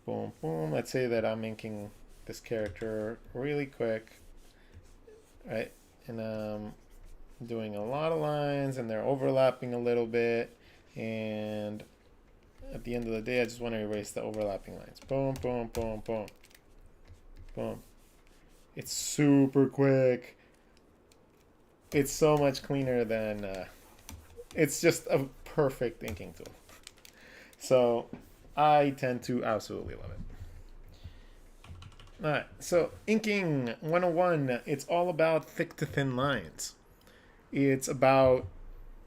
Boom, boom. Let's say that I'm inking this character really quick, right? And doing a lot of lines and they're overlapping a little bit, and at the end of the day I just want to erase the overlapping lines. Boom, boom, boom, boom, boom. It's super quick. It's so much cleaner than it's just a perfect inking tool. So I tend to absolutely love it. All right, so inking 101, it's all about thick to thin lines. It's about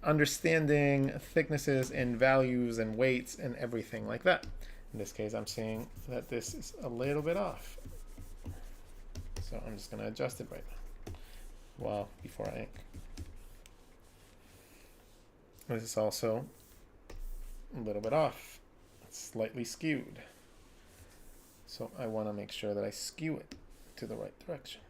understanding thicknesses and values and weights and everything like that. In this case, I'm seeing that this is a little bit off. So I'm just going to adjust it right now. Well, before I ink. This is also a little bit off. It's slightly skewed. So I want to make sure that I skew it to the right direction.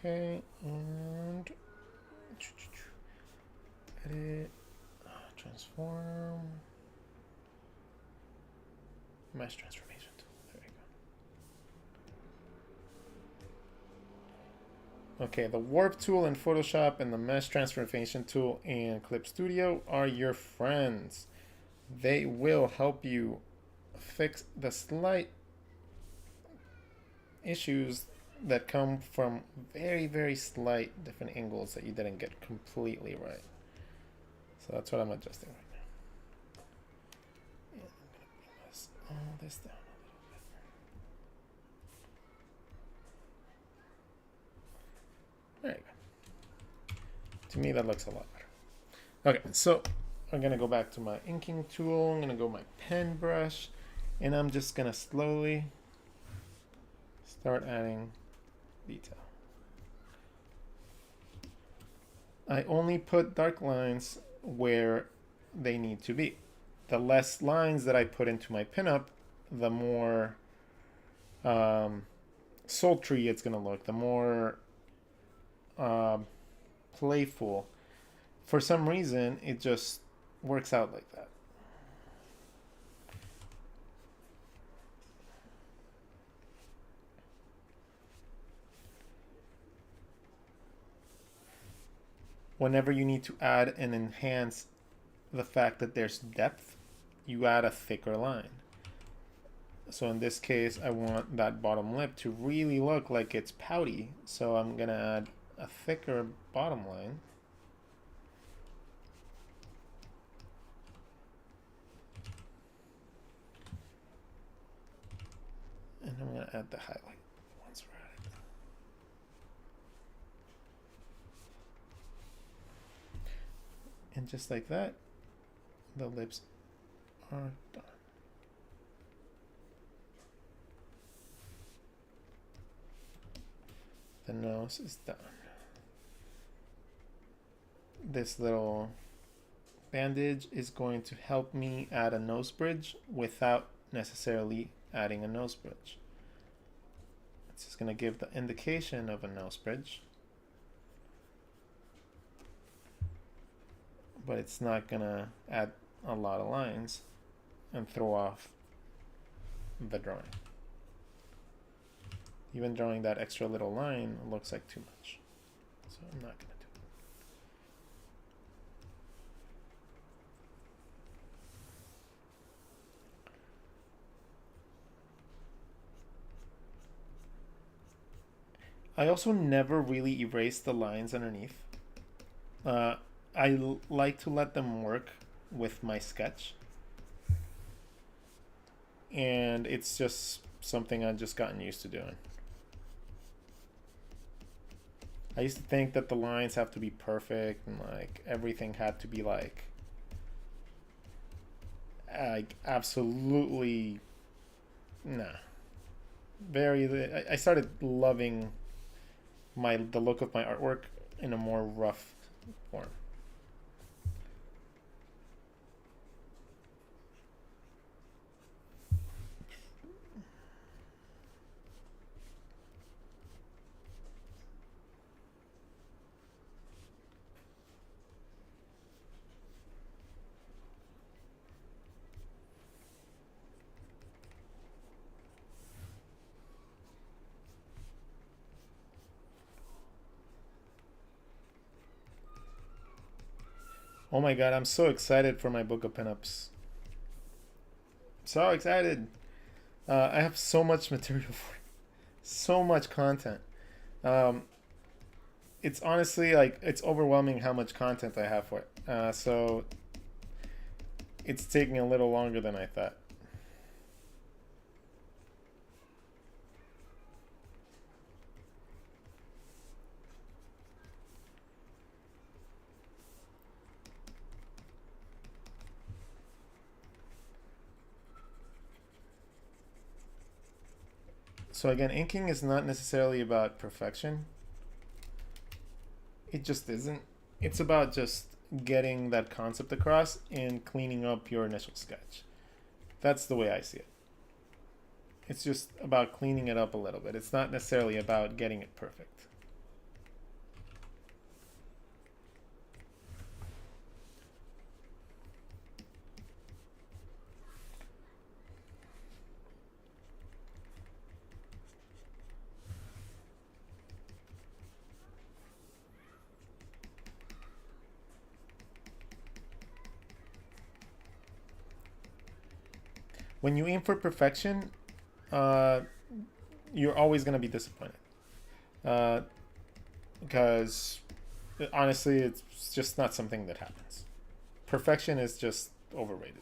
Okay, and edit, transform, mesh transformation tool. There we go. Okay, the warp tool in Photoshop and the mesh transformation tool in Clip Studio are your friends. They will help you fix the slight issues that come from very, very slight different angles that you didn't get completely right. So that's what I'm adjusting right now. And I'm going to bring all this down a little bit. There you go. To me, that looks a lot better. Okay, so I'm going to go back to my inking tool. I'm going to go my pen brush, and I'm just going to slowly start adding detail. I only put dark lines where they need to be. The less lines that I put into my pinup, the more sultry it's going to look, the more playful. For some reason, it just works out like that. Whenever you need to add and enhance the fact that there's depth, you add a thicker line. So in this case, I want that bottom lip to really look like it's pouty. So I'm going to add a thicker bottom line. And I'm going to add the highlight once we're at it. And just like that, the lips are done. The nose is done. This little bandage is going to help me add a nose bridge without necessarily adding a nose bridge. It's just going to give the indication of a nose bridge, but it's not going to add a lot of lines and throw off the drawing. Even drawing that extra little line looks like too much, so I'm not going to do it. I also never really erase the lines underneath. I like to let them work with my sketch. And it's just something I've just gotten used to doing. I used to think that the lines have to be perfect and like everything had to be like absolutely nah. I started loving the look of my artwork in a more rough form. Oh my god, I'm so excited for my book of pinups. So excited. I have so much material for it. So much content. Um, it's honestly like it's overwhelming how much content I have for it. So it's taking a little longer than I thought. So again, inking is not necessarily about perfection. It just isn't. It's about just getting that concept across and cleaning up your initial sketch. That's the way I see it. It's just about cleaning it up a little bit. It's not necessarily about getting it perfect. When you aim for perfection, uh, you're always going to be disappointed. Because honestly, it's just not something that happens. Perfection is just overrated.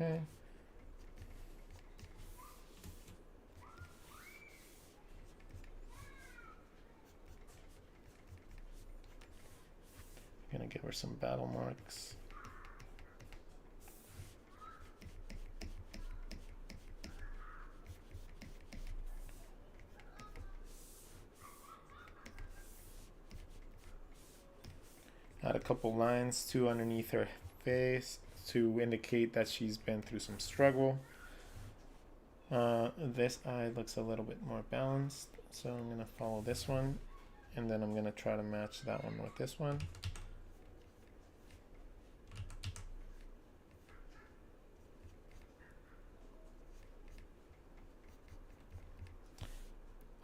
Okay. I'm gonna give her some battle marks. Add a couple lines too underneath her face to indicate that she's been through some struggle. This eye looks a little bit more balanced, so I'm gonna follow this one, and then I'm gonna try to match that one with this one.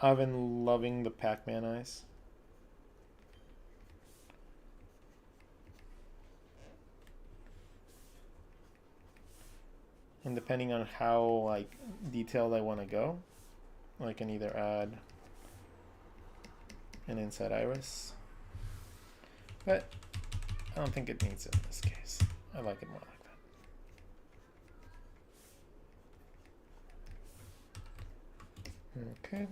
I've been loving the Pac-Man eyes. And depending on how like detailed I want to go, I can either add an inside iris, but I don't think it needs it in this case. I like it more like that. Okay.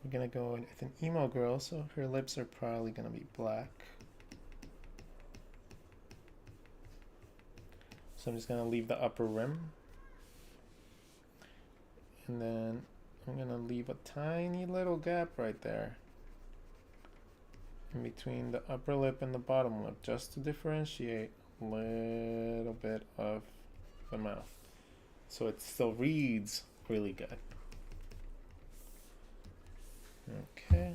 We're gonna go with an emo girl, so her lips are probably gonna be black. So I'm just gonna leave the upper rim. And then I'm gonna leave a tiny little gap right there in between the upper lip and the bottom lip, just to differentiate a little bit of the mouth. So it still reads really good. Okay.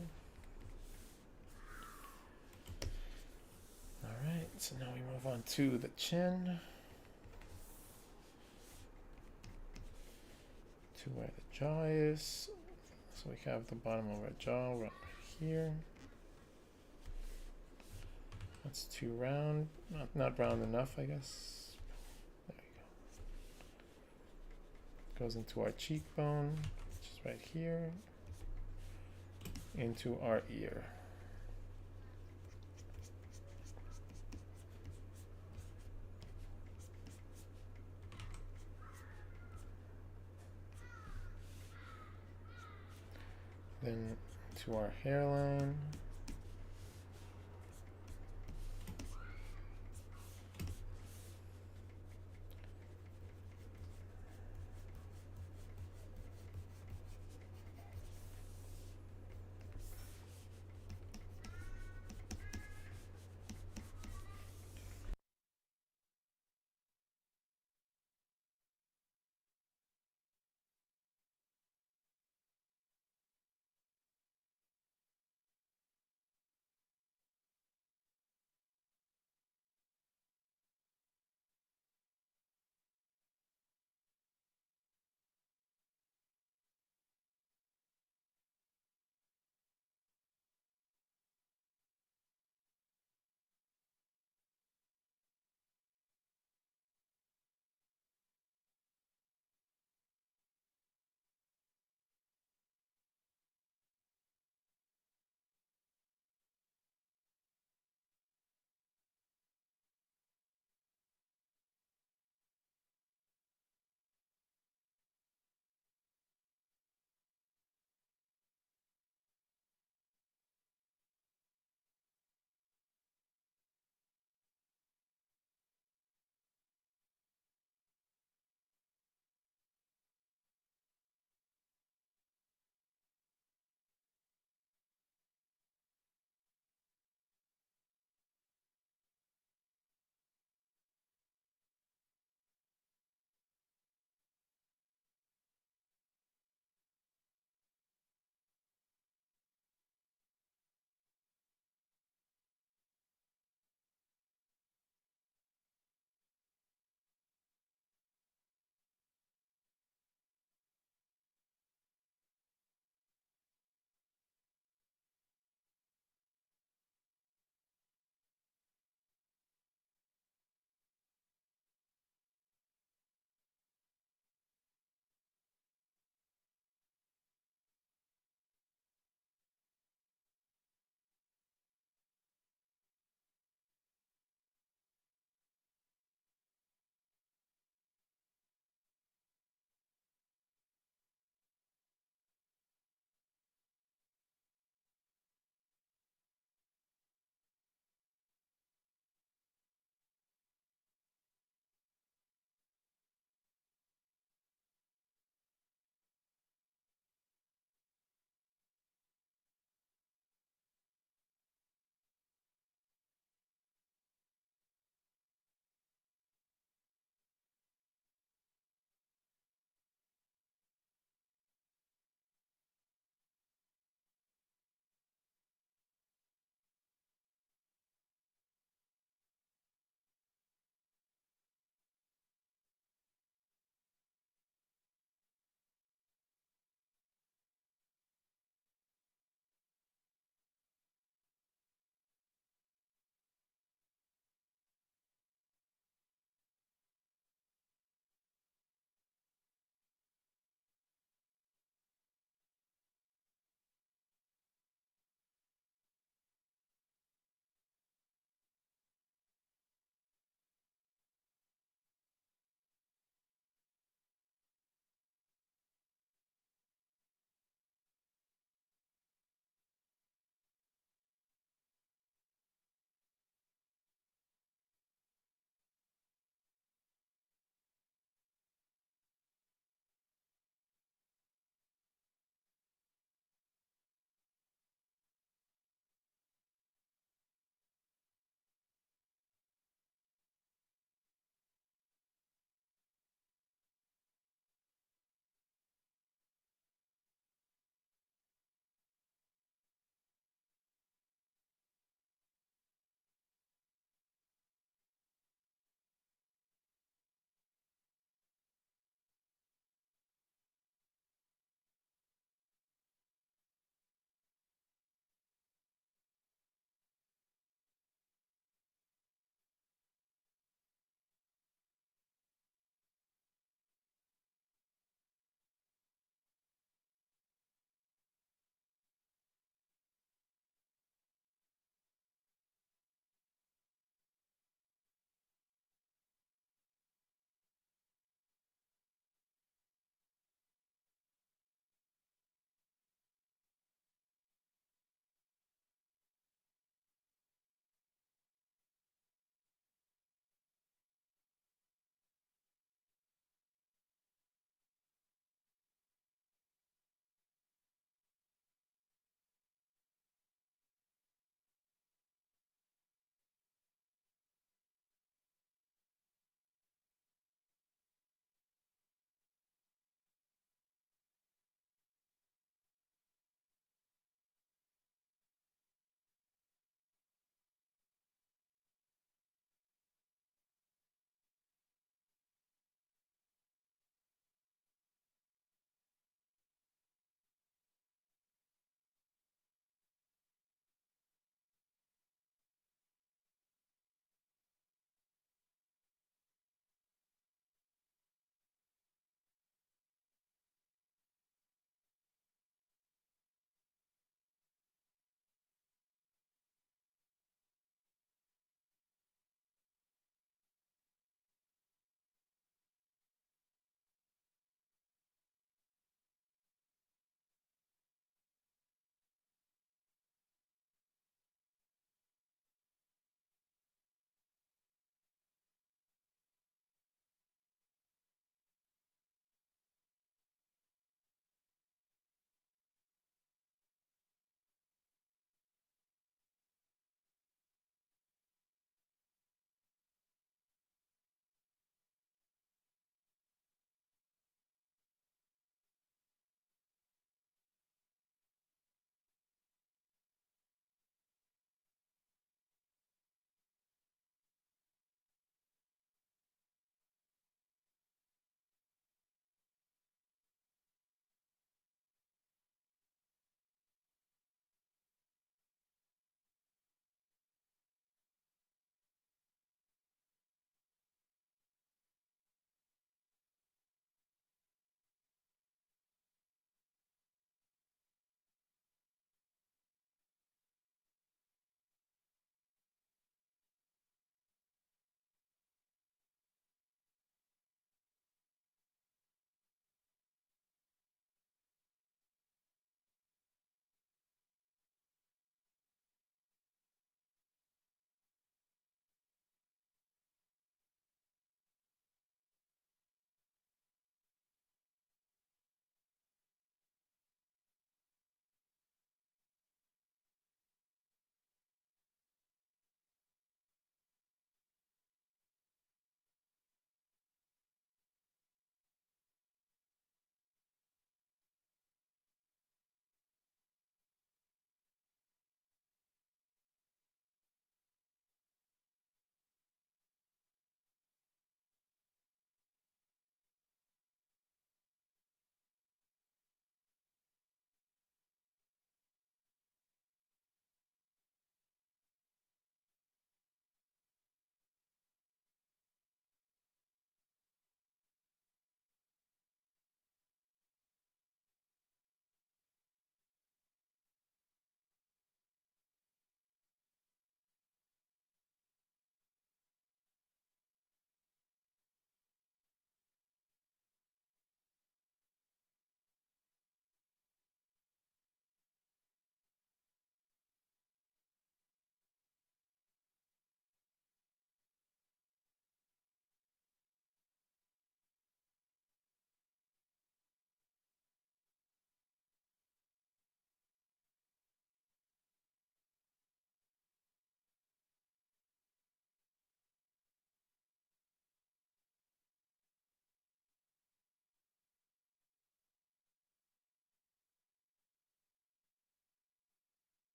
All right, so now we move on to the chin. To where the jaw is. So we have the bottom of our jaw right here. That's too round, not round enough, I guess. There we go. Goes into our cheekbone, which is right here, into our ear. Then to our hairline.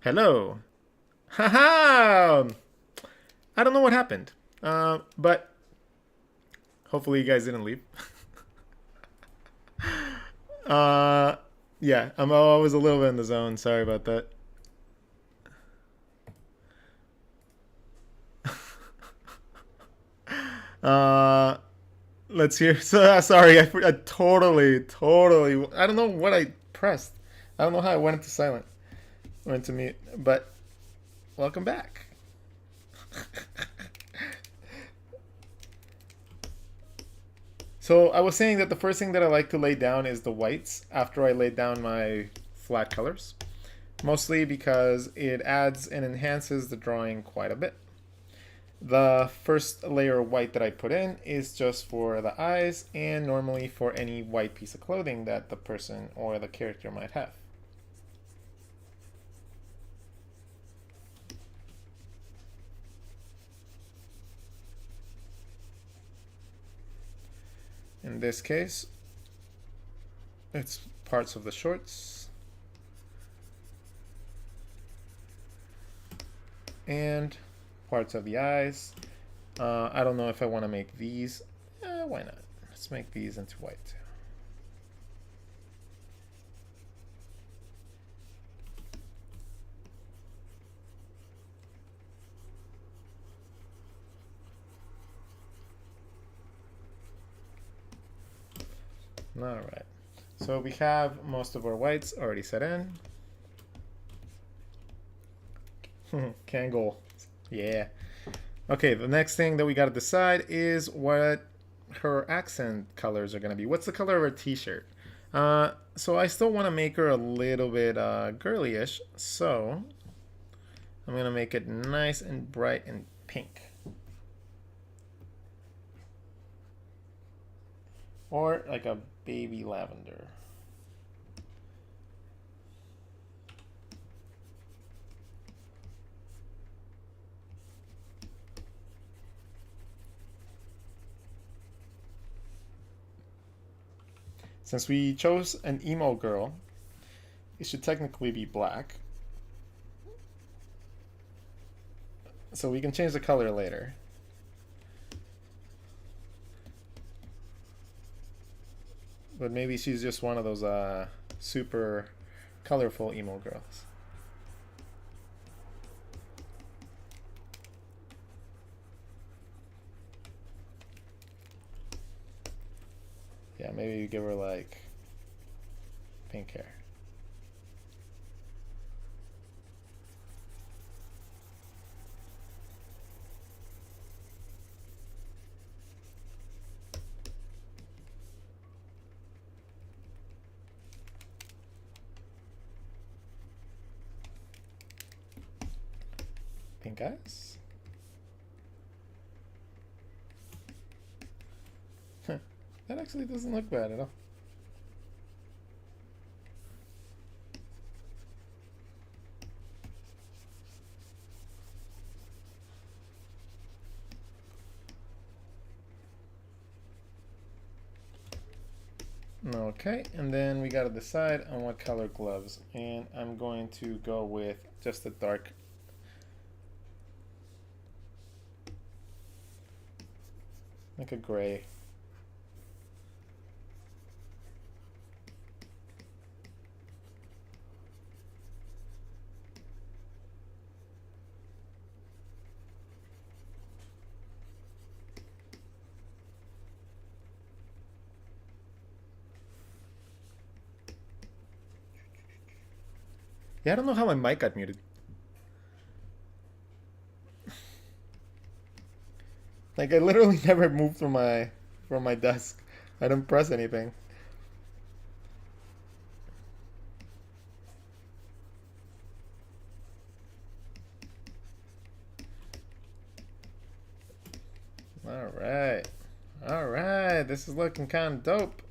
Hello. Haha! I don't know what happened. But hopefully you guys didn't leave. Yeah, I was a little bit in the zone. Sorry about that. Uh, let's hear. So, sorry, I totally. I don't know what I pressed. I don't know how I went into silent. Went to mute. But welcome back. So I was saying that the first thing that I like to lay down is the whites after I lay down my flat colors. Mostly because it adds and enhances the drawing quite a bit. The first layer of white that I put in is just for the eyes and normally for any white piece of clothing that the person or the character might have. In this case, it's parts of the shorts and parts of the eyes. I don't know if I want to make these. Why not? Let's make these into white. All right. So we have most of our whites already set in. Kangol. Yeah. Okay, the next thing that we got to decide is what her accent colors are going to be. What's the color of her t-shirt? So I still want to make her a little bit girly-ish. So I'm going to make it nice and bright and pink. Or like a baby lavender. Since we chose an emo girl, it should technically be black. So we can change the color later. But maybe she's just one of those super colorful emo girls. Yeah, maybe you give her like pink hair. Pink eyes. That actually doesn't look bad at all. Okay, and then we gotta decide on what color gloves, and I'm going to go with just a dark like a gray. Yeah, I don't know how my mic got muted. Like I literally never moved from my desk. I didn't press anything. All right, this is looking kind of dope.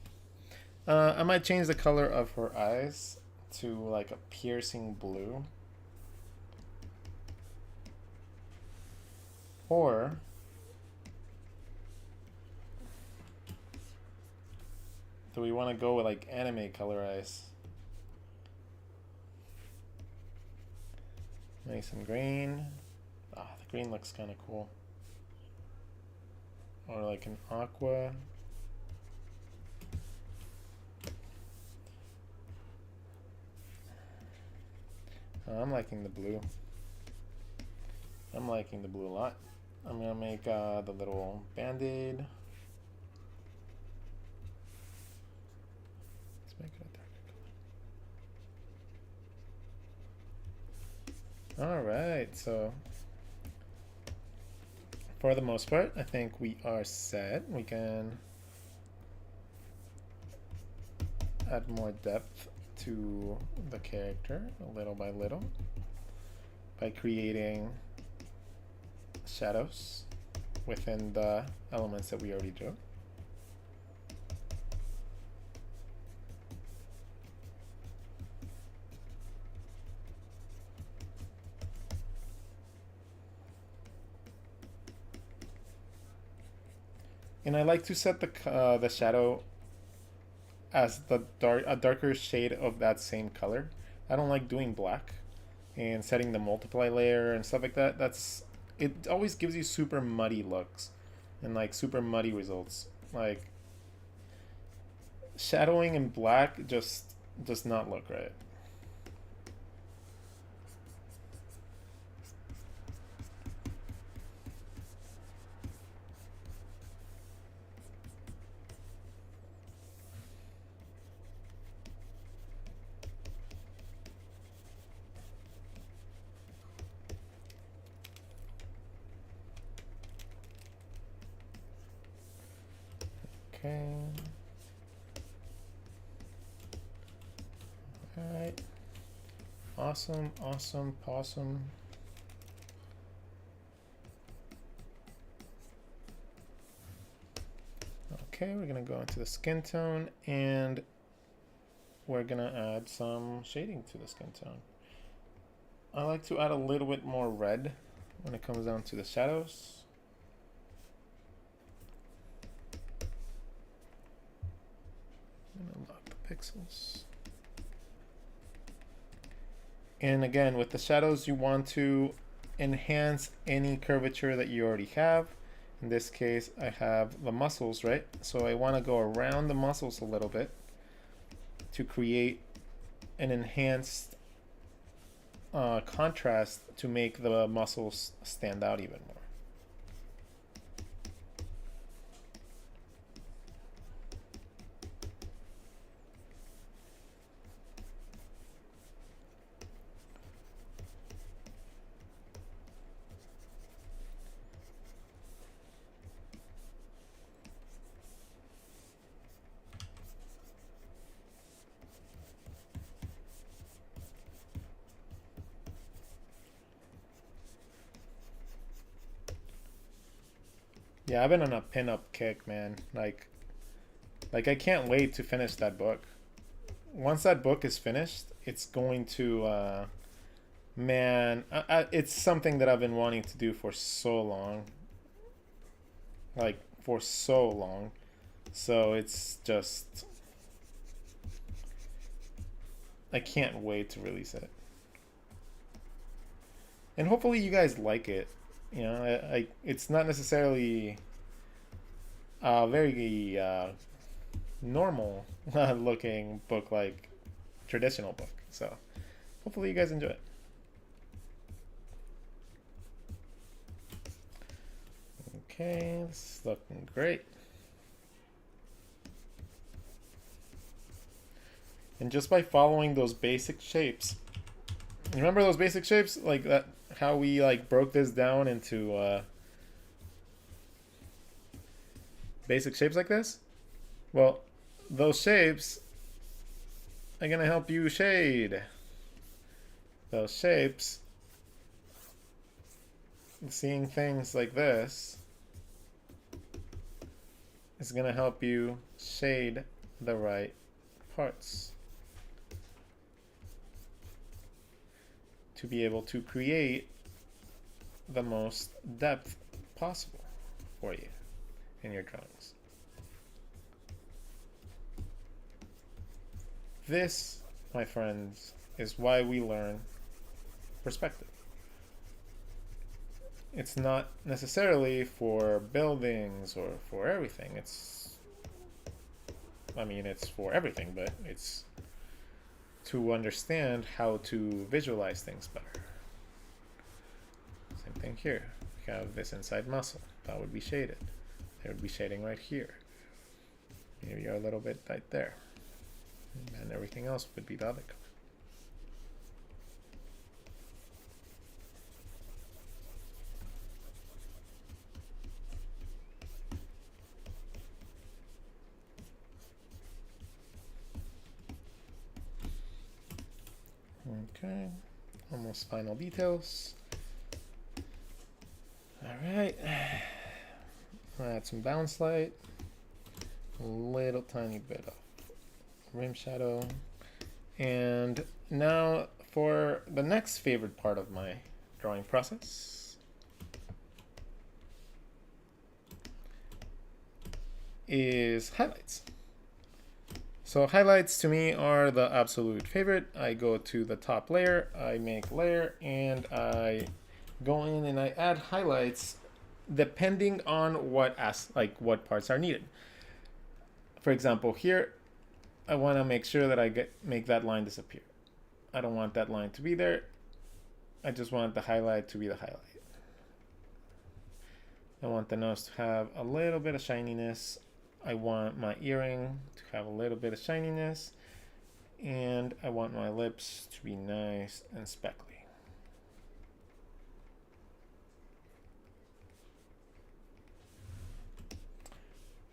I might change the color of her eyes to like a piercing blue. Or do we want to go with like anime color eyes? Nice and green. Ah, the green looks kind of cool. Or like an aqua. I'm liking the blue. I'm liking the blue a lot. I'm gonna make the little band-aid. Let's make it a darker color. Alright, so for the most part, I think we are set. We can add more depth to the character little by little by creating shadows within the elements that we already drew. And I like to set the shadow as a darker shade of that same color. I don't like doing black and setting the multiply layer and stuff like that. It always gives you super muddy looks and like super muddy results. Like shadowing in black just does not look right. Okay. Alright. Awesome, awesome, possum. Okay, we're gonna go into the skin tone and we're gonna add some shading to the skin tone. I like to add a little bit more red when it comes down to the shadows. I'm gonna lock the pixels. And again, with the shadows, you want to enhance any curvature that you already have. In this case, I have the muscles, right? So I want to go around the muscles a little bit to create an enhanced contrast to make the muscles stand out even more. Yeah, I've been on a pinup kick, man. Like I can't wait to finish that book. Once that book is finished, it's going to, man, it's something that I've been wanting to do for so long. Like, for so long. So it's just, I can't wait to release it. And hopefully you guys like it. You know, it's not necessarily a very normal looking book, like traditional book. So hopefully you guys enjoy it. Okay, this is looking great. And just by following those basic shapes, remember those basic shapes? Like that, how we like broke this down into basic shapes like this? Well, those shapes are gonna help you shade. Those shapes, seeing things like this, is gonna help you shade the right parts to be able to create the most depth possible for you in your drawings. This, my friends, is why we learn perspective. it's not necessarily for buildings or for everything. I mean, it's for everything, but it's to understand how to visualize things better. Same thing here. We have this inside muscle. That would be shaded. There would be shading right here. Maybe a little bit right there. And everything else would be the other color. Okay, almost final details. All right, add some bounce light, a little tiny bit of rim shadow. And now for the next favorite part of my drawing process is highlights. So highlights to me are the absolute favorite. I go to the top layer, I make layer, and I go in and I add highlights depending on what parts are needed. For example, here I want to make sure that I make that line disappear. I don't want that line to be there. I just want the highlight to be the highlight. I want the nose to have a little bit of shininess. I want my earring to have a little bit of shininess, and I want my lips to be nice and speckly.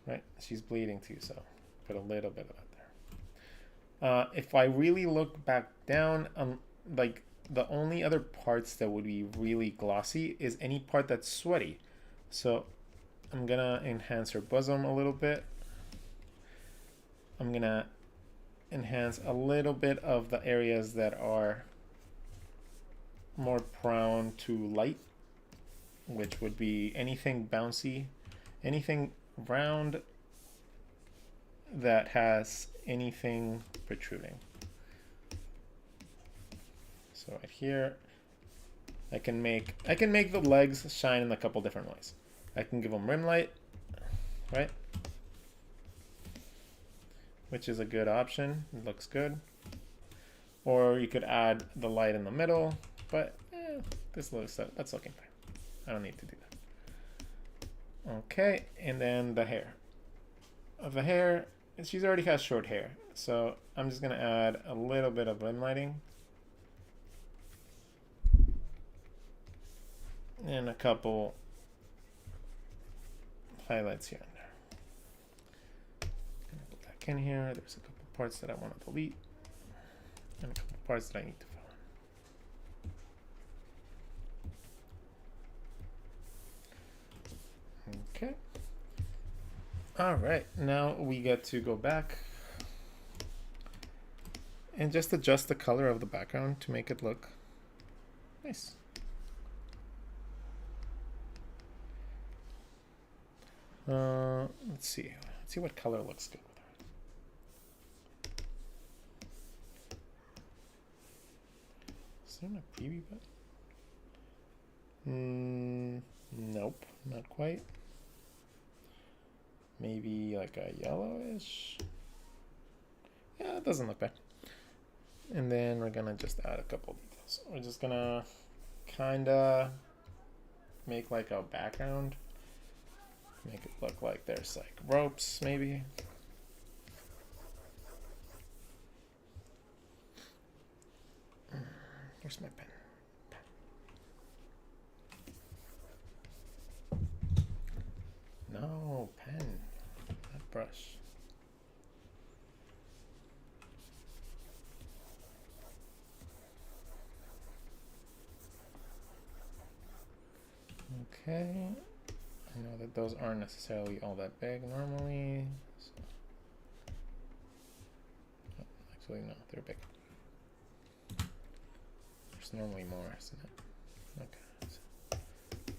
Right, she's bleeding too, so put a little bit of that there. If I really look back down, like the only other parts that would be really glossy is any part that's sweaty. So I'm gonna enhance her bosom a little bit. I'm gonna enhance a little bit of the areas that are more prone to light, which would be anything bouncy, anything round that has anything protruding. So right here, I can make the legs shine in a couple different ways. I can give them rim light, right? Which is a good option. It looks good. Or you could add the light in the middle, but that's looking fine. I don't need to do that. Okay, and then the hair. The hair, she's already has short hair, so I'm just gonna add a little bit of rim lighting. And a couple highlights here and there. Gonna go back in here. There's a couple parts that I want to delete, and a couple parts that I need to fill in. Okay. All right. Now we get to go back and just adjust the color of the background to make it look nice. Let's see. Let's see what color looks good with her. Is there a preview button? Nope, not quite. Maybe like a yellowish. Yeah, it doesn't look bad. And then we're gonna just add a couple details. We're just gonna kinda make like a background. Make it look like there's like ropes, maybe. Where's my pen? No, pen, not brush. Okay. I know that those aren't necessarily all that big normally. So. Oh, actually, no, they're big. There's normally more, isn't it? Okay. So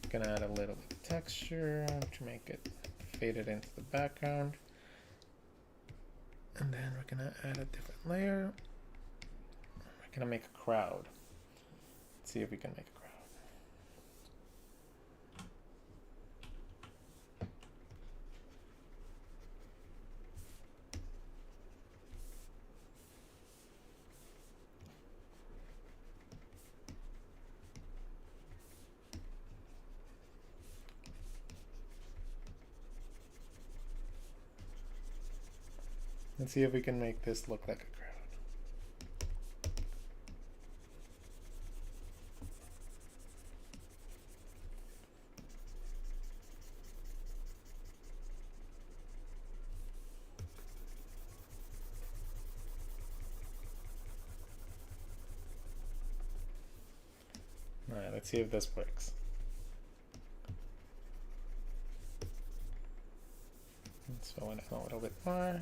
gonna add a little bit of texture to make it faded into the background. And then we're gonna add a different layer. We're gonna make a crowd. Let's see if we can make a crowd. Let's see if we can make this look like a crowd. All right, let's see if this works. Let's fill it in a little bit more.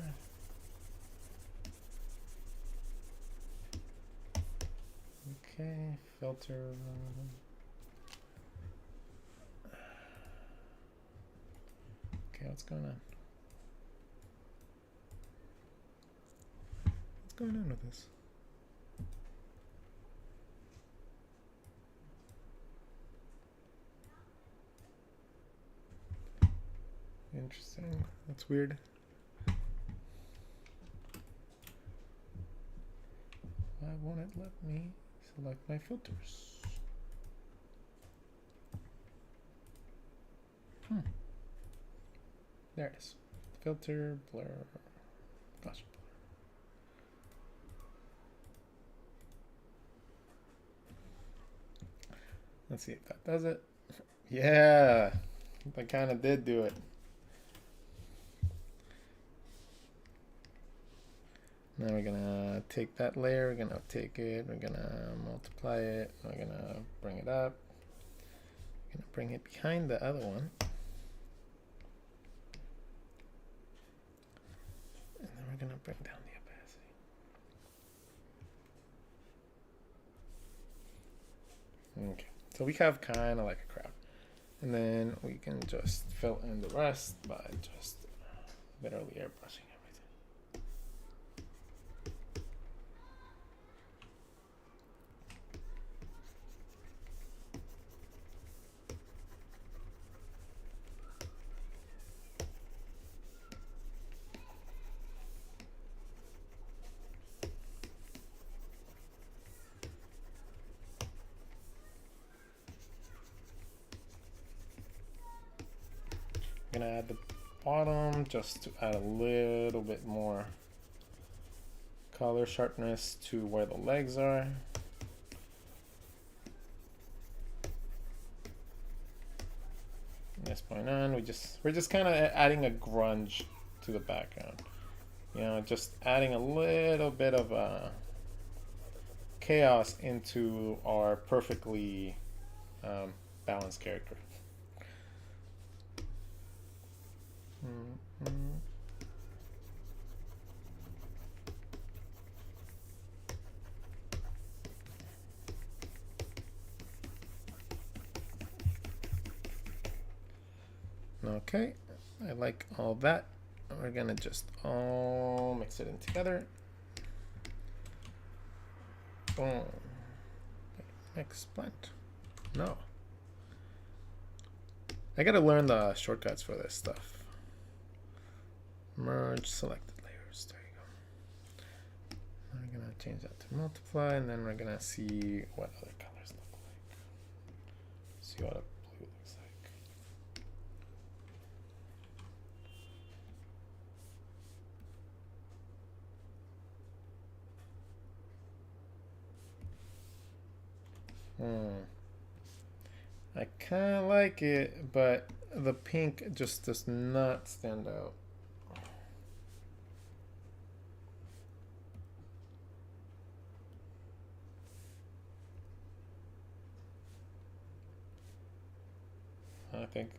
Okay, filter. Okay, what's going on? What's going on with this? Interesting. That's weird. Why won't it let me select my filters? There it is. Filter, blur, Gaussian blur. Let's see if that does it. Yeah, that kind of did do it. Now we're gonna take that layer, we're gonna take it, we're gonna multiply it, we're gonna bring it up, we're gonna bring it behind the other one. And then we're gonna bring down the opacity. Okay, so we have kind of like a crowd. And then we can just fill in the rest by just literally airbrushing. I'm gonna add the bottom just to add a little bit more color sharpness to where the legs are. From this point on, we're just kind of adding a grunge to the background. You know, just adding a little bit of chaos into our perfectly balanced character. Okay, I like all that. We're gonna just all mix it in together. Boom. Next blend. No. I gotta learn the shortcuts for this stuff. Merge selected layers. There you go. We're gonna change that to multiply, and then we're gonna see what other colors look like. See what a blue looks like. I kind of like it, but the pink just does not stand out. I think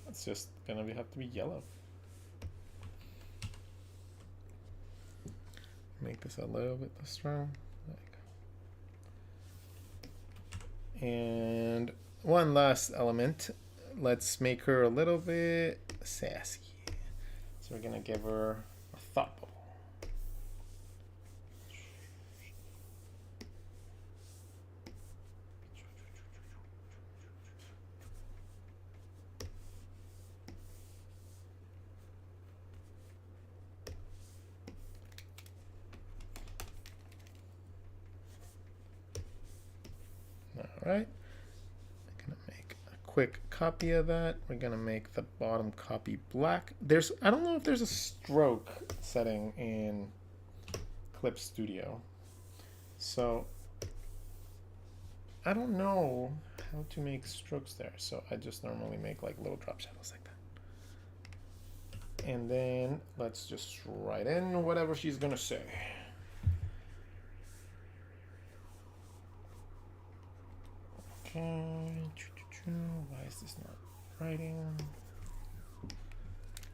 it's just gonna have to be yellow. Make this a little bit less strong. There you go. And one last element. Let's make her a little bit sassy. So we're gonna give her a thought bubble. All right. I'm gonna make a quick cut. copy of that. We're gonna make the bottom copy black. I don't know if there's a stroke setting in Clip Studio. So I don't know how to make strokes there. So I just normally make like little drop shadows like that. And then let's just write in whatever she's gonna say. Okay. Why is this not writing?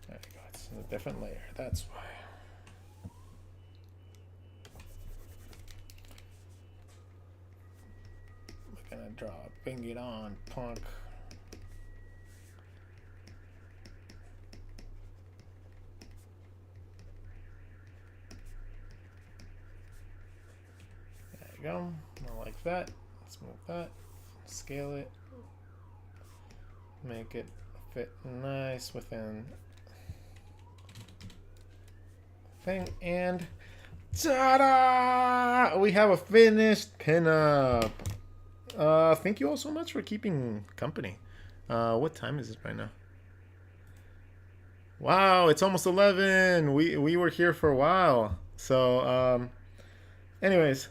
There you go. It's in a different layer. That's why. We're gonna draw bring it on, punk. There you go. More like that. Let's move that. Scale it. Make it fit nice within thing, and ta-da! We have a finished pinup. Thank you all so much for keeping company. What time is it right now? Wow, it's almost 11. We were here for a while. So anyways,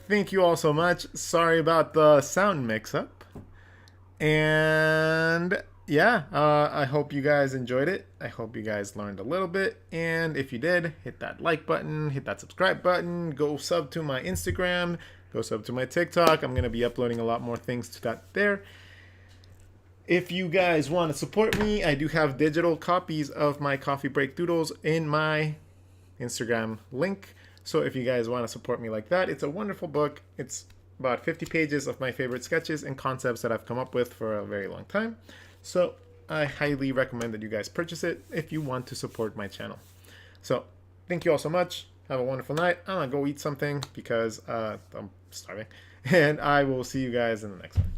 thank you all so much. Sorry about the sound mix-up. And yeah, I hope you guys enjoyed it. I hope you guys learned a little bit. And if you did, hit that like button, hit that subscribe button, go sub to my Instagram, go sub to my TikTok. I'm going to be uploading a lot more things to that there. If you guys want to support me, I do have digital copies of my coffee break doodles in my Instagram link. So if you guys want to support me like that, it's a wonderful book. It's about 50 pages of my favorite sketches and concepts that I've come up with for a very long time. So I highly recommend that you guys purchase it if you want to support my channel. So thank you all so much. Have a wonderful night. I'm gonna go eat something because I'm starving. And I will see you guys in the next one.